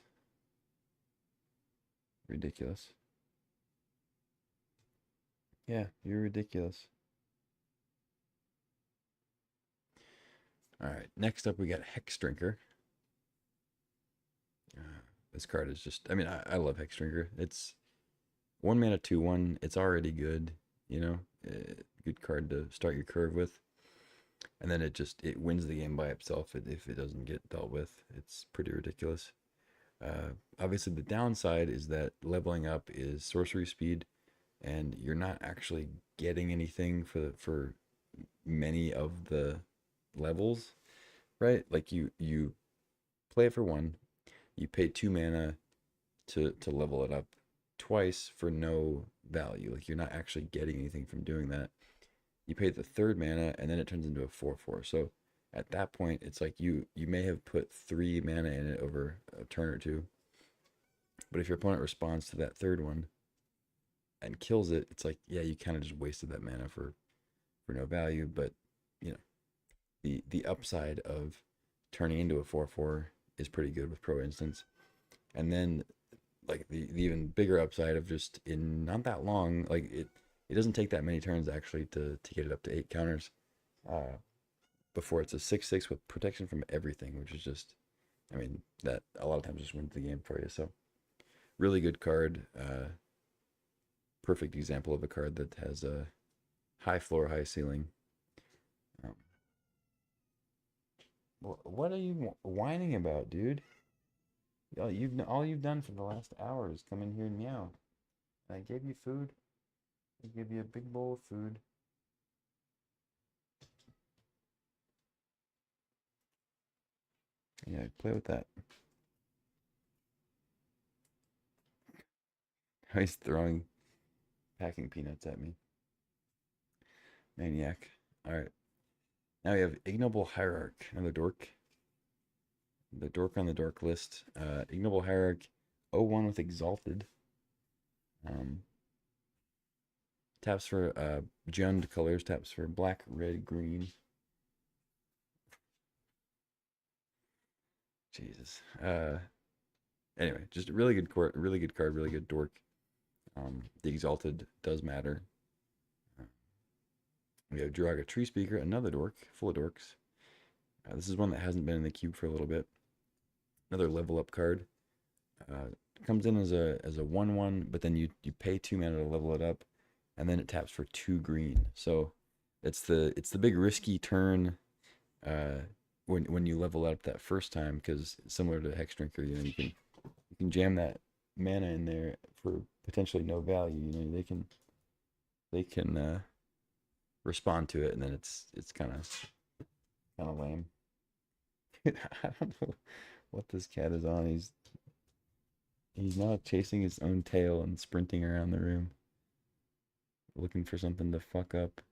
ridiculous. Yeah, you're ridiculous. All right, next up we got Hex Drinker. Uh, this card is just, I mean, I love Hex Drinker. It's 1 mana 2/1. It's already good, you know, good card to start your curve with. And then it wins the game by itself if it doesn't get dealt with. It's pretty ridiculous. Obviously, the downside is that leveling up is sorcery speed, and you're not actually getting anything for many of the levels, right? Like you play it for one, you pay 2 mana to level it up twice for no value. Like you're not actually getting anything from doing that. You pay the third mana, and then it turns into a 4/4. So at that point, it's like you may have put 3 mana in it over a turn or two, but if your opponent responds to that third one and kills it, it's like, yeah, you kind of just wasted that mana for no value. But you know, the upside of turning into a 4/4 is pretty good with Pro Instance. And then like the even bigger upside of just in not that long, like it doesn't take that many turns actually to get it up to 8 counters. Before it's a 6/6 with protection from everything, which is just, I mean, that a lot of times just wins the game for you. So really good card. Perfect example of a card that has a high floor, high ceiling. Um, what are you whining about, dude? All you've done for the last hour is come in here and meow. I gave you food. I gave you a big bowl of food. Yeah, play with that. He's throwing packing peanuts at me. Maniac. Alright. Now we have Ignoble Hierarch, another dork. The dork on the dork list. Ignoble Hierarch, 0/1 with Exalted. Taps for Jund colors, taps for black, red, green. Jesus. Anyway, just a really good card, really good dork. The Exalted does matter. We have Jiraga Treespeaker, another dork, full of dorks. This is one that hasn't been in the cube for a little bit. Another level up card. Comes in as a 1/1, but then you pay 2 mana to level it up, and then it taps for 2 green. So it's the big risky turn when you level up that first time, because similar to Hex Drinker, you know, you can jam that mana in there for potentially no value. You know, they can respond to it, and then it's kind of lame. I don't know what this cat is on. He's now chasing his own tail and sprinting around the room, looking for something to fuck up.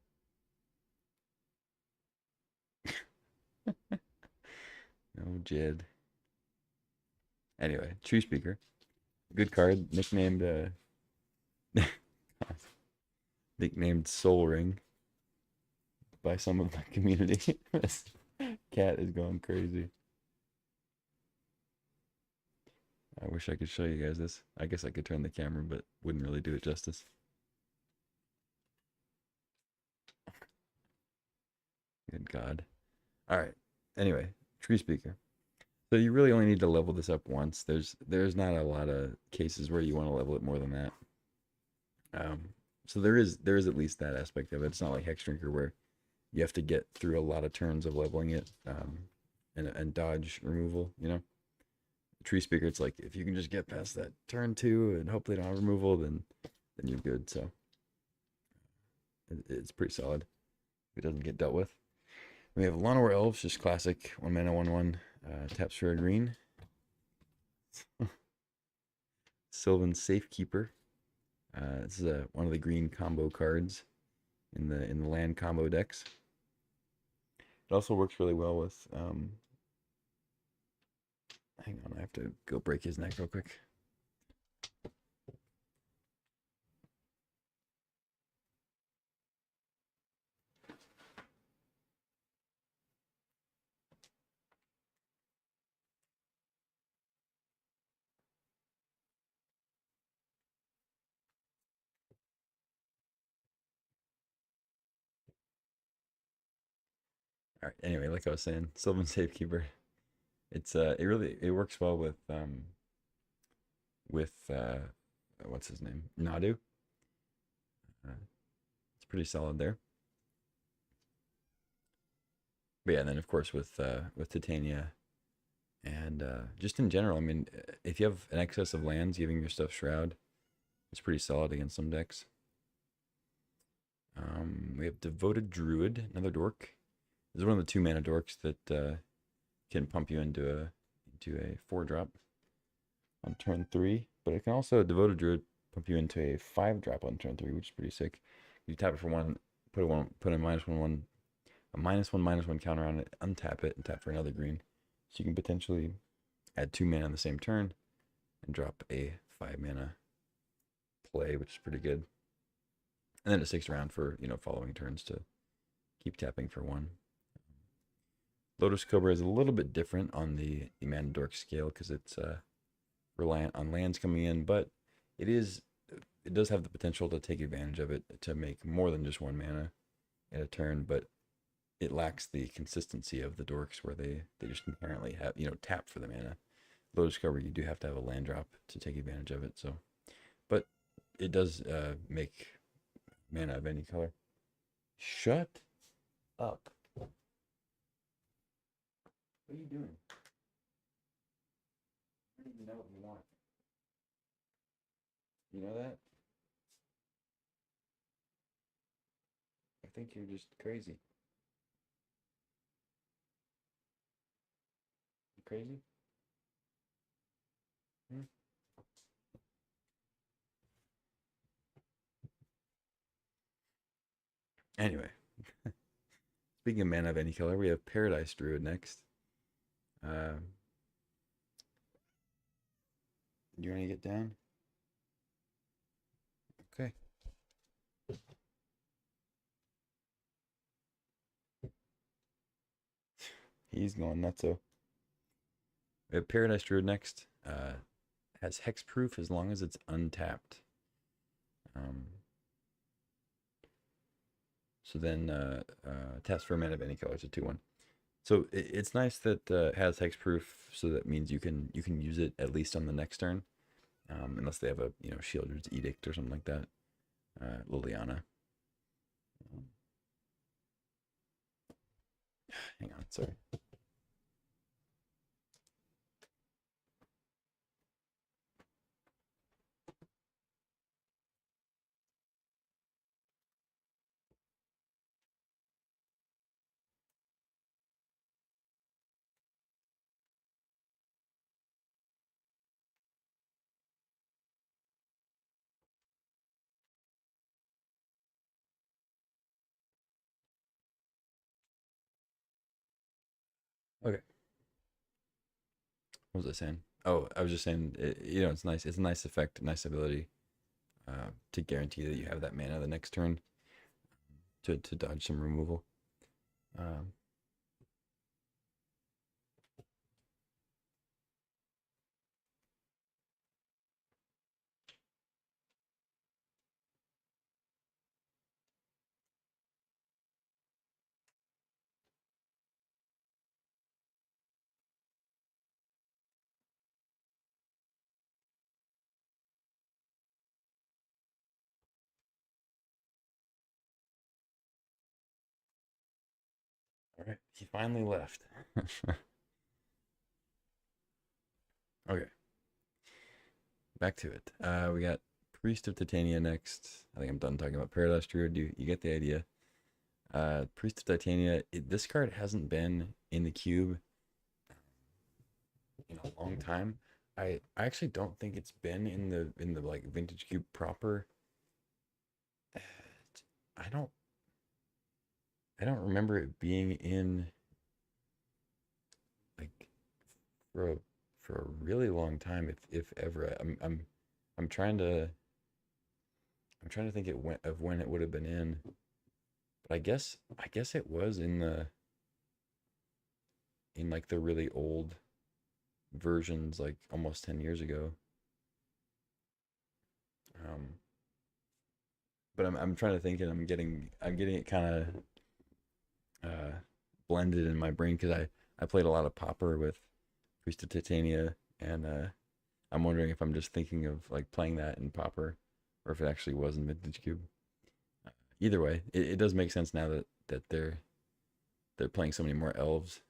Oh, Jed. Anyway, Treespeaker, good card. Nicknamed Soul Ring by some of the community. This cat is going crazy. I wish I could show you guys this. I guess I could turn the camera, but wouldn't really do it justice. Good God. All right. Anyway, Treespeaker. So you really only need to level this up once. There's not a lot of cases where you want to level it more than that. So there is at least that aspect of it. It's not like Hex Drinker where you have to get through a lot of turns of leveling it, and dodge removal. You know, Treespeaker, it's like if you can just get past that turn 2 and hope they don't have removal, then you're good. So it's pretty solid if it doesn't get dealt with. We have Llanowar Elves, just classic 1 mana 1/1. Taps for a green. Sylvan Safekeeper. This is one of the green combo cards in the land combo decks. It also works really well with. Hang on, I have to go break his neck real quick. All right. Anyway, like I was saying, Sylvan Safekeeper. It works well with what's his name, Nadu. It's pretty solid there. But yeah, and then of course with Titania and just in general, I mean, if you have an excess of lands, giving your stuff Shroud, it's pretty solid against some decks. We have Devoted Druid, another dork. This is one of the 2 mana dorks that can pump you into a 4-drop on turn 3. But it can also, Devoted Druid, pump you into a 5-drop on turn 3, which is pretty sick. You tap it for 1, put a -1/1, a -1/-1 counter on it, untap it, and tap for another green. So you can potentially add 2 mana on the same turn and drop a 5 mana play, which is pretty good. And then it sticks around for, following turns to keep tapping for 1. Lotus Cobra is a little bit different on the mana dork scale because it's reliant on lands coming in, but it does have the potential to take advantage of it to make more than just 1 mana in a turn, but it lacks the consistency of the dorks where they just inherently have, tap for the mana. Lotus Cobra, you do have to have a land drop to take advantage of it, so. But it does make mana of any color. Shut up. What are you doing? I don't even know what you want. You know that? I think you're just crazy. You crazy? Hmm? Anyway, speaking of mana of any color, we have Paradise Druid next. You want to get down? Okay. He's going nutso. We have Paradise Druid next. Has hexproof as long as it's untapped. So then taps for a mana of any color. It's a 2/1. So it's nice that it has hexproof, so that means you can use it at least on the next turn, unless they have a Sheoldred's Edict or something like that. Liliana. Hang on, sorry. Okay. What was I saying? Oh, I was just saying, it's nice. It's a nice effect, nice ability to guarantee that you have that mana the next turn to dodge some removal. All right, he finally left. Okay, back to it. We got Priest of Titania next. I think I'm done talking about Paradise Druid. You get the idea. Priest of Titania. This card hasn't been in the cube in a long time. I actually don't think it's been in the like Vintage Cube proper. I don't I don't remember it being in like for a for a really long time, if ever. I'm trying to think of when it would have been in, but I guess it was in like the really old versions, like almost 10 years ago. Um, but I'm trying to think, and I'm getting it kind of uh blended in my brain because I played a lot of Pauper with Priest of Titania, and I'm wondering if I'm just thinking of like playing that in Pauper, or if it actually was in Vintage Cube. Either way, it does make sense now that they're playing so many more elves.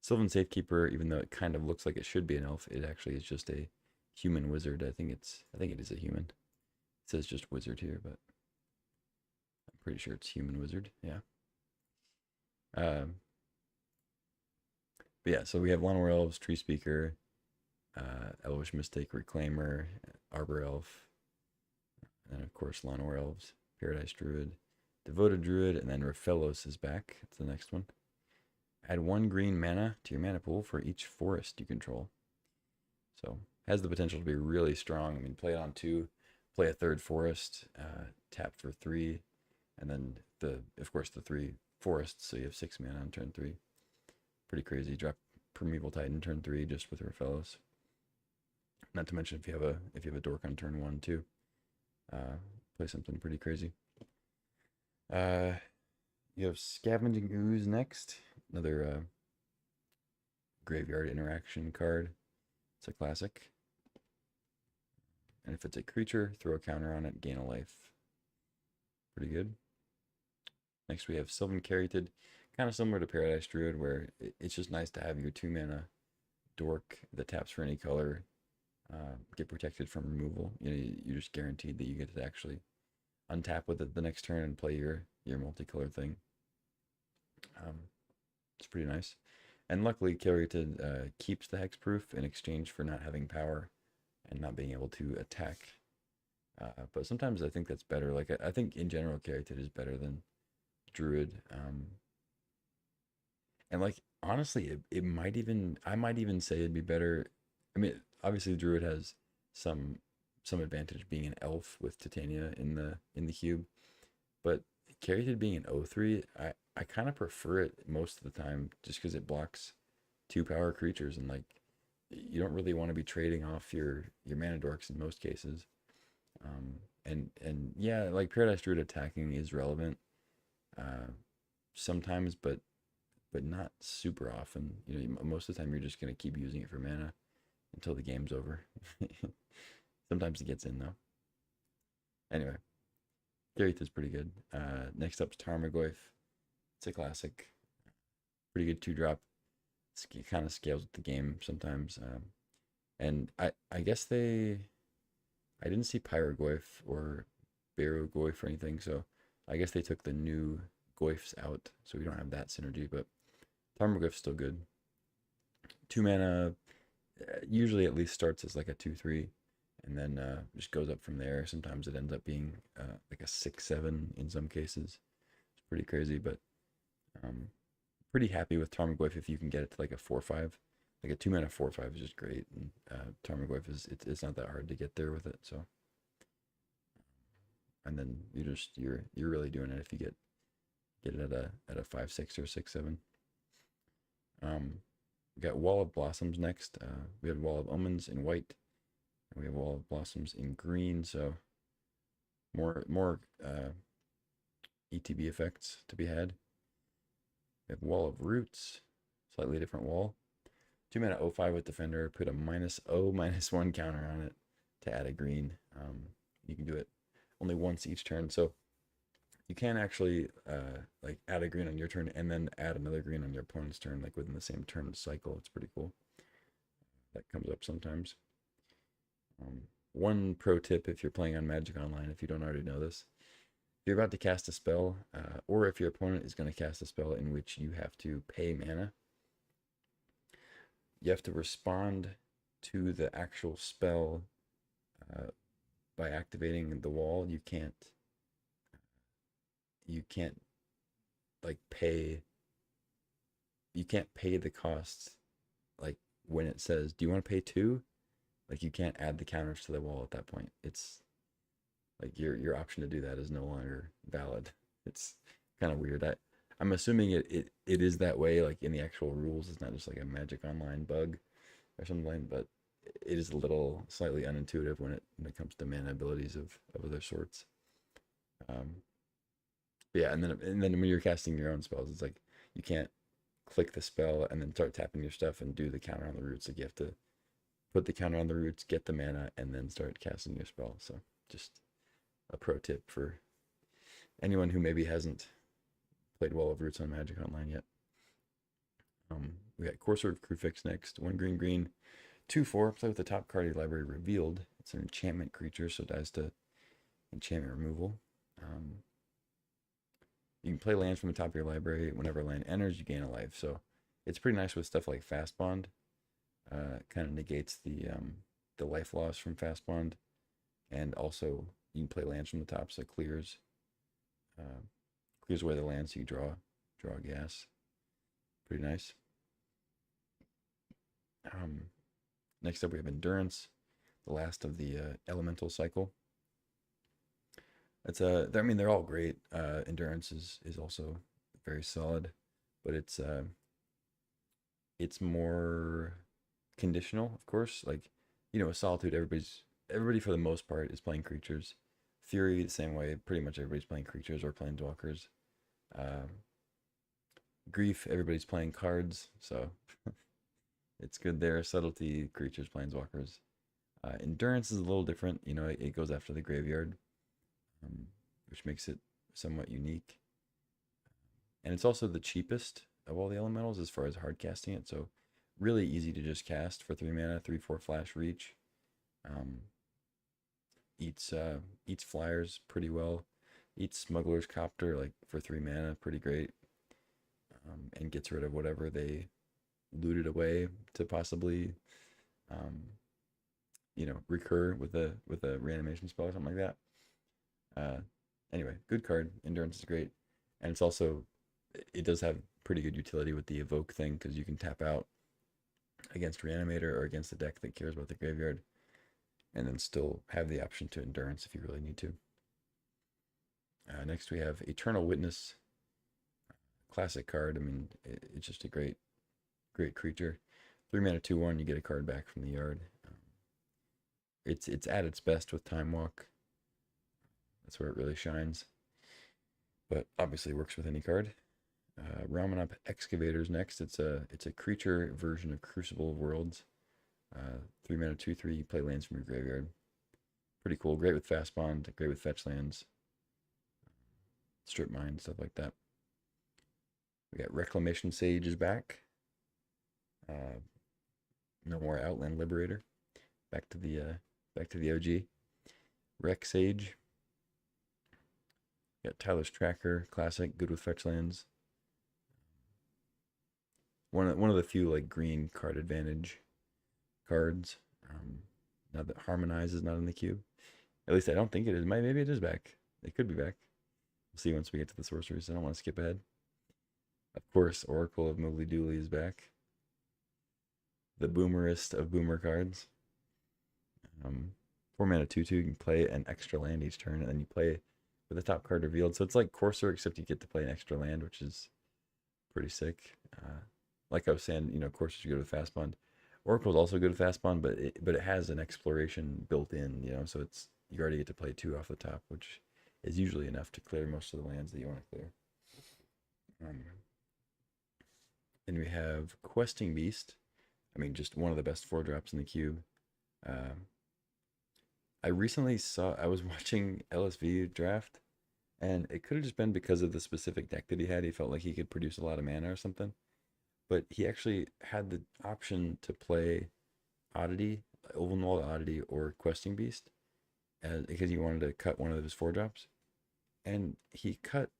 Sylvan Safekeeper, even though it kind of looks like it should be an elf, it actually is just a human wizard. I think it is a human. It says just wizard here, but I'm pretty sure it's human wizard. Yeah. Um, but yeah, so we have Llanowar Elves, Tree Speaker, Elvish Mystic, Reclaimer, Arbor Elf, and of course Llanowar Elves, Paradise Druid, Devoted Druid, and then Raphelos is back. That's the next one. Add 1 green mana to your mana pool for each forest you control. So has the potential to be really strong. I mean, play it on 2, play a third forest, tap for 3, and then of course the 3 forests. So you have 6 mana on turn 3. Pretty crazy. Drop Primeval Titan turn 3 just with Raphelos. Not to mention if you have a dork on turn 1 too, play something pretty crazy. You have Scavenging Ooze next. Another graveyard interaction card. It's a classic. And if it's a creature, throw a counter on it, gain a life. Pretty good. Next we have Sylvan Caryatid. Kind of similar to Paradise Druid, where it's just nice to have your 2 mana dork that taps for any color, get protected from removal. You're just guaranteed that you get to actually untap with it the next turn and play your multicolor thing. It's pretty nice. And luckily, Caryatid keeps the hexproof in exchange for not having power and not being able to attack. But sometimes I think that's better. Like I think in general, Caryatid is better than Druid. And like honestly, it might even I might even say it'd be better. I mean, obviously, Druid has some advantage being an elf with Titania in the cube, but Caryatid being an O3, I kind of prefer it most of the time just because it blocks 2 power creatures, and like you don't really want to be trading off your mana dorks in most cases. And yeah, like Paradise Druid attacking is relevant uh, sometimes, but not super often. Most of the time you're just gonna keep using it for mana until the game's over. Sometimes it gets in though. Anyway, Gareth is pretty good. Next up's Tarmogoyf. It's a classic. Pretty good 2-drop. It kind of scales with the game sometimes. And I guess I didn't see Pyrogoyf or Barogoyf or anything, so I guess they took the new Goyfs out, so we don't have that synergy, but Tarmogoyf's still good. 2 mana, usually at least starts as like a 2/3, and then just goes up from there. Sometimes it ends up being like a 6/7 in some cases. It's pretty crazy, but um, pretty happy with Tarmogoyf if you can get it to like a 4/5. Like a 2 mana 4/5 is just great, and Tarmogoyf it's not that hard to get there with it. So, and then you're really doing it if you get it at a 5/6 or 6/7. We got Wall of Blossoms next. We had Wall of Omens in white, and we have Wall of Blossoms in green. So more ETB effects to be had. We have Wall of Roots, slightly different wall. 2 mana 0/5 with Defender. Put a -0/-1 counter on it to add a green. You can do it only once each turn, so you can actually like add a green on your turn and then add another green on your opponent's turn, like within the same turn cycle. It's pretty cool. That comes up sometimes. One pro tip if you're playing on Magic Online, if you don't already know this, if you're about to cast a spell, or if your opponent is going to cast a spell in which you have to pay mana, you have to respond to the actual spell uh, by activating the wall. You can't like pay you can't pay the costs like when it says, "Do you want to pay two?" Like you can't add the counters to the wall at that point. It's like your option to do that is no longer valid. It's kind of weird. I'm assuming it is that way like in the actual rules. It's not just like a Magic Online bug or something, but it is a little slightly unintuitive when it comes to mana abilities of other sorts. Um, yeah, and then when you're casting your own spells, it's like you can't click the spell and then start tapping your stuff and do the counter on the roots. Like you have to put the counter on the roots, get the mana, and then start casting your spell. So just a pro tip for anyone who maybe hasn't played Wall of Roots on Magic Online yet. We got Courser of Kruphix next. 1 green green, 2/4. Play with the top card of your library revealed. It's an enchantment creature, so it dies to enchantment removal. You can play lands from the top of your library. Whenever a land enters, you gain a life. So it's pretty nice with stuff like Fast Bond. Kind of negates the life loss from Fast Bond, and also you can play lands from the top, so it clears away the land, so you draw gas. Pretty nice. Next up, we have Endurance, the last of the elemental cycle. I mean, they're all great. Endurance is also very solid, but it's more conditional, of course. Like, with Solitude, everybody for the most part is playing creatures. Fury, the same way. Pretty much everybody's playing creatures or planeswalkers. Grief, everybody's playing cards, so it's good there. Subtlety, creatures, planeswalkers. Endurance is a little different. It goes after the graveyard, which makes it somewhat unique. And it's also the cheapest of all the elementals as far as hard casting it. So really easy to just cast for 3 mana, 3/4 flash reach. Eats flyers pretty well. Eats Smuggler's Copter like for 3 mana, pretty great. And gets rid of whatever they looted away to possibly recur with a reanimation spell or something like that. Anyway, good card. Endurance is great. And it does have pretty good utility with the evoke thing, because you can tap out against Reanimator or against a deck that cares about the graveyard, and then still have the option to Endurance if you really need to. Next we have Eternal Witness, classic card. I mean, it's just a great creature. 3 mana, 2/1. You get a card back from the yard. It's at its best with Time Walk. That's where it really shines. But obviously works with any card. Ramunap Excavators next. It's a creature version of Crucible of Worlds. 3 mana, 2/3. You play lands from your graveyard. Pretty cool. Great with Fast Bond. Great with fetch lands. Strip Mine, stuff like that. We got Reclamation Sage is back. No more Outland Liberator. Back to the OG. Rec Sage. Got Tyler's Tracker, classic, good with fetch lands. One of the few like green card advantage cards. Now that Harmonize is not in the cube. At least I don't think it is. Maybe it is back. It could be back. We'll see once we get to the sorceries. I don't want to skip ahead. Of course, Oracle of Moogly Dooley is back. The boomerist of boomer cards. 4 mana, 2/2. You can play an extra land each turn, and then you play with the top card revealed. So it's like Courser, except you get to play an extra land, which is pretty sick. Like I was saying, Courser's good with Fast Bond. Oracle's also good with Fast Bond, but it has an exploration built in, so you already get to play 2 off the top, which is usually enough to clear most of the lands that you want to clear. Then we have Questing Beast. I mean, just one of the best 4-drops in the cube. I was watching LSV draft, and it could have just been because of the specific deck that he had. He felt like he could produce a lot of mana or something. But he actually had the option to play Oddity, Ulvenwald Oddity, or Questing Beast, because he wanted to cut one of his 4-drops. And he cut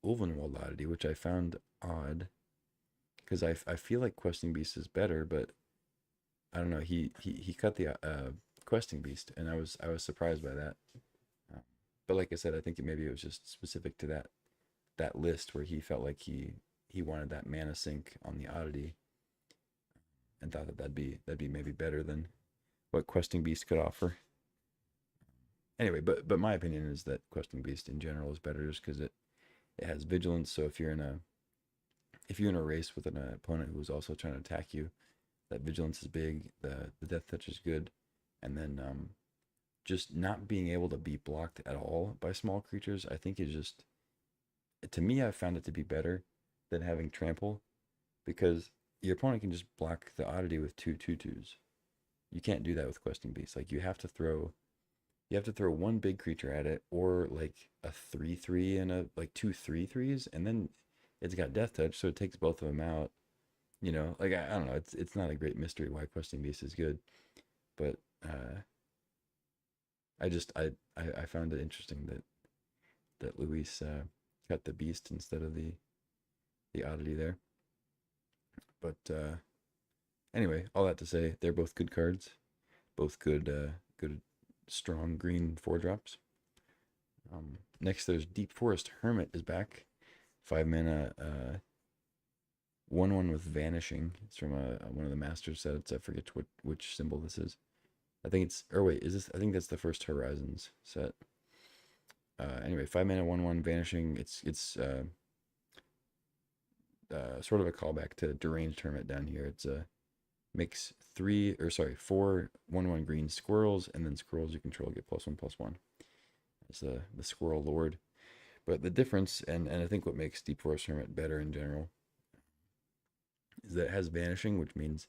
Ulvenwald Oddity, which I found odd, because I feel like Questing Beast is better, but I don't know. He cut the questing beast, and I was surprised by that. Uh, but like I said, I think maybe it was just specific to that list where he felt like he wanted that mana sink on the oddity, and thought that that'd be maybe better than what questing beast could offer. Anyway, but my opinion is that questing beast in general is better just because it has vigilance. So if you're in a race with an opponent who's also trying to attack you, that vigilance is big. The death touch is good, and then just not being able to be blocked at all by small creatures, I think is just, to me, I found it to be better than having trample, because your opponent can just block the oddity with two 2/2s. You can't do that with questing beast. Like you have to throw one big creature at it, or like a 3/3 and a like two 3/3s, and then it's got death touch, so it takes both of them out. Like I don't know. It's not a great mystery why questing beast is good, but I just I found it interesting that Luis cut the beast instead of the oddity there. But anyway, all that to say, they're both good cards, both good strong green 4 drops. Next, there's Deep Forest Hermit is back, 5 mana, 1/1 with Vanishing. It's from one of the master sets. I forget which symbol this is. I think it's, or wait, is this? I think that's the first Horizons set. Anyway, 5 mana, 1/1 Vanishing. It's sort of a callback to Deranged Hermit down here. It's makes 4 1/1 green squirrels, and then squirrels you control get +1/+1. It's the Squirrel Lord. But the difference, and I think what makes Deep Forest Hermit better in general, is that it has Vanishing, which means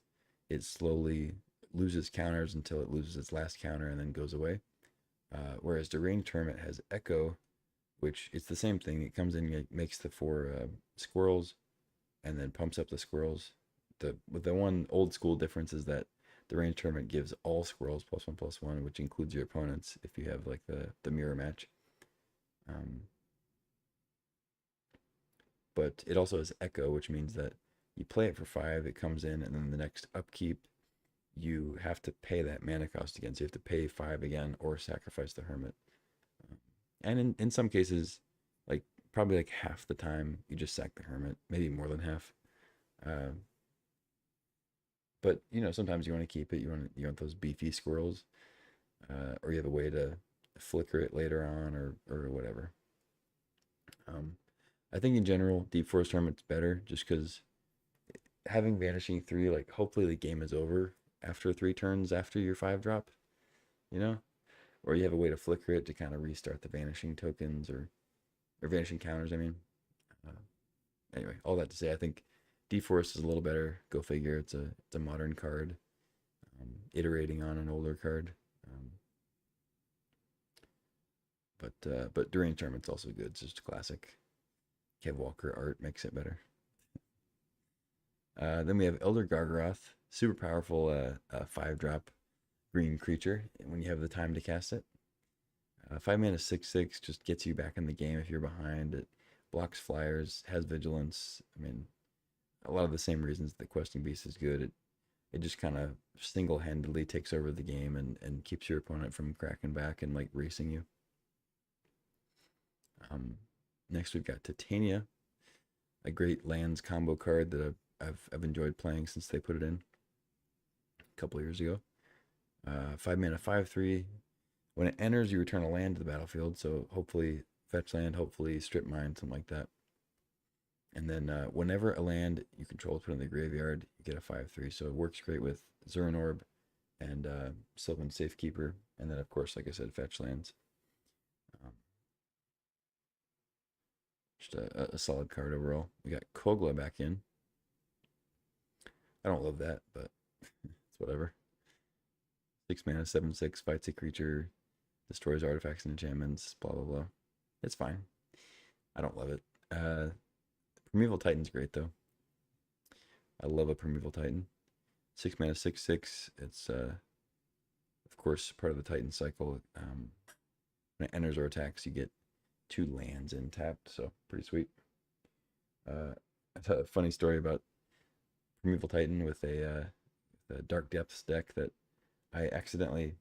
it slowly loses counters until it loses its last counter and then goes away. Whereas Deranged Hermit has Echo, which it's the same thing. It comes in, it makes the 4 squirrels, and then pumps up the squirrels. With the one old school difference is that the range tournament gives all squirrels +1/+1, which includes your opponents if you have like the mirror match. But it also has Echo, which means that you play it for 5, it comes in, and then the next upkeep you have to pay that mana cost again. So you have to pay 5 again or sacrifice the hermit. And in some cases, like probably like half the time, you just sack the hermit, maybe more than half. But sometimes you want to keep it. You want those beefy squirrels, or you have a way to flicker it later on, or whatever. I think in general, Deep Forest Hermit's better just because having Vanishing 3, like hopefully the game is over after 3 turns after your 5 drop, you know, or you have a way to flicker it to kind of restart the Vanishing tokens or Vanishing counters. I mean, anyway, all that to say, I think Deep Forest is a little better. Go figure. It's a modern card, iterating on an older card. But Deranged Hermit's also good. It's just a classic. Kev Walker art makes it better. Then we have Elder Gargaroth, super powerful 5-drop green creature when you have the time to cast it. 5 mana 6/6 just gets you back in the game if you're behind. It blocks flyers, has vigilance. I mean, a lot of the same reasons the Questing Beast is good. It just kind of single-handedly takes over the game and keeps your opponent from cracking back and like racing you. Next we've got Titania, a great lands combo card that I've enjoyed playing since they put it in a couple years ago. 5 mana 5/3. When it enters, you return a land to the battlefield. So hopefully fetch land, hopefully strip mine, something like that. And then whenever a land you control is put in the graveyard, you get a 5/3. So it works great with Zuran Orb and Sylvan Safekeeper. And then, of course, like I said, fetch lands. Just a solid card overall. We got Kogla back in. I don't love that, but it's whatever. 6 mana, 7/6, fights a creature, destroys artifacts and enchantments, blah, blah, blah. It's fine. I don't love it. Primeval Titan's great, though. I love a Primeval Titan. 6 mana, 6/6. It's, of course, part of the Titan cycle. When it enters or attacks, you get 2 lands in tapped, so pretty sweet. I tell a funny story about Primeval Titan with a the Dark Depths deck that I accidentally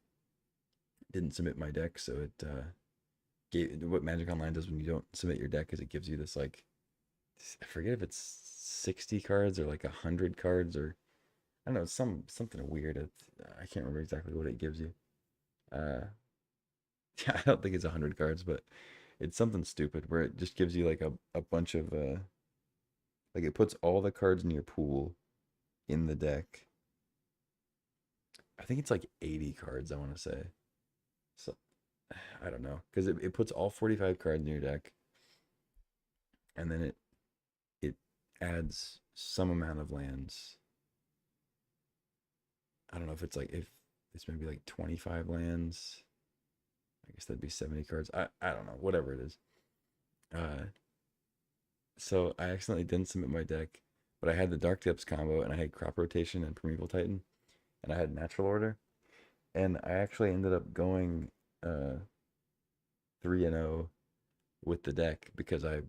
didn't submit my deck, so it gave what Magic Online does when you don't submit your deck is it gives you this like I forget if it's 60 cards or like 100 cards or I don't know something weird. I can't remember exactly what it gives you. Uh, yeah, I don't think it's 100 cards, but it's something stupid where it just gives you like a bunch of like it puts all the cards in your pool in the deck. I think it's like 80 cards, I want to say. So I don't know. Because it puts all 45 cards in your deck and then it adds some amount of lands. I don't know if it's like if it's maybe like 25 lands. I guess that'd be 70 cards. I don't know, whatever it is. Uh so I accidentally didn't submit my deck, but I had the Dark Depths combo and I had Crop Rotation and Primeval Titan and I had Natural Order. And I actually ended up going 3-0 with the deck because I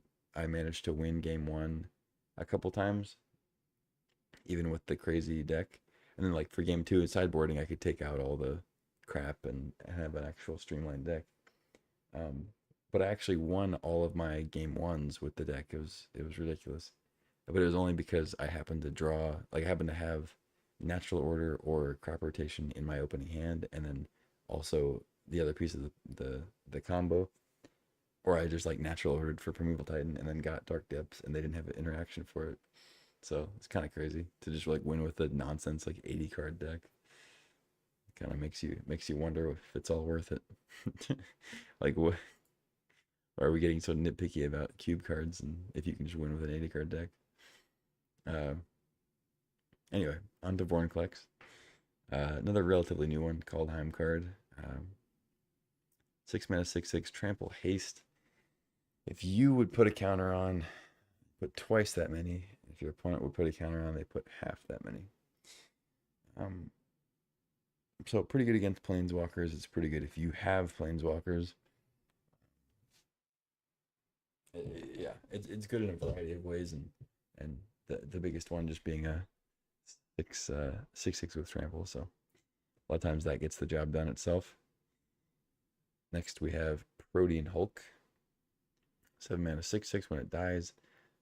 managed to win game one a couple times, even with the crazy deck. And then like for game two sideboarding, I could take out all the crap and have an actual streamlined deck. Um, but I actually won all of my game ones with the deck. It was ridiculous, but it was only because I happened to draw like I happened to have natural order or crop rotation in my opening hand, and then also the other piece of the combo, or I just like natural ordered for Primeval Titan and then got Dark Depths and they didn't have an interaction for it. So it's kind of crazy to just like win with a nonsense like 80 card deck. Kind of makes you wonder if it's all worth it. Like what are we getting so nitpicky about cube cards and if you can just win with an 80 card deck? Uh, anyway, on to Vorinclex. Another relatively new one called Heimcard. 6 mana, 6/6 trample haste. If you would put a counter on, put twice that many. If your opponent would put a counter on, they put half that many. So pretty good against planeswalkers. It's pretty good if you have planeswalkers. Yeah, it's good in a variety of ways, and the biggest one just being a 6/6 with trample. So a lot of times that gets the job done itself. Next we have Protean Hulk. 7 mana, 6/6. When it dies,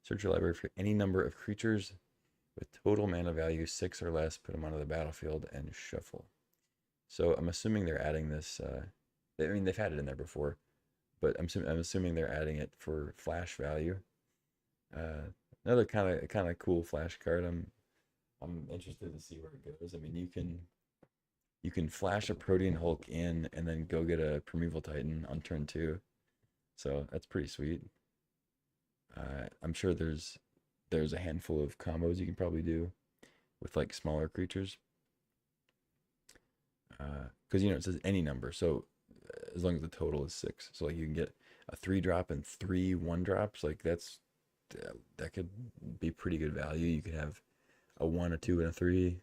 search your library for any number of creatures with total mana value 6 or less. Put them onto the battlefield and shuffle. So I'm assuming they're adding this. I mean, they've had it in there before, but I'm assuming they're adding it for flash value. Another kind of cool flash card. I'm interested to see where it goes. I mean, you can flash a Protean Hulk in and then go get a Primeval Titan on turn two. So that's pretty sweet. I'm sure there's a handful of combos you can probably do with like smaller creatures. Because it says any number, so as long as the total is 6, so like you can get a 3-drop and 3 1-drops, like that could be pretty good value. You could have a 1, a 2, and a 3,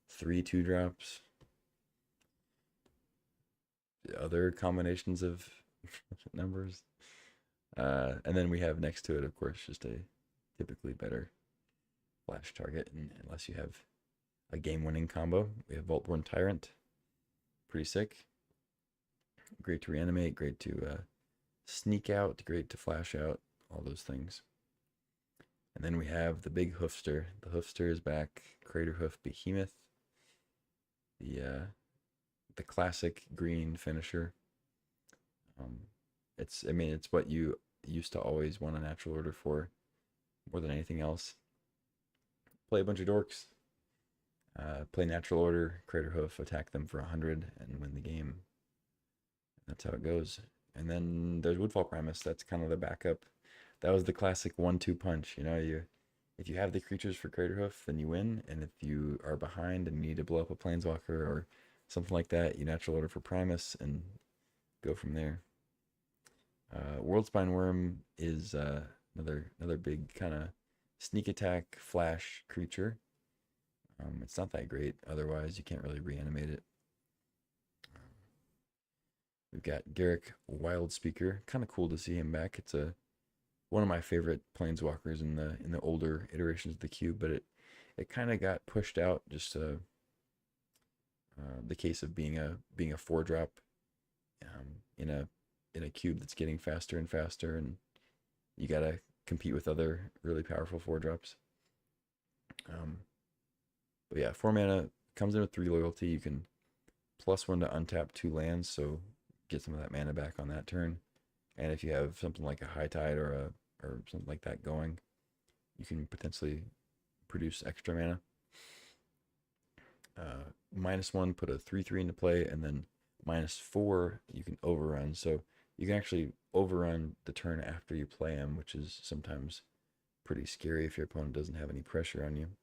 3 2-drops. Other combinations of numbers, and then we have next to it, of course, just a typically better flash target, and unless you have a game-winning combo. We have Voltborn Tyrant, pretty sick. Great to reanimate, great to sneak out, great to flash out, all those things. And then we have the big Hoofster. The Hoofster is back. Craterhoof Behemoth, the classic green finisher. It's what you used to always want a natural order for, more than anything else. Play a bunch of dorks. Play natural order, Craterhoof, attack them for 100 and win the game. That's how it goes. And then there's Woodfall Primus. That's kind of the backup. That was the classic 1-2 punch. If you have the creatures for Craterhoof, then you win. And if you are behind and need to blow up a Planeswalker or something like that, you natural order for Primus and go from there. Worldspine Worm is another big kind of sneak attack flash creature. It's not that great. Otherwise, you can't really reanimate it. We've got Garruk Wildspeaker. Kind of cool to see him back. It's one of my favorite planeswalkers in the older iterations of the cube, but It kind of got pushed out, just the case of being a 4 drop in a cube that's getting faster and faster, and you gotta compete with other really powerful 4 drops. Um, but yeah, 4 mana comes in with 3 loyalty. You can +1 to untap 2 lands, so get some of that mana back on that turn. And if you have something like a High Tide or something like that going, you can potentially produce extra mana. -1, put a 3/3 into play, and then -4, you can overrun. So you can actually overrun the turn after you play him, which is sometimes pretty scary if your opponent doesn't have any pressure on you.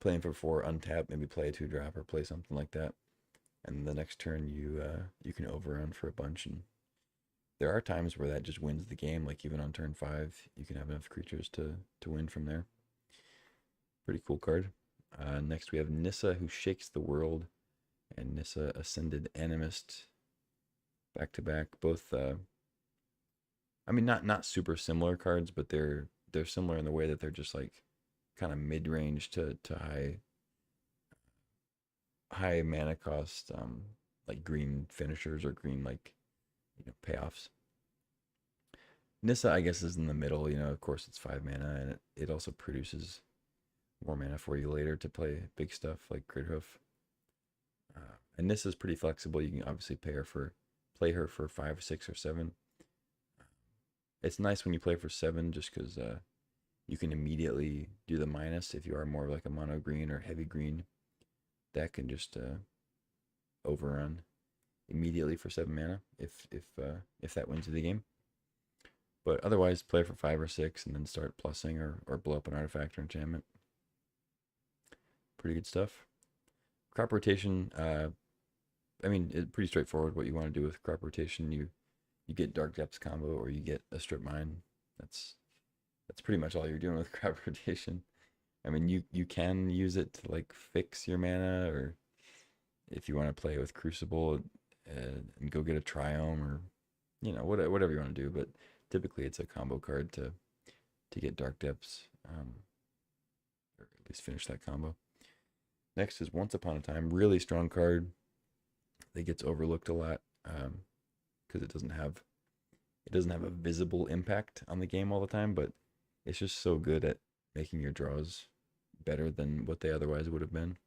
Playing for 4, untap, maybe play a 2 drop or play something like that, and the next turn you can overrun for a bunch. And there are times where that just wins the game. Like even on turn 5, you can have enough creatures to win from there. Pretty cool card. Next we have Nissa, who shakes the world, and Nissa Ascended Animist, back to back. Both, I mean, not super similar cards, but they're similar in the way that they're just like kind of mid range to high mana cost, like green finishers or green, like, payoffs. Nissa, I guess, is in the middle. Of course, it's 5 mana, and it also produces more mana for you later to play big stuff like Critterhoof. And Nissa's pretty flexible. You can obviously play her for 5, 6, or 7. It's nice when you play for 7, just because you can immediately do the minus if you are more like a mono green or heavy green. That can just overrun immediately for 7 mana if that wins you the game. But otherwise, play for 5 or 6 and then start plussing or blow up an artifact or enchantment. Pretty good stuff. Crop rotation, I mean, it's pretty straightforward what you want to do with crop rotation. You get Dark Depths combo, or you get a Strip Mine. That's pretty much all you're doing with crop rotation. I mean, you can use it to like fix your mana, or if you want to play with Crucible and go get a Triome, or whatever you want to do. But typically, it's a combo card to get Dark Depths, or at least finish that combo. Next is Once Upon a Time, really strong card that gets overlooked a lot because it doesn't have a visible impact on the game all the time, but it's just so good at making your draws better than what they otherwise would have been.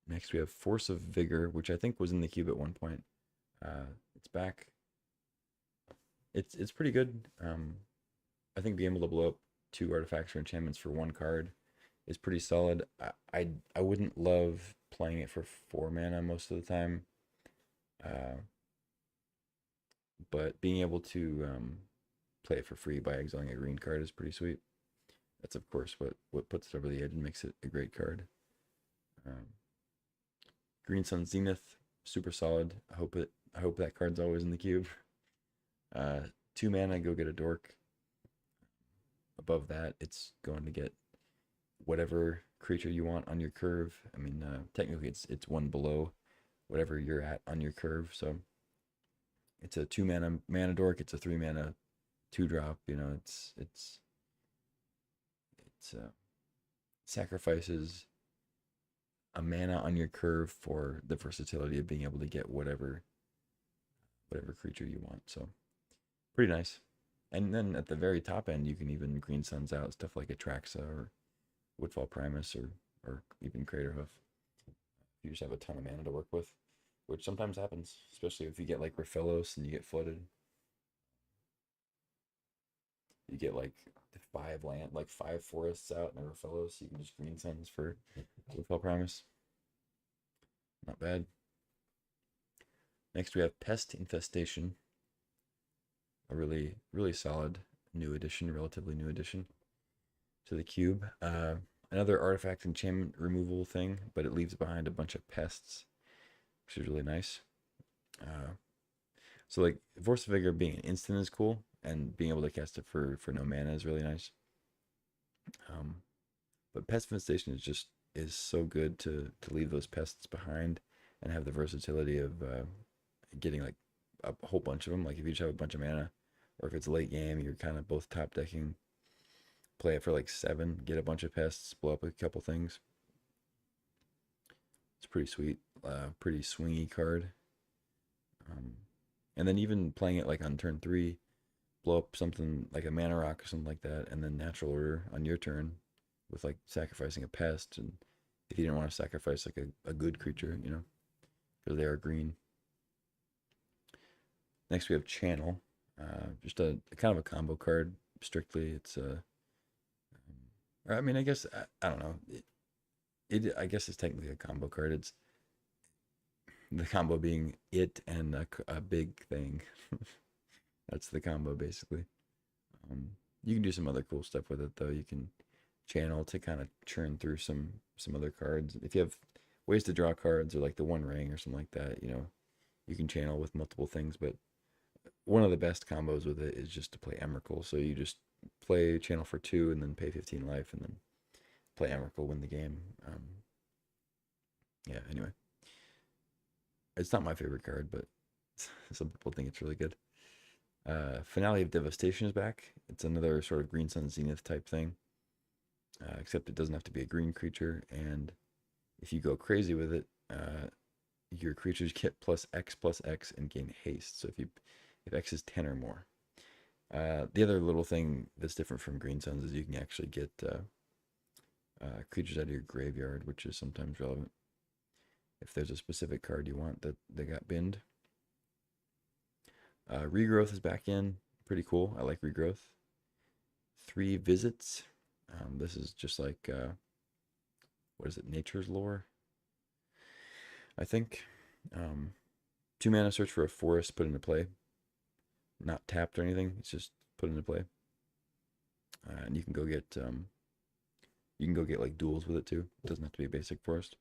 Next we have Force of Vigor, which I think was in the cube at one point. It's back. It's pretty good. I think being able to blow up 2 artifacts or enchantments for 1 card is pretty solid. I wouldn't love playing it for 4 mana most of the time, but being able to play it for free by exiling a green card is pretty sweet. That's of course what puts it over the edge and makes it a great card. Green Sun Zenith, super solid. I hope that card's always in the cube. 2 mana, go get a Dork. Above that, it's going to get whatever creature you want on your curve. I mean, technically it's 1 below whatever you're at on your curve. So it's a 2 mana Dork. It's a 3 mana 2-drop. It's sacrifices a mana on your curve for the versatility of being able to get whatever creature you want. So pretty nice. And then at the very top end, you can even Green Suns out stuff like Atraxa or Woodfall Primus or even Craterhoof. You just have a ton of mana to work with, which sometimes happens, especially if you get like Raphelos and you get flooded. You get like 5 forests out and a Raphelos, you can just Green Suns for Woodfall Primus. Not bad. Next we have Pest Infestation. A really, really solid new addition, relatively new addition to the cube. Another artifact enchantment removal thing, but it leaves behind a bunch of pests, which is really nice. So like Force of Vigor being an instant is cool, and being able to cast it for no mana is really nice. But Pest Infestation is so good to leave those pests behind and have the versatility of getting like a whole bunch of them. Like if you just have a bunch of mana, or if it's late game, you're kind of both top decking play it for like 7, get a bunch of pests, blow up a couple things. It's pretty sweet, pretty swingy card. Um, and then even playing it like on turn 3, blow up something like a mana rock or something like that, and then natural order on your turn with like sacrificing a pest. And if you didn't want to sacrifice like a good creature, you know, because they are green. Next we have Channel, just a kind of a combo card. Strictly, it's I mean, I guess I don't know. I guess it's technically a combo card. It's the combo being it and a big thing. That's the combo basically. You can do some other cool stuff with it though. You can channel to kind of churn through some other cards. If you have ways to draw cards or like the One Ring or something like that, you know, you can channel with multiple things. But one of the best combos with it is just to play Emrakul. So you just play channel for 2 and then pay 15 life and then play Emrakul, win the game. Yeah. Anyway, it's not my favorite card, but some people think it's really good. Finale of Devastation is back. It's another sort of Green Sun Zenith type thing, except it doesn't have to be a green creature. And if you go crazy with it, your creatures get +X and gain haste. So if X is 10 or more. The other little thing that's different from Green Suns is you can actually get creatures out of your graveyard, which is sometimes relevant if there's a specific card you want that they got binned. Regrowth is back in. Pretty cool. I like Regrowth. 3 visits. This is just like, what is it? Nature's Lore, I think. 2 mana, search for a forest, put into play. Not tapped or anything. It's just put into play. And you can go get like duels with it too. It doesn't have to be a basic forest.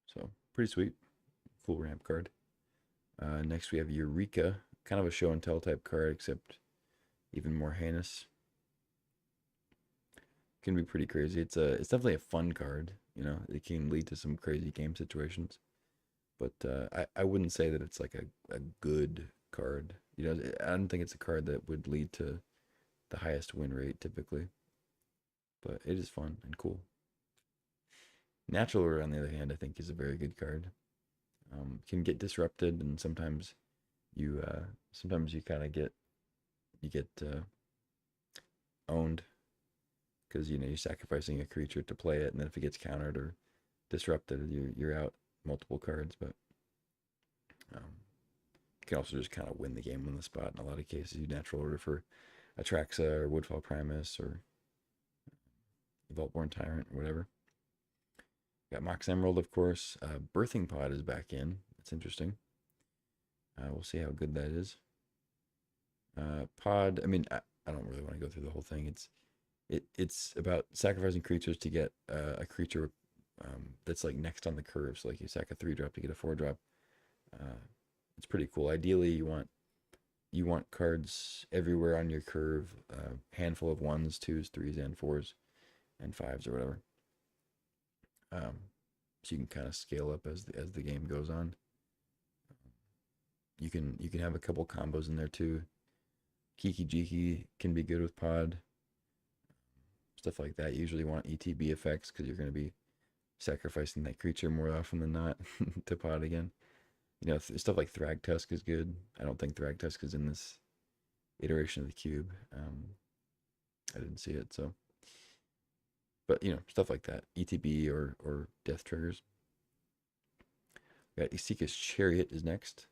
So pretty sweet. Full ramp card. Next we have Eureka, kind of a show and tell type card, except even more heinous. Can be pretty crazy. It's definitely a fun card. You know, it can lead to some crazy game situations. But I wouldn't say that it's like a good card. You know, I don't think it's a card that would lead to the highest win rate typically. But it is fun and cool. Natural Order, on the other hand, I think is a very good card. Can get disrupted, and sometimes you kind of get owned because you know you're sacrificing a creature to play it, and then if it gets countered or disrupted, you're out multiple cards. But you can also just kind of win the game on the spot. In a lot of cases, you Natural Order for Atraxa or Woodfall Primus or Vaultborn Tyrant or whatever. Got Mox Emerald, of course. Birthing Pod is back in. That's interesting. We'll see how good that is. Pod, I mean, I don't really want to go through the whole thing. It's about sacrificing creatures to get a creature that's like next on the curve. So like you sack a 3-drop to get a 4-drop. It's pretty cool. Ideally, you want cards everywhere on your curve. Handful of 1s, 2s, 3s, and 4s, and 5s or whatever. So you can kind of scale up as the game goes on. You can have a couple combos in there too. Kiki Jiki can be good with Pod. Stuff like that. You usually want ETB effects because you're going to be sacrificing that creature more often than not to Pod again. You know, stuff like Thragtusk is good. I don't think Thragtusk is in this iteration of the cube. I didn't see it, so. But, you know, stuff like that. ETB or death triggers. Got Isika's Chariot is next.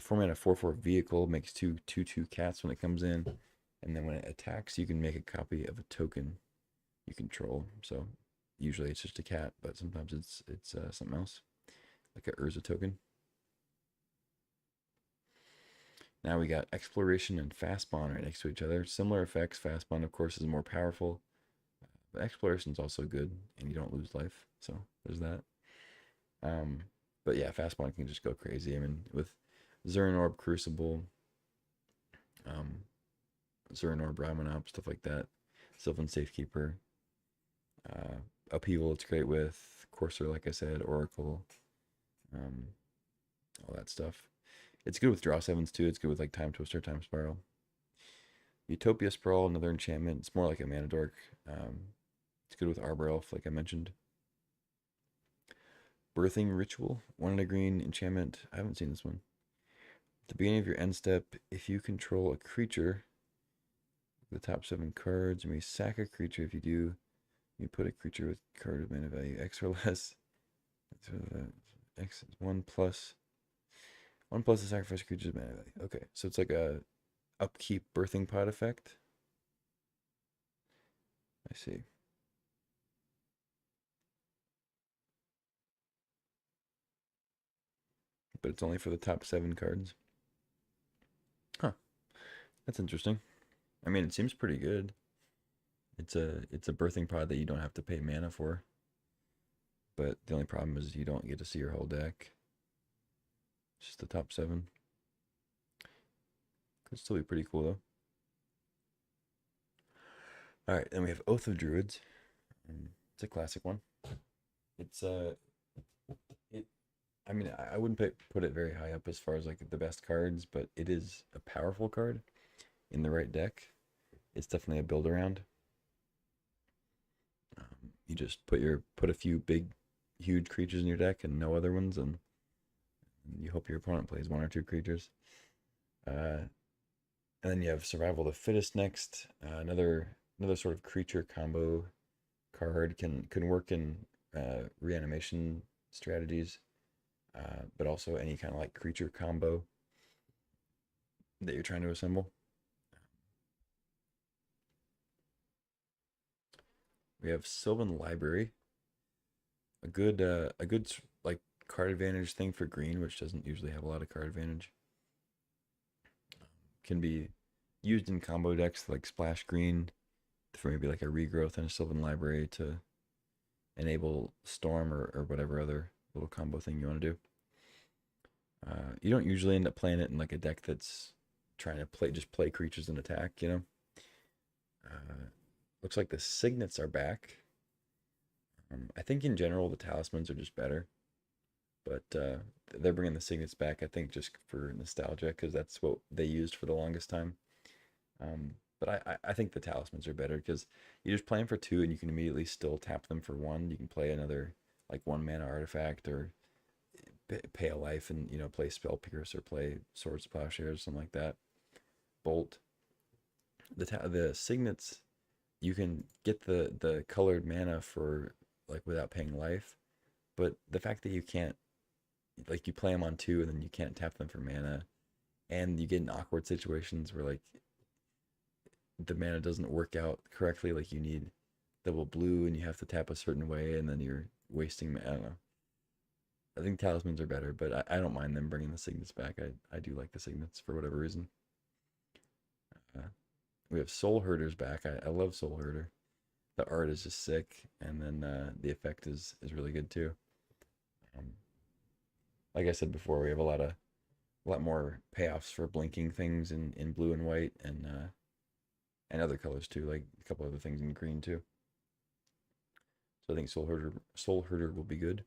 4 mana 4/4 vehicle makes 2/2 cats when it comes in. And then when it attacks, you can make a copy of a token you control. So usually it's just a cat, but sometimes it's something else, like a Urza token. Now we got Exploration and Fastbond right next to each other. Similar effects. Fastbond, of course, is more powerful. But Exploration is also good, and you don't lose life. So there's that. But yeah, Fastbond can just go crazy. I mean, with Zuran Orb, Crucible, Zuran Orb, Ramanop, stuff like that. Sylvan Safekeeper. Upheaval, it's great with. Courser, like I said, Oracle. All that stuff. It's good with draw 7s too. It's good with like Time Twister, Time Spiral. Utopia Sprawl, another enchantment. It's more like a mana dork. It's good with Arbor Elf, like I mentioned. Birthing Ritual, 1 and a green enchantment. I haven't seen this one. At the beginning of your end step, if you control a creature, the top 7 cards, you may sack a creature. If you do, you put a creature with card with mana value X or less. X is 1+. 1+ the sacrifice creature's mana value. Okay, so it's like a upkeep birthing pod effect. I see. But it's only for the top 7 cards. Huh. That's interesting. I mean, it seems pretty good. It's a birthing pod that you don't have to pay mana for. But the only problem is you don't get to see your whole deck. It's just the top 7. Could still be pretty cool though. All right, then we have Oath of Druids. It's a classic one. It's it. I mean, I wouldn't put it very high up as far as like the best cards, but it is a powerful card in the right deck. It's definitely a build around. You just put a few big, huge creatures in your deck and no other ones, and you hope your opponent plays 1 or 2 creatures. And then you have Survival of the Fittest next. Another sort of creature combo card can work in reanimation strategies, but also any kind of like creature combo that you're trying to assemble. We have Sylvan Library, a good like card advantage thing for green, which doesn't usually have a lot of card advantage. Can be used in combo decks like Splash Green for maybe like a regrowth and a Sylvan Library to enable Storm or whatever other little combo thing you want to do. You don't usually end up playing it in like a deck that's trying to play creatures and attack, you know. Looks like the Signets are back. I think in general the Talismans are just better, but they're bringing the Signets back. I think just for nostalgia because that's what they used for the longest time. But I think the Talismans are better because you just play them for 2 and you can immediately still tap them for 1. You can play another like 1 mana artifact or pay a life and play Spell Pierce or play Swords Plowshares, something like that. Bolt. The Signets, you can get the colored mana for like without paying life, but the fact that you can't like you play them on 2 and then you can't tap them for mana, and you get in awkward situations where like the mana doesn't work out correctly, like you need double blue and you have to tap a certain way and then you're wasting. I don't know. I think Talismans are better, but I don't mind them bringing the Signets back. I do like the Signets for whatever reason. We have Soul Herders back. I love Soul Herder. The art is just sick, and then the effect is really good too. Like I said before, we have a lot more payoffs for blinking things in blue and white and other colors too, like a couple other things in green too. So I think Soul Herder will be good.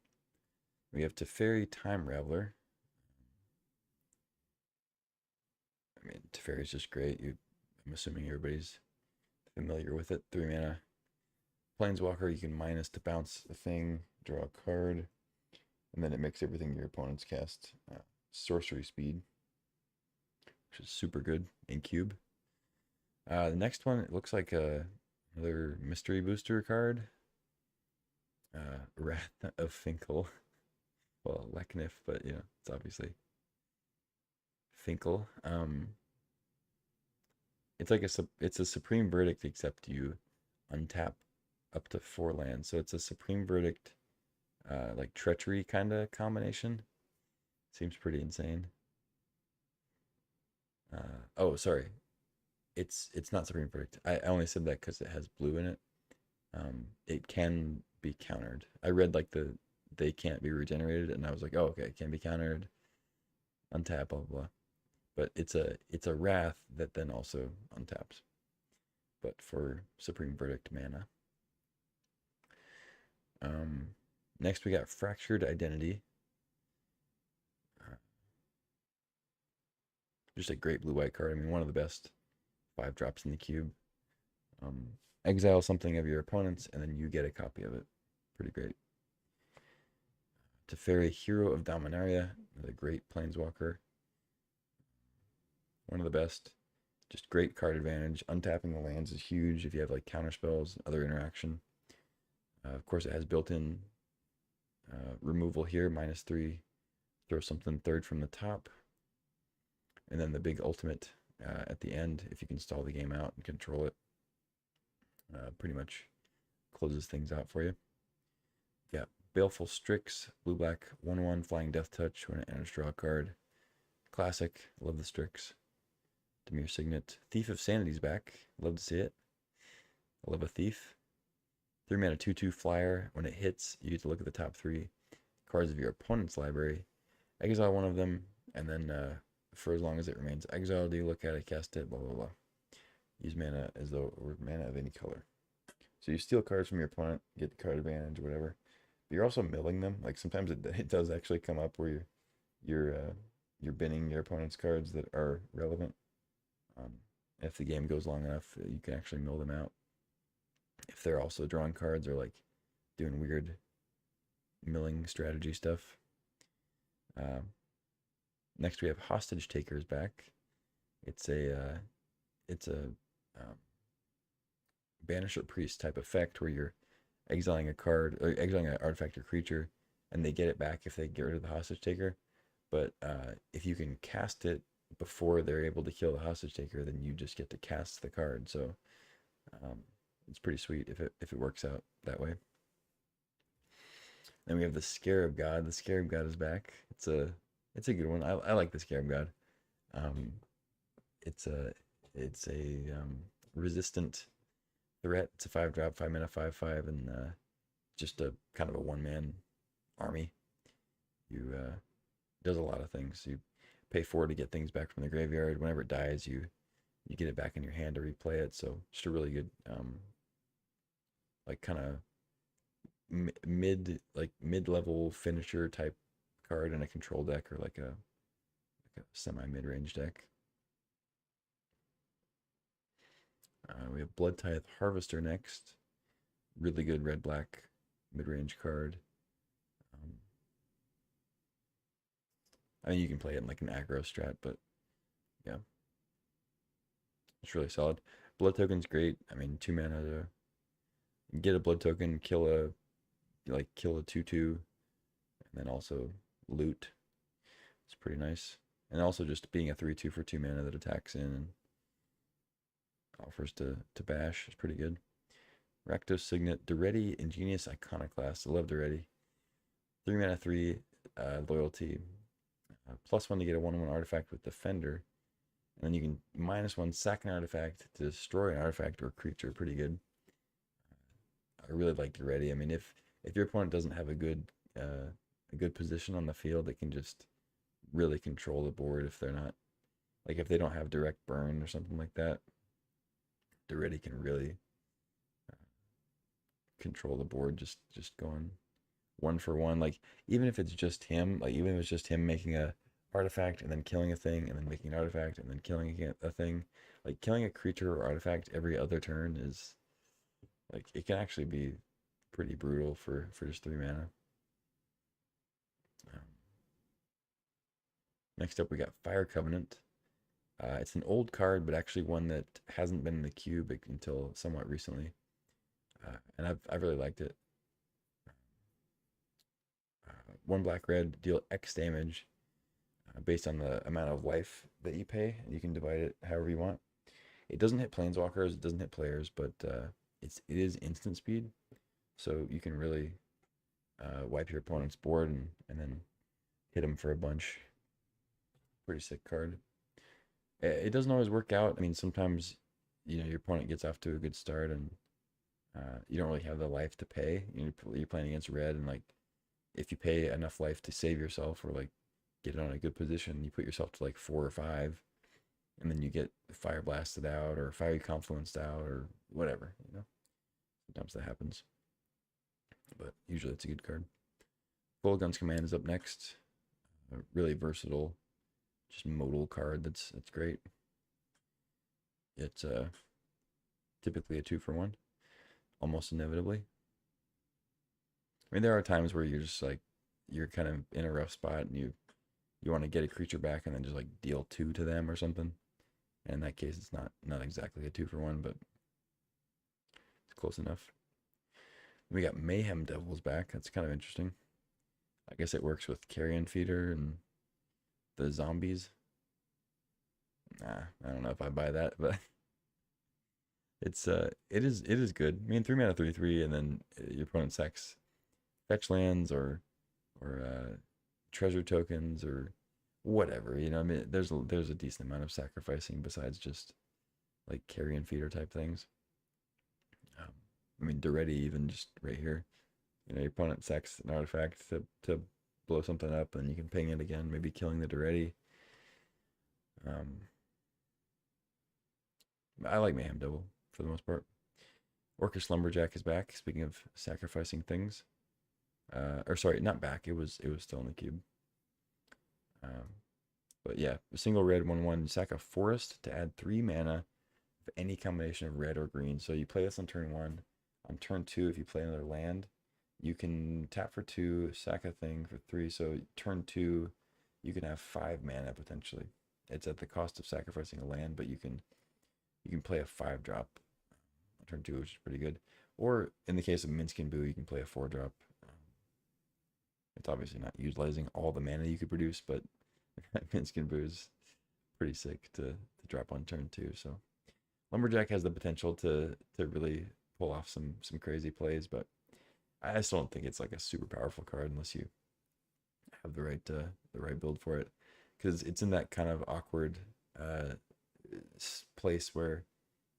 We have Teferi Time Raveler. I mean, Teferi is just great. I'm assuming everybody's familiar with it. 3 mana. Planeswalker, you can minus to bounce a thing, draw a card, and then it makes everything your opponents cast sorcery speed, which is super good in cube. The next one, it looks like another mystery booster card. Wrath of Finkel. Well, Leknif, but it's obviously Finkel. It's like it's a Supreme Verdict, except you untap up to 4 lands. So it's a Supreme Verdict, like treachery kind of combination. Seems pretty insane. Oh, sorry. It's not Supreme Verdict. I only said that because it has blue in it. It can be countered. I read like they can't be regenerated, and I was like, oh, okay, it can be countered. Untap, blah blah blah. But it's a Wrath that then also untaps, but for Supreme Verdict mana. Next we got Fractured Identity. Just a great blue-white card. I mean, one of the best 5 drops in the cube. Exile something of your opponent's, and then you get a copy of it. Pretty great. Teferi, Hero of Dominaria, a great planeswalker. One of the best. Just great card advantage. Untapping the lands is huge if you have like counter spells, other interaction. Of course, it has built-in removal here, -3. Throw something third from the top. And then the big ultimate at the end, if you can stall the game out and control it. Pretty much closes things out for you. Yeah, Baleful Strix, blue-black, 1/1, flying death touch when it enters, draw a card. Classic, love the Strix. Dimir Signet. Thief of Sanity's back. Love to see it. I love a thief. 3 mana 2/2 flyer. When it hits, you get to look at the top 3 cards of your opponent's library. Exile one of them, and then for as long as it remains exiled, you look at it, cast it, blah, blah, blah. Use mana as though it were mana of any color. So you steal cards from your opponent, get the card advantage, whatever. But you're also milling them. Like sometimes it does actually come up where you're binning your opponent's cards that are relevant. If the game goes long enough, you can actually mill them out. If they're also drawing cards or like doing weird milling strategy stuff. Next we have Hostage Takers back. It's a Banisher Priest type effect where you're exiling a card or exiling an artifact or creature, and they get it back if they get rid of the Hostage Taker. But if you can cast it before they're able to kill the Hostage Taker, then you just get to cast the card. So it's pretty sweet if it works out that way. Then we have the Scarab God. The Scarab God is back. It's a good one. I like the Scarab God. It's a resistant threat. It's a 5-drop, 5 mana, 5/5, and just a kind of a one-man army. You does a lot of things. You pay 4 to get things back from the graveyard. Whenever it dies, you get it back in your hand to replay it. So just a really good like kind of mid-level finisher type card in a control deck or like a semi mid-range deck. We have Blood Tithe Harvester next. Really good red-black mid-range card. I mean, you can play it in like an aggro strat, but yeah, it's really solid. Blood Token's great. I mean, 2 mana to get a Blood Token, kill a 2/2, and then also loot. It's pretty nice. And also just being a 3/2 for 2 mana that attacks in and offers to bash is pretty good. Rakdos Signet, Daretti, Ingenious Iconoclast. I love Daretti. 3 mana 3, loyalty. +1 to get a 1/1 artifact with Defender. And then you can -1 sack an artifact to destroy an artifact or creature. Pretty good. I really like Daretti. I mean, if your opponent doesn't have a good position on the field, it can just really control the board if they're not, like if they don't have direct burn or something like that. Daretti can really control the board just going 1 for 1. Like even if it's just him, making a artifact and then killing a thing and then making an artifact and then killing a thing, like killing a creature or artifact every other turn is like, it can actually be pretty brutal for just 3 mana. Next up we got Fire Covenant. It's an old card, but actually one that hasn't been in the cube until somewhat recently, and I've really liked it. 1 black red, deal X damage based on the amount of life that you pay. You can divide it however you want. It doesn't hit planeswalkers, it doesn't hit players, but it is instant speed, so you can really wipe your opponent's board and then hit them for a bunch. Pretty sick card. It doesn't always work out. I mean, sometimes your opponent gets off to a good start and you don't really have the life to pay. You're playing against red, and like if you pay enough life to save yourself or like get it on a good position, you put yourself to like 4 or 5, and then you get fire blasted out or fiery confluenced out or whatever. Sometimes that happens, but usually it's a good card. Full Guns Command is up next. A really versatile, just modal card that's great. it's typically a 2-for-1, almost inevitably. I mean, there are times where you're just like you're kind of in a rough spot and you want to get a creature back and then just like deal 2 to them or something. And in that case, it's not exactly a 2-for-1, but it's close enough. We got Mayhem Devils back. That's kind of interesting. I guess it works with Carrion Feeder and the zombies. Nah, I don't know if I buy that, but it is good. I mean, 3 mana 3/3, and then your opponent sacks fetch lands or treasure tokens or whatever. I mean, there's a decent amount of sacrificing besides just like Carrion Feeder type things. I mean, Duretti even just right here. Your opponent sacks an artifact to blow something up, and you can ping it again, maybe killing the Duretti. I like Mayhem Devil for the most part. Orcish Lumberjack is back. Speaking of sacrificing things, or sorry, not back. It was still in the cube. But yeah, a single red 1/1. Sack a forest to add 3 mana of any combination of red or green. So you play this on turn 1. On turn 2, if you play another land, you can tap for 2, sack a thing for 3. So turn 2, you can have 5 mana potentially. It's at the cost of sacrificing a land, but you can play a 5-drop on turn 2, which is pretty good. Or in the case of Minskin Boo, you can play a 4-drop. It's obviously not utilizing all the mana you could produce, but Minskin Boo is pretty sick to drop on turn 2. So Lumberjack has the potential to really pull off some crazy plays, but I still don't think it's like a super powerful card unless you have the right build for it, because it's in that kind of awkward place where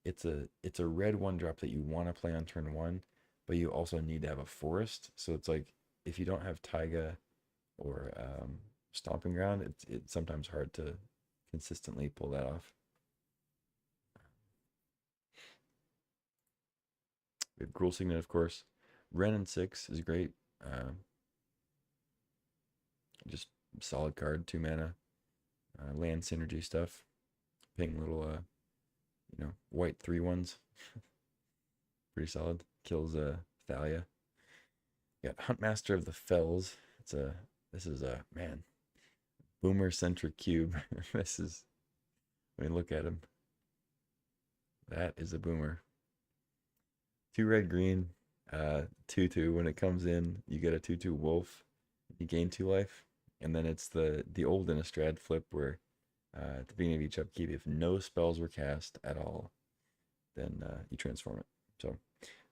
it's a red 1-drop that you want to play on turn 1, but you also need to have a forest. So it's like if you don't have Taiga or Stomping Ground, it's sometimes hard to consistently pull that off. We have Gruul Signet, of course. Wrenn and 6 is great. Just solid card, 2 mana. Land synergy stuff. Ping little, white 3/1s. Pretty solid. Kills Thalia. Got Huntmaster of the Fells. This is a man. Boomer centric cube. Look at him. That is a boomer. 2 red green, 2/2. When it comes in, you get a 2/2 wolf. You gain 2 life, and then it's the old Innistrad flip where at the beginning of each upkeep, if no spells were cast at all, then you transform it. So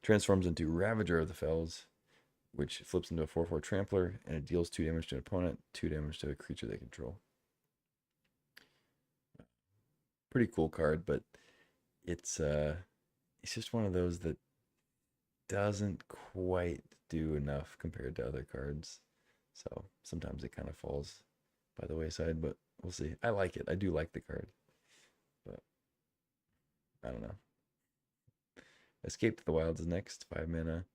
transforms into Ravager of the Fells, which flips into a 4/4 Trampler, and it deals 2 damage to an opponent, 2 damage to a creature they control. Pretty cool card, but it's just one of those that doesn't quite do enough compared to other cards. So sometimes it kind of falls by the wayside, but we'll see. I like it. I do like the card, but I don't know. Escape to the Wilds is next. 5 mana.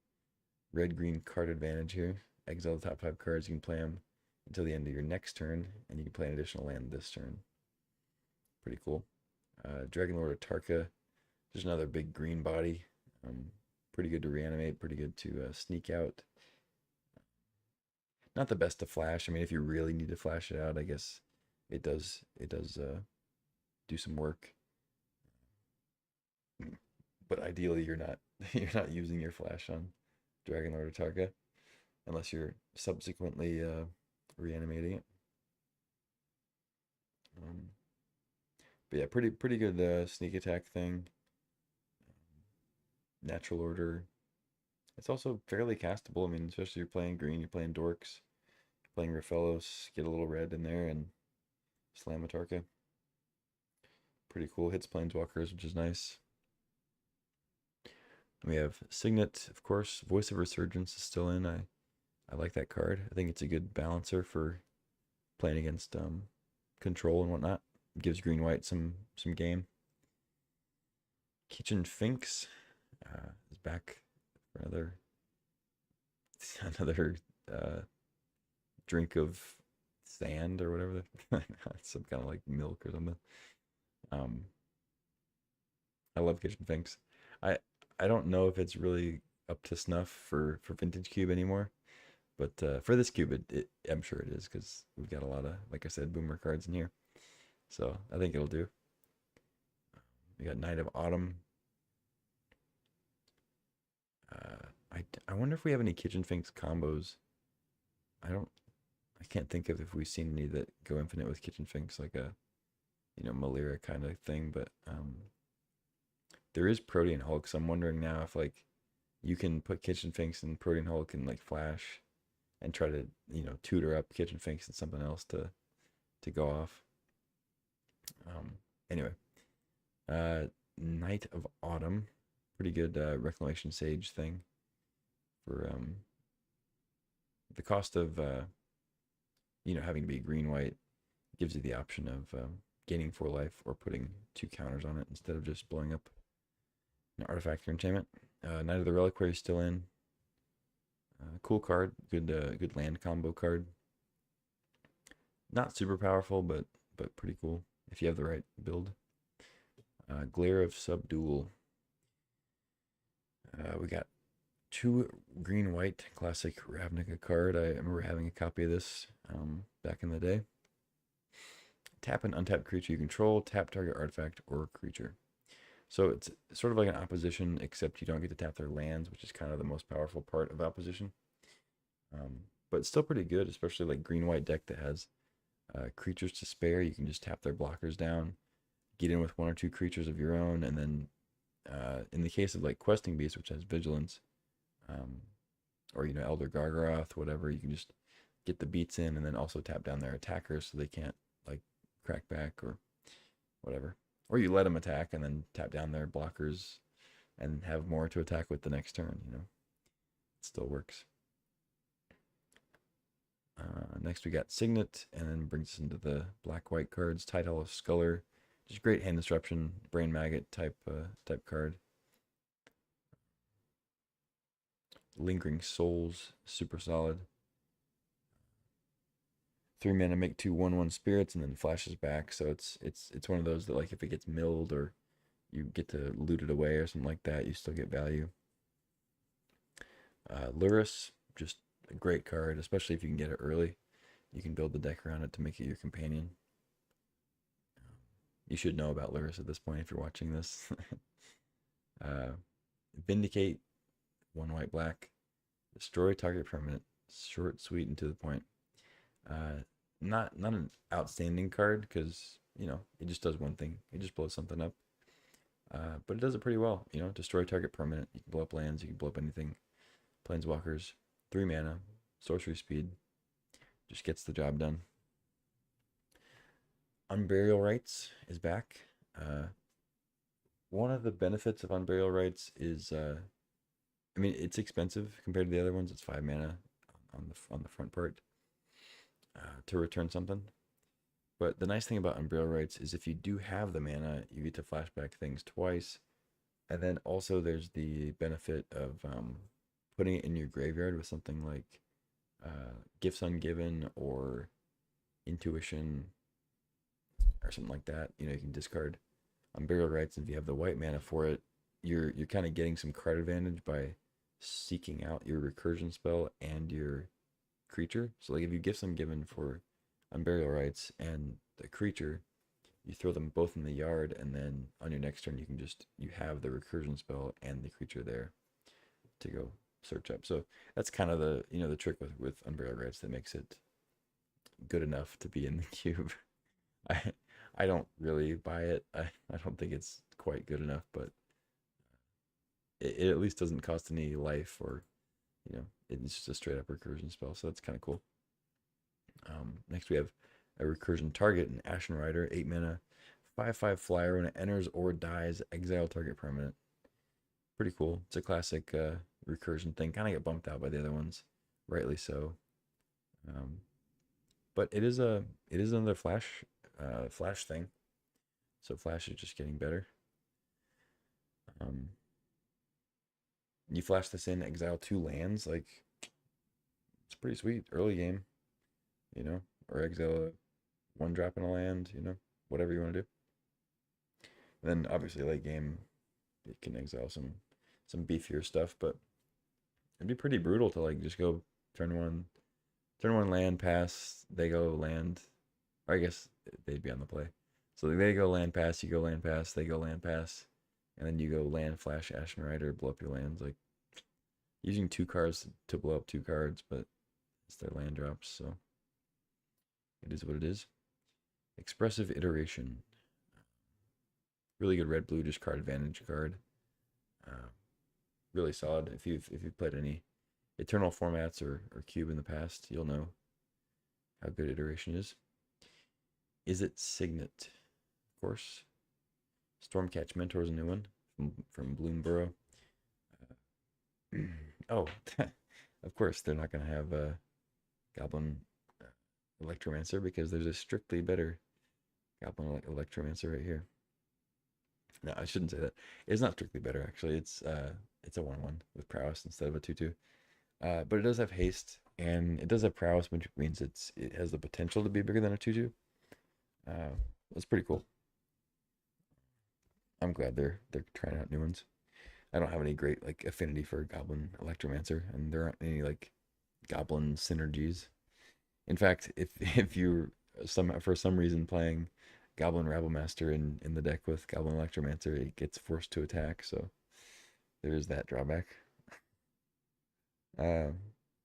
Red-green card advantage here. Exile the top 5 cards. You can play them until the end of your next turn, and you can play an additional land this turn. Pretty cool. Dragonlord of Tarka. Just another big green body. Pretty good to reanimate. Pretty good to sneak out. Not the best to flash. I mean, if you really need to flash it out, I guess it does do some work. But ideally, you're not using your flash on Dragonlord of Tarka unless you're subsequently reanimating it. But yeah, pretty good sneak attack thing. Natural order. It's also fairly castable. I mean, especially if you're playing green, you're playing Dorks, you're playing Rafellos, get a little red in there and slam a Tarka. Pretty cool. Hits Planeswalkers, which is nice. We have Signet, of course. Voice of Resurgence is still in. I like that card. I think it's a good balancer for playing against control and whatnot. It gives green-white some game. Kitchen Finks is back for another drink of sand or whatever. Some kind of like milk or something. I love Kitchen Finks. I I don't know if it's really up to snuff for Vintage Cube anymore, but for this cube, I'm sure it is because we've got a lot of, like I said, boomer cards in here. So I think it'll do. We got Knight of Autumn. I wonder if we have any Kitchen Finks combos. I don't. I can't think of if we've seen any that go infinite with Kitchen Finks, like a Malira kind of thing. But there is Protean Hulk, so I'm wondering now if like you can put Kitchen Finks and Protean Hulk and like Flash and try to tutor up Kitchen Finks and something else to go off. Um, anyway, uh, Knight of Autumn, pretty good Reclamation Sage thing for the cost of having to be green white gives you the option of gaining 4 life or putting 2 counters on it instead of just blowing up an artifact or enchantment. Knight of the Reliquary is still in. Cool card, good land combo card. Not super powerful, but pretty cool if you have the right build. Glare of Subdual. We got 2 green white classic Ravnica card. I remember having a copy of this back in the day. Tap an untapped creature you control, tap target artifact or creature. So it's sort of like an opposition, except you don't get to tap their lands, which is kind of the most powerful part of opposition. But it's still pretty good, especially like green-white deck that has creatures to spare. You can just tap their blockers down, get in with 1 or 2 creatures of your own, and then in the case of like Questing Beast, which has Vigilance, or Elder Gargaroth, whatever, you can just get the beats in and then also tap down their attackers so they can't like crack back or whatever. Or you let them attack and then tap down their blockers and have more to attack with the next turn, It still works. Next we got Signet, and then brings us into the black-white cards. Tidehall of Sculler, just great hand disruption, Brain Maggot type card. Lingering Souls, super solid. 3 mana, make 2 1/1 spirits, and then flashes back. So it's one of those that like if it gets milled or you get to loot it away or something like that, you still get value. Lurrus, just a great card, especially if you can get it early. You can build the deck around it to make it your companion. You should know about Lurrus at this point if you're watching this. Vindicate, 1 white black. Destroy target permanent. Short, sweet, and to the point. Not an outstanding card because it just does one thing. It just blows something up. But it does it pretty well. Destroy target permanent. You can blow up lands. You can blow up anything. Planeswalkers. 3 mana. Sorcery speed. Just gets the job done. Unburial Rites is back. One of the benefits of Unburial Rites is, it's expensive compared to the other ones. It's 5 mana on the front part to return something. But the nice thing about Unburial Rites is if you do have the mana, you get to flashback things twice. And then also there's the benefit of putting it in your graveyard with something like Gifts Ungiven or Intuition or something like that. You can discard Unburial Rites, and if you have the white mana for it, you're kind of getting some card advantage by seeking out your recursion spell and your creature. So like if you Gifts Ungiven for Unburial Rites and the creature, you throw them both in the yard, and then on your next turn you have the recursion spell and the creature there to go search up. So that's kind of the the trick with Unburial Rites that makes it good enough to be in the cube. I don't really buy it. I don't think it's quite good enough, but it at least doesn't cost any life or it's just a straight up recursion spell. So that's kind of cool. Next we have a recursion target, an Ashen Rider, 8 mana, 5/5 flyer. When it enters or dies, exile target permanent. Pretty cool. It's a classic recursion thing. Kind of get bumped out by the other ones, rightly so. But it is another flash thing. So flash is just getting better. You flash this in, exile 2 lands, like it's pretty sweet early game, or exile 1 drop in a land, whatever you want to do. And then obviously late game, it can exile some beefier stuff, but it'd be pretty brutal to like just go turn one turn one land pass, they go land. Or I guess they'd be on the play. So they go land pass, you go land pass, they go land pass, and then you go land flash Ashen Rider, blow up your lands. Like using two cards to blow up two cards, but it's their land drops, so it is what it is. Expressive Iteration. Really good red blue just card advantage card. Really solid. If you've played any Eternal formats or cube in the past, you'll know how good Iteration is. Is it Signet? Of course. Stormcatch Mentor is a new one from Bloomborough. Oh, of course they're not gonna have Goblin Electromancer because there's a strictly better Goblin Electromancer right here. No, I shouldn't say that. It's not strictly better actually. It's a 1/1 with prowess instead of a 2/2. But it does have haste and it does have prowess, which means it has the potential to be bigger than a 2/2. That's pretty cool. I'm glad they're trying out new ones. I don't have any great like affinity for Goblin Electromancer, and there aren't any like Goblin synergies. In fact, if you're for some reason playing Goblin Rabblemaster in the deck with Goblin Electromancer, it gets forced to attack, so there is that drawback. Uh,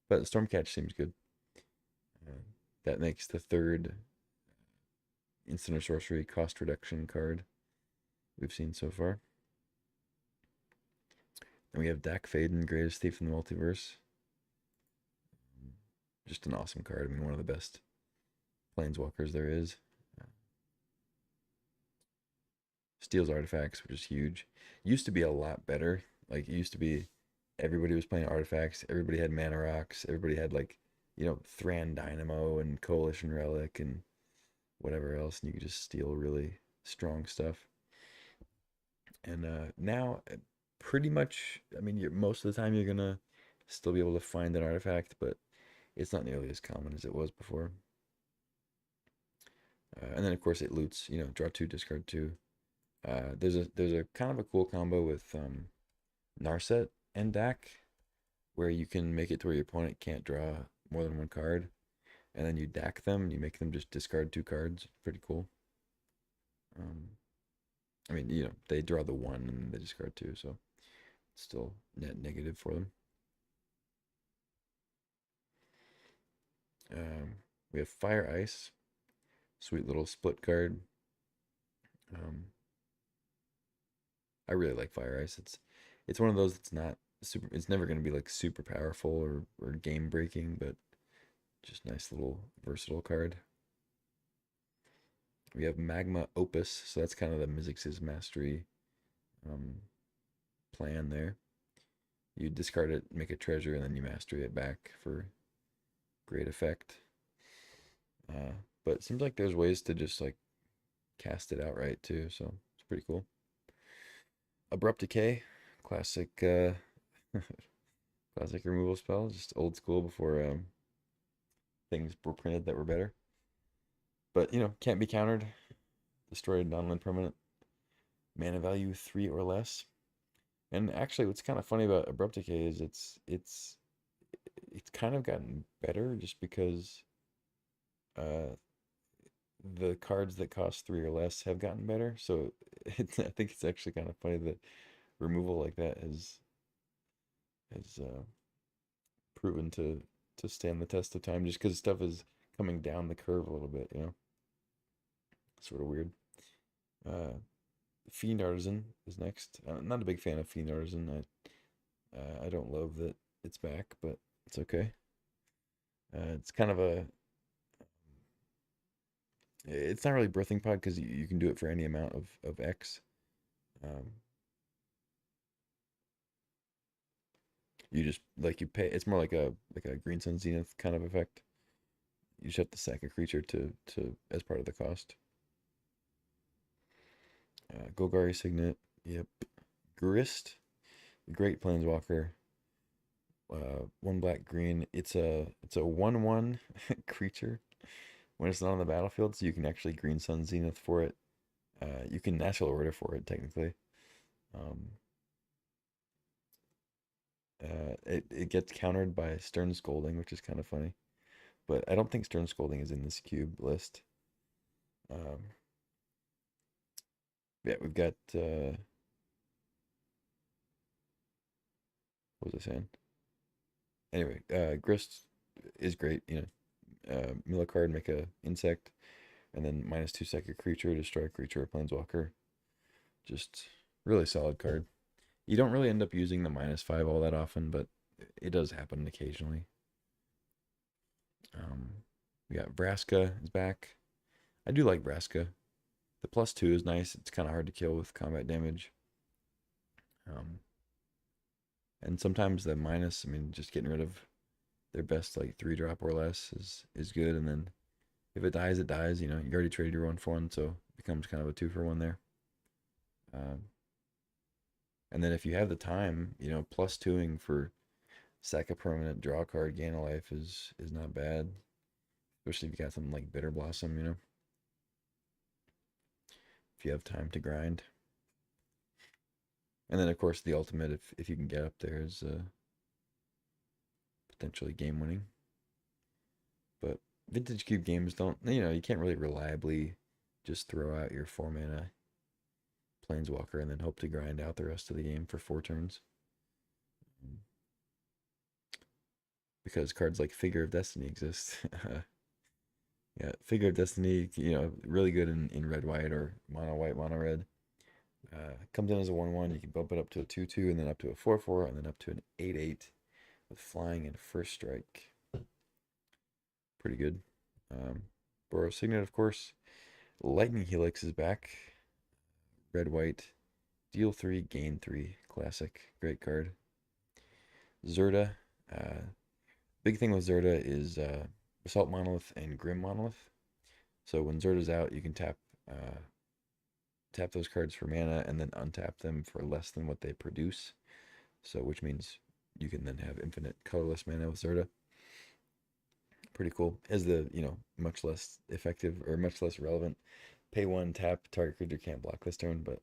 but Stormcatch seems good. That makes the third instant or sorcery cost reduction card we've seen so far. And we have Dak Faden, Greatest Thief in the Multiverse. Just an awesome card. I mean, one of the best Planeswalkers there is. Steals artifacts, which is huge. Used to be a lot better. Like, it used to be everybody was playing artifacts. Everybody had Mana Rocks. Everybody had, like, Thran Dynamo and Coalition Relic and whatever else. And you could just steal really strong stuff. And now, pretty much, I mean, most of the time you're going to still be able to find an artifact, but it's not nearly as common as it was before. And then, of course, it loots, draw 2, discard 2. There's a kind of a cool combo with Narset and Dak, where you can make it to where your opponent can't draw more than one card, and then you Dak them and you make them just discard 2 cards. Pretty cool. I mean, they draw the 1 and they discard 2, so it's still net negative for them. We have Fire Ice, sweet little split card. I really like Fire Ice. It's one of those that's not super. It's never going to be like super powerful or game breaking, but just nice little versatile card. We have Magma Opus, so that's kind of the Mizzix's Mastery plan there. You discard it, make a treasure, and then you mastery it back for great effect. But it seems like there's ways to just like cast it outright too, so it's pretty cool. Abrupt Decay, classic classic removal spell, just old school before things were printed that were better. But can't be countered. Destroy a non-land permanent. Mana value 3 or less. And actually, what's kind of funny about Abrupt Decay is it's kind of gotten better just because the cards that cost 3 or less have gotten better. So I think it's actually kind of funny that removal like that has proven to stand the test of time, just because stuff is coming down the curve a little bit. Sort of weird. Fiend Artisan is next. I'm not a big fan of Fiend Artisan. I don't love that it's back, but it's okay. It's kind of it's not really Birthing Pod because you can do it for any amount of X. You just you pay. It's more like a Green Sun Zenith kind of effect. You just have to sack a creature to as part of the cost. Golgari Signet. Yep. Grist, the Great Planeswalker. 1 black green. It's a 1/1 creature. When it's not on the battlefield, so you can actually Green Sun Zenith for it. You can Natural Order for it technically. It gets countered by Stern Scolding, which is kind of funny. But I don't think Stern Scolding is in this cube list. Um, yeah, we've got what was I saying? Anyway, Grist is great. Mill a card, make a insect, and then -2 second creature, destroy a creature or planeswalker. Just really solid card. You don't really end up using the -5 all that often, but it does happen occasionally. We got Vraska is back. I do like Vraska. The +2 is nice. It's kind of hard to kill with combat damage. Um, and sometimes the minus, I mean, just getting rid of their best like 3-drop or less is good. And then if it dies, it dies. You already traded your 1 for 1, so it becomes kind of a 2 for 1 there. And then if you have the time, +2ing for sack a permanent, draw a card, gain a life is not bad. Especially if you got something like Bitter Blossom, if you have time to grind. And then of course the ultimate, if you can get up there, is potentially game winning. But vintage cube games don't, you can't really reliably just throw out your 4-mana planeswalker and then hope to grind out the rest of the game for 4 turns. Because cards like Figure of Destiny exist. Yeah, Figure of Destiny, really good in red white or mono white, mono red. Comes in as a 1/1. You can bump it up to a 2/2 and then up to a 4/4 and then up to an 8/8 with flying and first strike. Pretty good. Boros Signet, of course. Lightning Helix is back. Red white. Deal 3, gain 3. Classic. Great card. Zerda. Big thing with Zerda is Assault Monolith and Grim Monolith. So when Zerda's out, you can tap those cards for mana and then untap them for less than what they produce. So which means you can then have infinite colorless mana with Zerda. Pretty cool. As the, much less effective or much less relevant pay 1, tap, target creature can't block this turn, but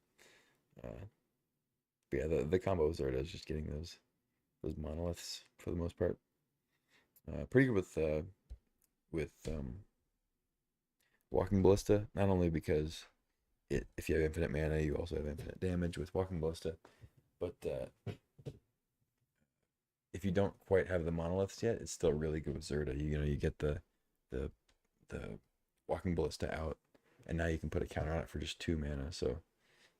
yeah, the combo of Zerda is just getting those monoliths for the most part. Pretty good with Walking Ballista, not only because if you have infinite mana, you also have infinite damage with Walking Ballista, but if you don't quite have the monoliths yet, it's still really good with Zerda. You get the Walking Ballista out, and now you can put a counter on it for just 2 mana, so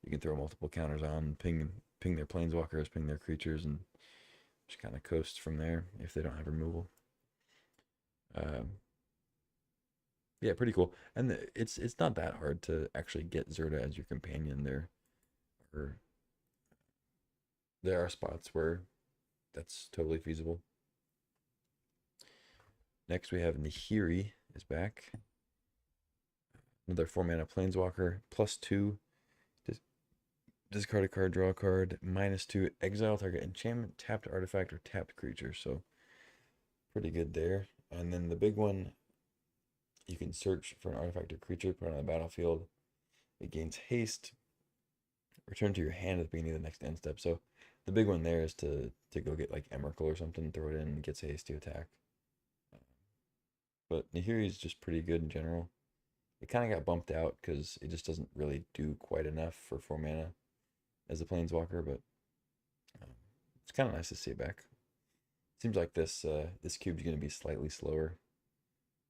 you can throw multiple counters on, ping their planeswalkers, ping their creatures, and just kind of coast from there if they don't have removal. Yeah, pretty cool. And it's not that hard to actually get Zerda as your companion. There are spots where that's totally feasible. Next we have Nahiri is back. Another 4-mana planeswalker, +2. Discard a card, draw a card, -2, exile target enchantment, tapped artifact, or tapped creature. So pretty good there. And then the big one, you can search for an artifact or creature, put it on the battlefield. It gains haste. Return to your hand at the beginning of the next end step. So the big one there is to go get like Emrakul or something, throw it in, and gets haste to attack. But Nahiri is just pretty good in general. It kind of got bumped out because it just doesn't really do quite enough for 4 mana as a planeswalker, but it's kind of nice to see it back. Seems like this cube's going to be slightly slower,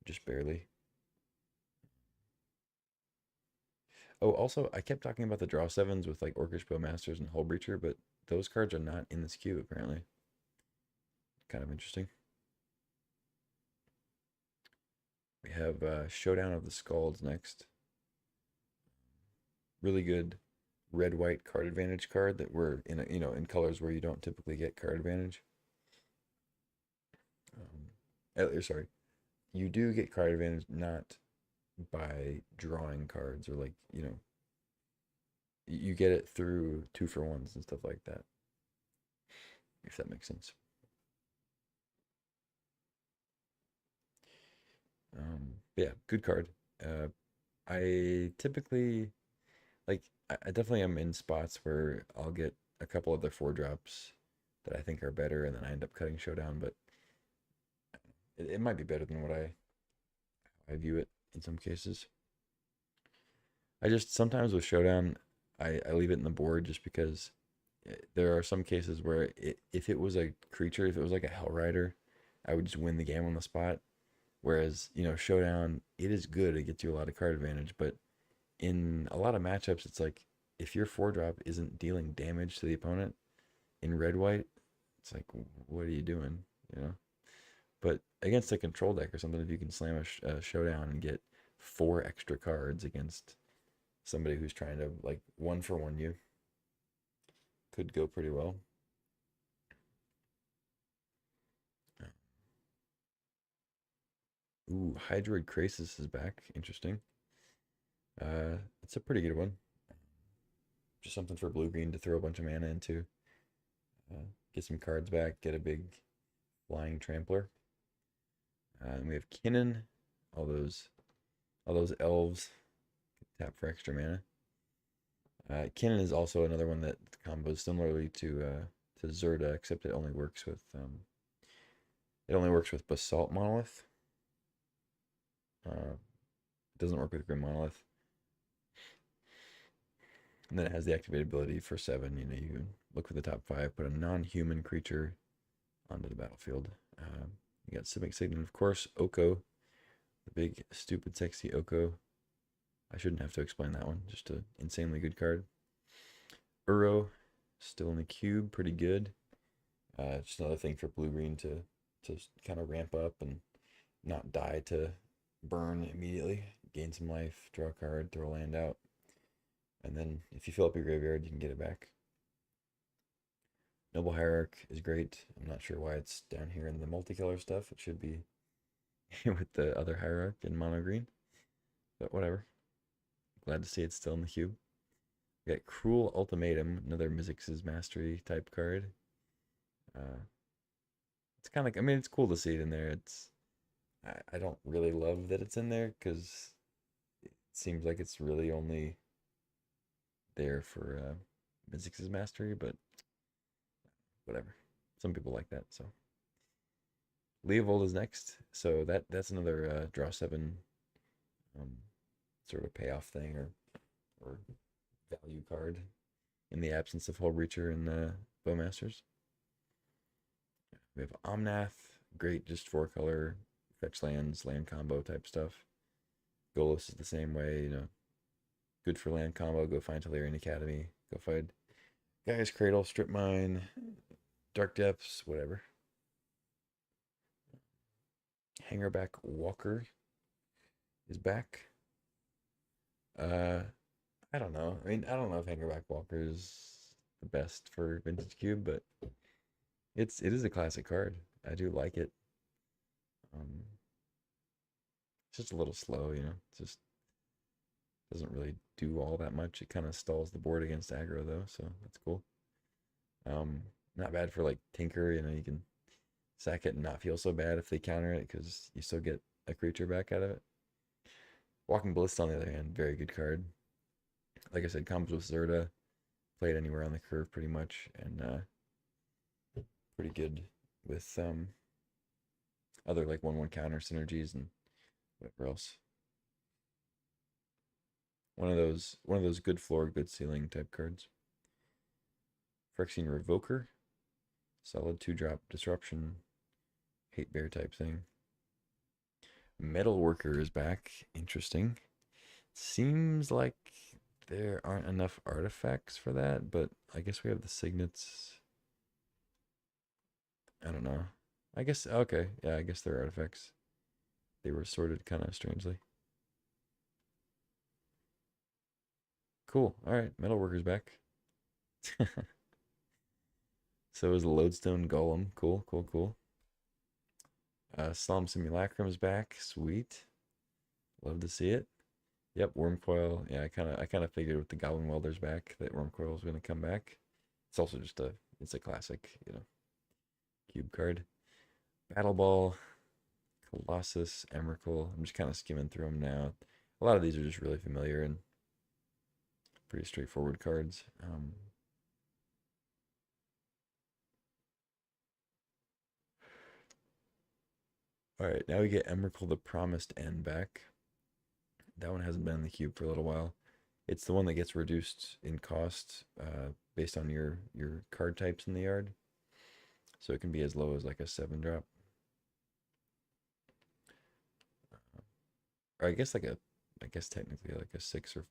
just barely. Oh, also, I kept talking about the draw 7s with like Orcish Bowmasters and Hullbreacher, but those cards are not in this cube apparently. Kind of interesting. We have Showdown of the Skalds next. Really good red-white card advantage card that we're in colors where you don't typically get card advantage. Sorry, you do get card advantage not by drawing cards or like you get it through 2-for-1s and stuff like that, if that makes sense. Yeah, good card. I typically like I definitely am in spots where I'll get a couple of their 4-drops that I think are better, and then I end up cutting Showdown, but it might be better than what I view it in some cases. I just sometimes with Showdown, I leave it in the board just because there are some cases where if it was a creature, if it was like a Hell Rider, I would just win the game on the spot. Whereas, Showdown, it is good. It gets you a lot of card advantage. But in a lot of matchups, it's like if your 4 drop isn't dealing damage to the opponent in red white, it's like, what are you doing? You know? But against a control deck or something, if you can slam a Showdown and get 4 extra cards against somebody who's trying to like 1-for-1 you, could go pretty well. Ooh, Hydroid Krasis is back. Interesting. It's a pretty good one. Just something for blue green to throw a bunch of mana into. Get some cards back. Get a big flying trampler. And we have Kinnan. All those elves tap for extra mana. Kinnan is also another one that combos similarly to Zerda, except it only works with Basalt Monolith. It doesn't work with Grim Monolith. And then it has the activated ability for 7. You can look for the top 5, put a non-human creature onto the battlefield. You got Simic Signet, of course, Oko, the big, stupid, sexy Oko. I shouldn't have to explain that one. Just an insanely good card. Uro, still in the cube, pretty good. Just another thing for blue-green to kind of ramp up and not die to burn immediately. Gain some life, draw a card, throw a land out. And then if you fill up your graveyard, you can get it back. Noble Hierarch is great. I'm not sure why it's down here in the multicolor stuff. It should be with the other Hierarch in mono green. But whatever. Glad to see it's still in the cube. We got Cruel Ultimatum, another Mizzix's Mastery type card. It's kind of like, it's cool to see it in there. I don't really love that it's in there because it seems like it's really only there for Mizzix's Mastery, but whatever. Some people like that, so. Leovold is next, so that's another draw 7 sort of payoff thing or value card in the absence of Hullbreacher and Bowmasters. We have Omnath, great, just 4-color, fetch lands, land combo type stuff. Golos is the same way, good for land combo. Go find Tolarian Academy. Go find Gaia's Cradle, Strip Mine, Dark Depths, whatever. Hangerback Walker is back. I don't know. I don't know if Hangerback Walker is the best for Vintage Cube, but it is a classic card. I do like it. It's just a little slow, It just doesn't really do all that much. It kind of stalls the board against aggro though, so that's cool. Not bad for like Tinker, you can sack it and not feel so bad if they counter it because you still get a creature back out of it. Walking Ballista, on the other hand, very good card. Like I said, combos with Zerda, played anywhere on the curve pretty much, and pretty good with other like 1/1 counter synergies and whatever else. One of those good floor, good ceiling type cards. Phyrexian Revoker, solid 2-drop disruption, hate bear type thing. Metalworker is back. Interesting. Seems like there aren't enough artifacts for that, but I guess we have the signets. I don't know. I guess, okay. Yeah, I guess they're artifacts. They were sorted kind of strangely. Cool. All right. Metalworker's back. So is the Lodestone Golem. Cool, cool, cool. Solemn Simulacrum is back. Sweet. Love to see it. Yep, Wormcoil. Yeah, I kind of figured with the Goblin Welder's back that Wormcoil was going to come back. It's also just it's a classic, cube card. Battle Ball, Colossus, Emrakul. I'm just kind of skimming through them now. A lot of these are just really familiar and pretty straightforward cards. All right, now we get Emrakul the Promised End back. That one hasn't been in the cube for a little while. It's the one that gets reduced in cost based on your card types in the yard. So it can be as low as like a 7 drop. Or I guess technically like a 6 or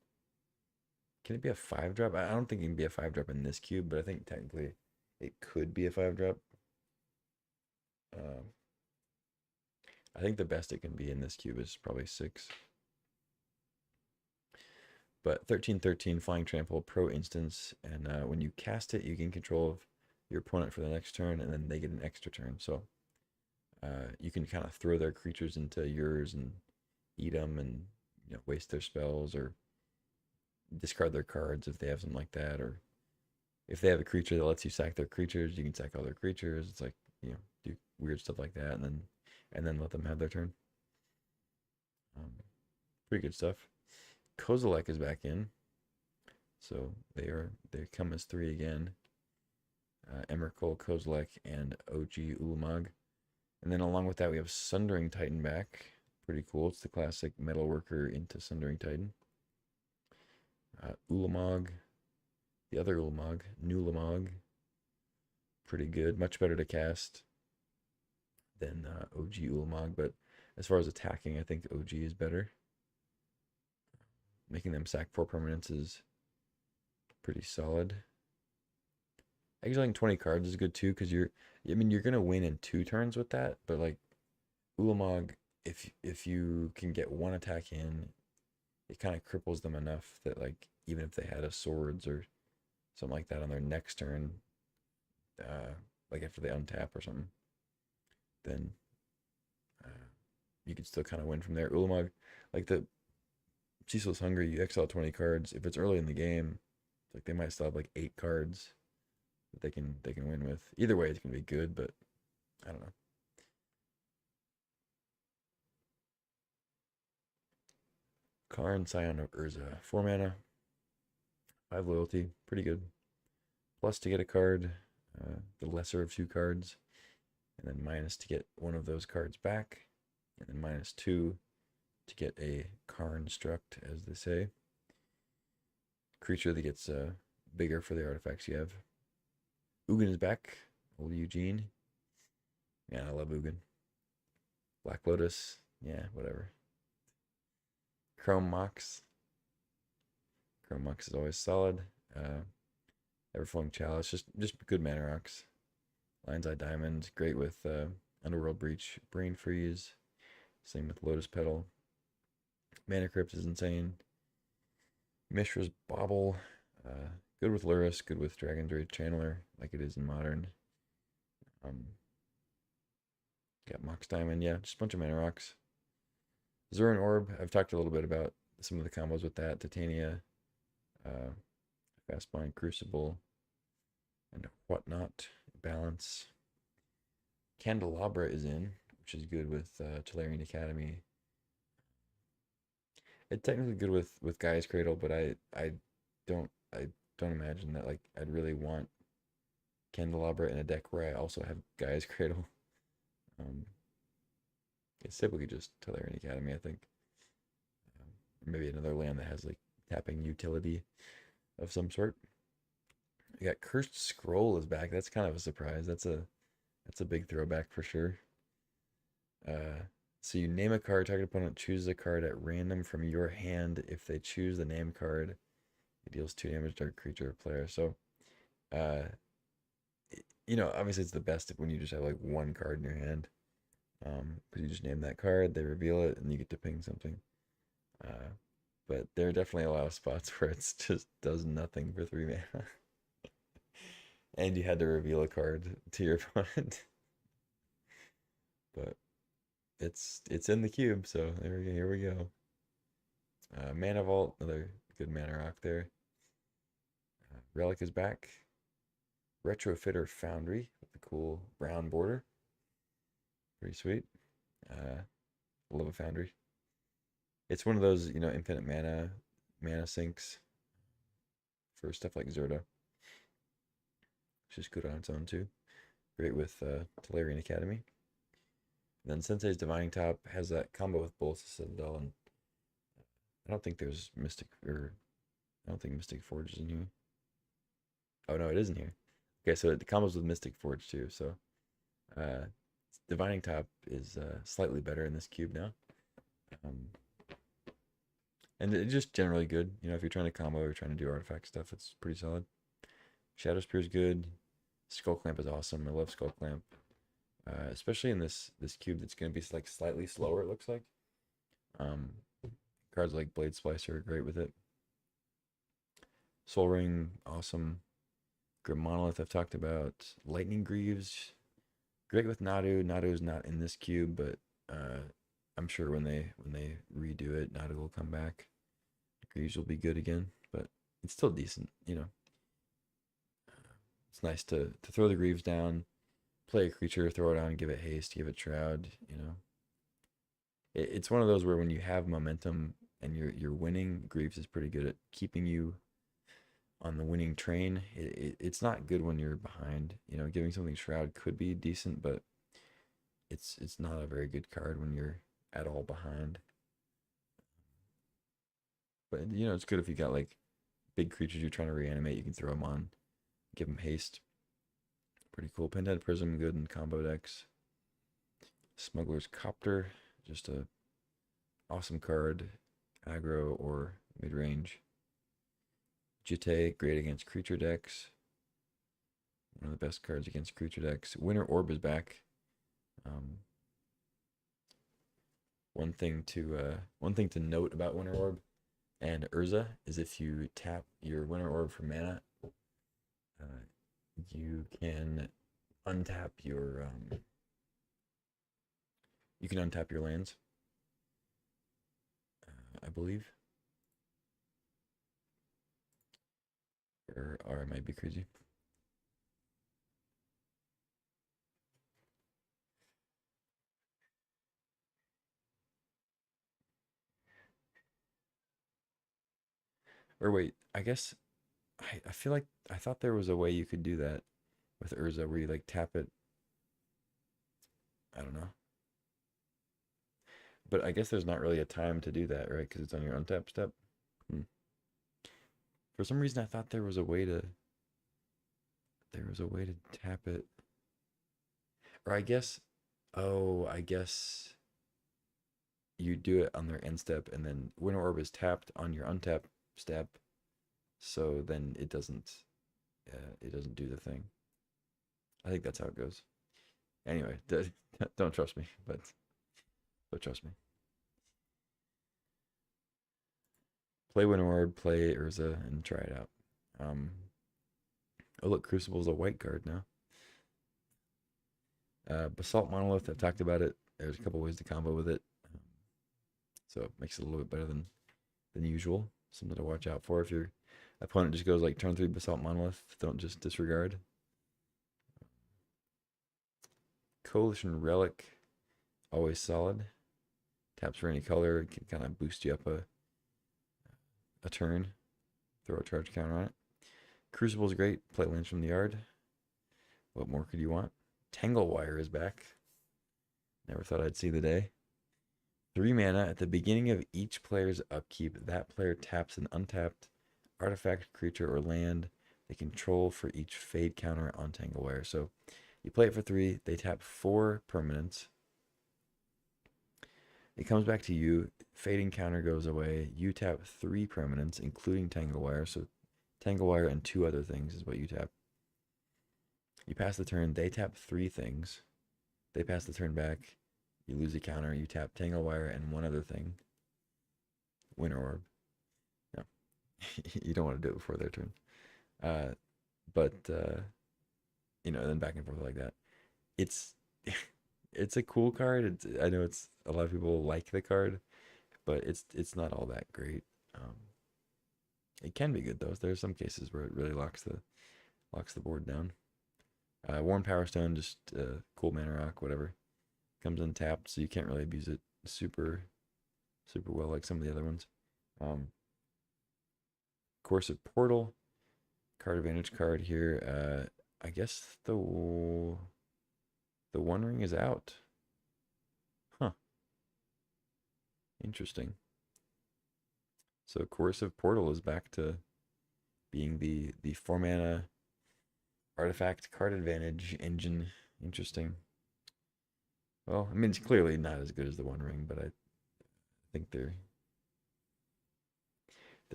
can it be a 5 drop? I don't think it can be a 5 drop in this cube, but I think technically it could be a 5 drop. Um, I think the best it can be in this cube is probably 6. But 13/13 Flying Trample, pro instance, and when you cast it, you gain control of your opponent for the next turn, and then they get an extra turn. So you can kind of throw their creatures into yours and eat them, and waste their spells or discard their cards if they have something like that, or if they have a creature that lets you sack their creatures, you can sack all their creatures. It's like do weird stuff like that, and then let them have their turn. Pretty good stuff. Kozilek is back in, so they come as 3 again. Emrakul, Kozilek, and OG Ulamog. And then along with that, we have Sundering Titan back. Pretty cool. It's the classic Metalworker into Sundering Titan. Ulamog, the other Ulamog, Nulamog. Pretty good. Much better to cast than OG Ulamog, but as far as attacking, I think OG is better. Making them sack 4 permanents is pretty solid. Exiling 20 cards is good too, because you're gonna win in 2 turns with that, but like Ulamog, if you can get 1 attack in, it kind of cripples them enough that like even if they had a swords or something like that on their next turn, like after they untap or something, then you could still kind of win from there. Ulamog, like the Ceaseless Hunger, you exile 20 cards. If it's early in the game, like they might still have like 8 cards that they can win with. Either way, it's gonna be good, but I don't know. Karn, Scion of Urza, 4 mana, 5 loyalty, pretty good. Plus to get a card, the lesser of 2 cards, and then minus to get one of those cards back, and then -2 to get a Karnstruct, as they say. Creature that gets bigger for the artifacts you have. Ugin is back, old Eugene. Man, I love Ugin. Black Lotus, yeah, whatever. Chrome Mox. Chrome Mox is always solid. Everflowing Chalice, just good mana rocks. Lion's Eye Diamond, great with Underworld Breach, Brain Freeze. Same with Lotus Petal. Mana Crypt is insane. Mishra's Bauble, good with Lurrus, good with Dragon's Rage Channeler, like it is in Modern. Got Mox Diamond, yeah, just a bunch of mana rocks. Zuran Orb, I've talked a little bit about some of the combos with that. Titania, Fastbind, Crucible, and whatnot. Balance. Candelabra is in, which is good with Tolarian Academy. It's technically good with Gaia's Cradle, but I don't imagine that like I'd really want Candelabra in a deck where I also have Gaia's Cradle. It's typically just Tolarian Academy, I think. Maybe another land that has like tapping utility of some sort. We got Cursed Scroll is back. That's kind of a surprise. That's a big throwback for sure. So you name a card, target opponent chooses a card at random from your hand. If they choose the named card, it deals 2 damage to a creature or player. So, obviously it's the best when you just have like 1 card in your hand. Because you just name that card, they reveal it, and you get to ping something. But there are definitely a lot of spots where it just does nothing for 3 mana. And you had to reveal a card to your opponent. But it's in the cube, so here we go. Mana Vault, another good mana rock there. Relic is back. Retrofitter Foundry with the cool brown border. Pretty sweet. Love a Foundry. It's one of those, infinite mana sinks for stuff like Zerda. It's just good on its own too. Great with Tolarian Academy. And then Sensei's Divining Top has that combo with Bolus Citadel, and I don't think there's Mystic, or I don't think Mystic Forge is in here. Oh no, it is in here. Okay, so it combos with Mystic Forge too. So uh, Divining Top is slightly better in this cube now. Um, and it's just generally good. You know, if you're trying to combo or trying to do artifact stuff, it's pretty solid. Shadow Spear is good. Skull Clamp is awesome. I love Skull Clamp, especially in this cube that's going to be like slightly slower. It looks like. Um, Cards like Blade Splicer are great with it. Soul Ring, awesome. Grim Monolith I've talked about. Lightning Greaves, great with Nadu. Nadu's not in this cube, but I'm sure when they redo it, Nadu will come back. Greaves will be good again, but it's still decent, you know. It's nice to throw the Greaves down, play a creature, throw it on, give it haste, give it Shroud, you know. It's one of those where when you have momentum and you're winning, Greaves is pretty good at keeping you on the winning train. It's not good when you're behind. You know, giving something Shroud could be decent, but it's not a very good card when you're at all behind. But you know, it's good if you got like big creatures you're trying to reanimate. You can throw them on, give them haste. Pretty cool. Pentad Prism, good in combo decks. Smuggler's Copter, just a awesome card, aggro or mid range. Jitte, great against creature decks. One of the best cards against creature decks. Winter Orb is back. One thing to note about Winter Orb and Urza is if you tap your Winter Orb for mana, you can untap your lands. I believe, or I might be crazy. Or wait, I guess I feel like I thought there was a way you could do that with Urza where you like tap it. I don't know. But I guess there's not really a time to do that, right? Because it's on your untap step. Hmm. For some reason, I thought there was a way to tap it. Or I guess you do it on their end step, and then Winter Orb is tapped on your untap step, so then it doesn't do the thing. I think that's how it goes. Anyway, don't trust me, but trust me. Play Winter Orb, play Urza, and try it out. Oh look, Crucible's a white card now. Basalt Monolith, I've talked about it. There's a couple ways to combo with it. So it makes it a little bit better than usual. Something to watch out for if your opponent just goes like turn 3 Basalt Monolith. Don't just disregard. Coalition Relic, always solid. Taps for any color, can kind of boost you up a turn. Throw a charge counter on it. Crucible is great. Play lands from the yard. What more could you want? Tangle Wire is back. Never thought I'd see the day. 3 mana at the beginning of each player's upkeep. That player taps an untapped artifact, creature, or land they control for each fade counter on Tangle Wire. So you play it for 3. They tap 4 permanents. It comes back to you. Fading counter goes away. You tap 3 permanents, including Tangle Wire. So Tangle Wire and 2 other things is what you tap. You pass the turn. They tap 3 things. They pass the turn back. You lose a counter. You tap Tangle Wire and 1 other thing. Winter Orb. No. You don't want to do it before their turn. But you know, then back and forth like that. It's it's a cool card. I know it's a lot of people like the card, but it's not all that great. It can be good though. There's some cases where it really locks the board down. Worn Power Stone, just cool mana rock, whatever. Comes untapped, so you can't really abuse it super well like some of the other ones. Coercive Portal, card advantage card here. I guess the One Ring is out. Interesting. So Coercive Portal is back to being the 4 mana artifact card advantage engine. Interesting. Well, I mean, it's clearly not as good as the One Ring, but I think they're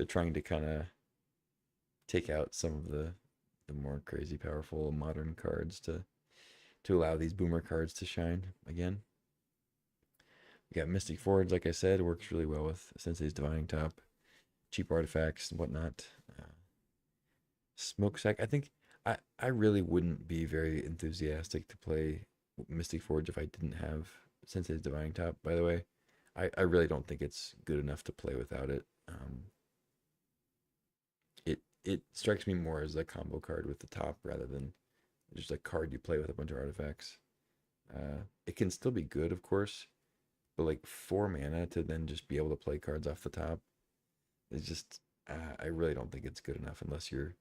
trying to kind of take out some of the more crazy powerful modern cards to allow these boomer cards to shine again. We got Mystic Forge, like I said, works really well with Sensei's Divining Top, cheap artifacts and whatnot. Smokestack, I think I really wouldn't be very enthusiastic to play Mystic Forge if I didn't have Sensei's Divining Top, by the way. I really don't think it's good enough to play without it. It strikes me more as a combo card with the top rather than just a card you play with a bunch of artifacts. It can still be good, of course, but like 4 mana to then just be able to play cards off the top is just I really don't think it's good enough unless you're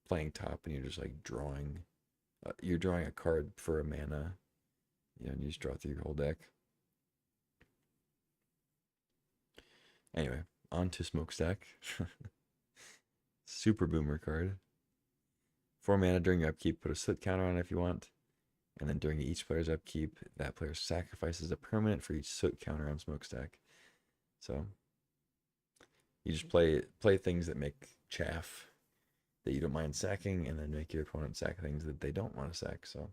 playing top and you're just like you're drawing a card for a mana, and you just draw through your whole deck. Anyway, on to Smokestack. Super boomer card. 4 mana during your upkeep, put a Soot counter on it if you want. And then during each player's upkeep, that player sacrifices a permanent for each Soot counter on Smokestack. So you just play things that make chaff that you don't mind sacking, and then make your opponent sack things that they don't want to sack. So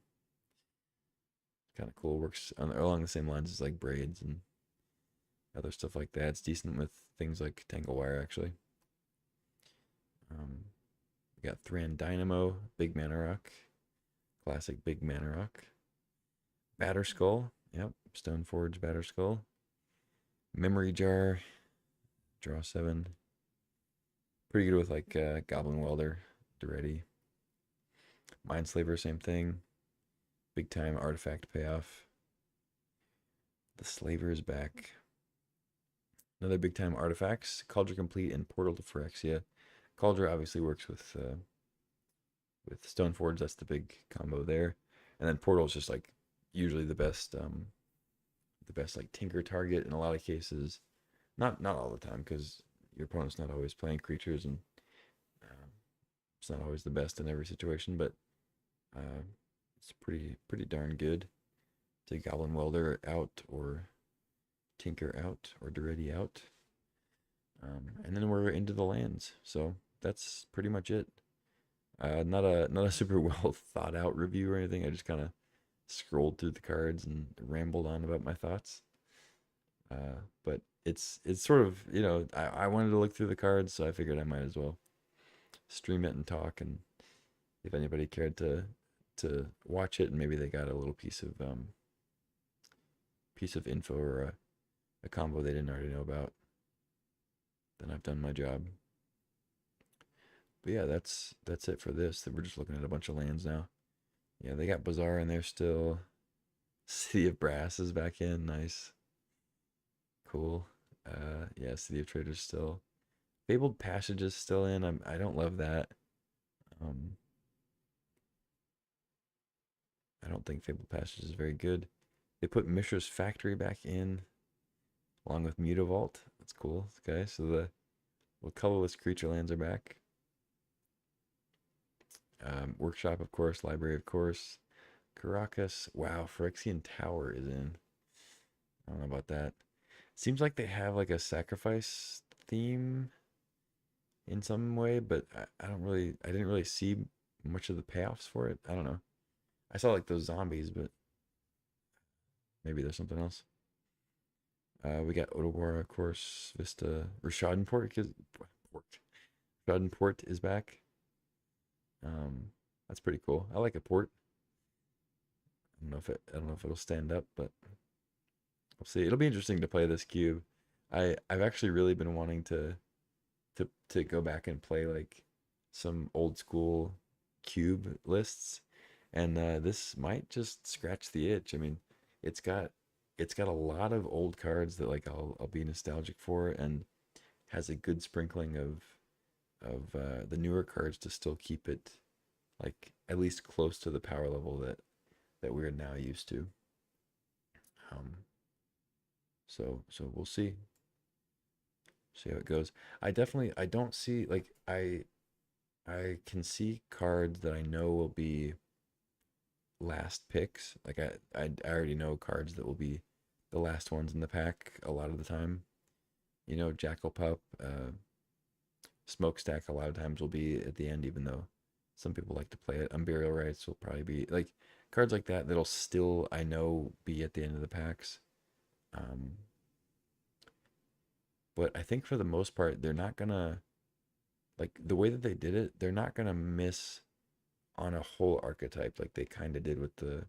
kind of cool. Works along the same lines as like Braids and other stuff like that. It's decent with things like Tanglewire, actually. We got Thran Dynamo, Big Mana Rock, classic Big Mana Rock. Batterskull, yep, Stoneforge Batterskull. Memory Jar, draw 7. Pretty good with like Goblin Welder, Duretti. Mindslaver, same thing. Big time artifact payoff. The Slaver is back. Another big time artifacts, Kaldra Complete and Portal to Phyrexia. Kaldra obviously works with Stoneforge. That's the big combo there, and then Portal is just like usually the best like tinker target in a lot of cases. Not all the time, because your opponent's not always playing creatures, and it's not always the best in every situation. But it's pretty darn good to Goblin Welder out, or Tinker out, or Duretti out. And then we're into the lands. So that's pretty much it. Not a super well thought out review or anything. I just kind of scrolled through the cards and rambled on about my thoughts. But it's sort of, I wanted to look through the cards, so I figured I might as well stream it and talk. And if anybody cared to watch it, and maybe they got a little piece of info, or a combo they didn't already know about, then I've done my job. But yeah, that's it for this. We're just looking at a bunch of lands now. Yeah, they got Bazaar in there still. City of Brass is back in. Nice. Cool. Yeah, City of Traders still. Fabled Passage is still in. I don't love that. I don't think Fabled Passage is very good. They put Mishra's Factory back in, along with Mutavault. That's cool. Okay, so the colorless creature lands are back. Workshop, of course. Library, of course. Caracas. Wow, Phyrexian Tower is in. I don't know about that. Seems like they have like a sacrifice theme in some way, but I didn't really see much of the payoffs for it. I don't know. I saw like those zombies, but maybe there's something else. We got Otawara, of course. Vista. Rishadenport is back. That's pretty cool. I like a port. I don't know if it'll stand up, but we'll see. It'll be interesting to play this cube. I've actually really been wanting to go back and play like some old school cube lists, and this might just scratch the itch. I mean, it's got a lot of old cards that like I'll be nostalgic for, and has a good sprinkling of the newer cards to still keep it like at least close to the power level that we're now used to. So we'll see. See how it goes. I don't see like I can see cards that I know will be last picks. Like I already know cards that will be the last ones in the pack a lot of the time. You know, Jackal Pup, Smokestack a lot of times will be at the end, even though some people like to play it. Unburial Rites will probably be like cards like that that'll still I know be at the end of the packs. Um, but I think for the most part, they're not gonna like the way that they did it. They're not gonna miss on a whole archetype like they kind of did with the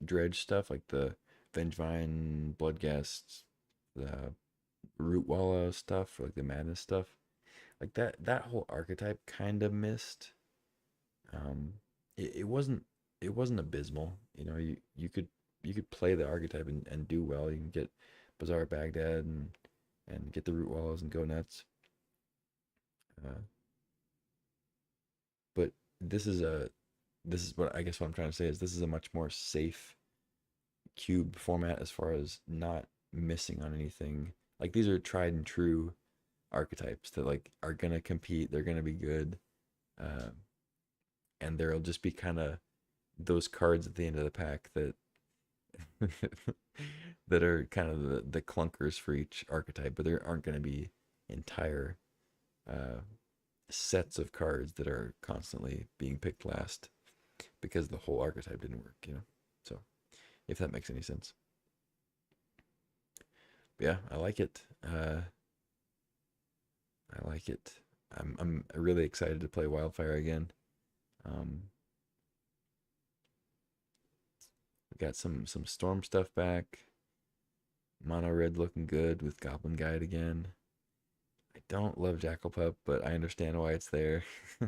dredge stuff, like the Vengevine, Bloodghast, the Root Wallow stuff, like the Madness stuff. Like that whole archetype kind of missed. Um, it wasn't abysmal. You know, you could play the archetype and do well. You can get Bazaar Baghdad and get the Root Wallows and go nuts. Uh, but this is what I guess what I'm trying to say is this is a much more safe cube format as far as not missing on anything. Like these are tried and true archetypes that like are gonna compete. They're gonna be good, uh, and there'll just be kind of those cards at the end of the pack that that are kind of the clunkers for each archetype. But there aren't gonna be entire uh, sets of cards that are constantly being picked last because the whole archetype didn't work. You know, so if that makes any sense. But yeah, I like it. I like it. I'm really excited to play Wildfire again. Um, we got some Storm stuff back. Mono Red looking good with Goblin Guide again. I don't love Jackal Pup, but I understand why it's there. I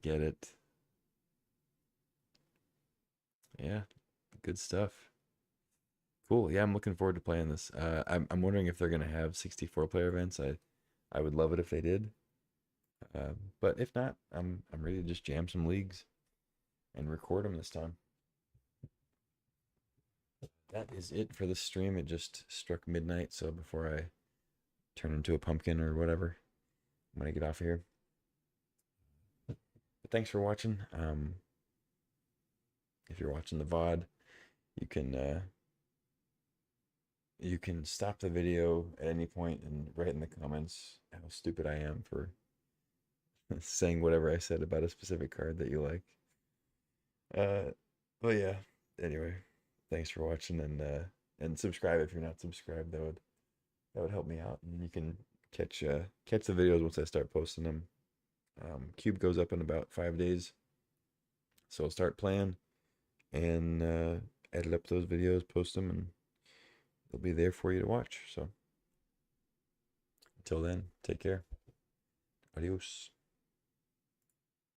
get it. Yeah, good stuff. Cool. Yeah, I'm looking forward to playing this. I'm wondering if they're gonna have 64 player events. I would love it if they did. But if not, I'm ready to just jam some leagues and record them this time. That is it for the stream. It just struck midnight, so before I turn into a pumpkin or whatever, I'm gonna get off of here. But thanks for watching. If you're watching the VOD, you you can stop the video at any point and write in the comments how stupid I am for saying whatever I said about a specific card that you like. Uh, but yeah. Anyway, thanks for watching and subscribe if you're not subscribed. That would help me out, and you can catch the videos once I start posting them. Cube goes up in about 5 days, so I'll start playing and edit up those videos, post them, and they'll be there for you to watch. So until then, take care. Adios.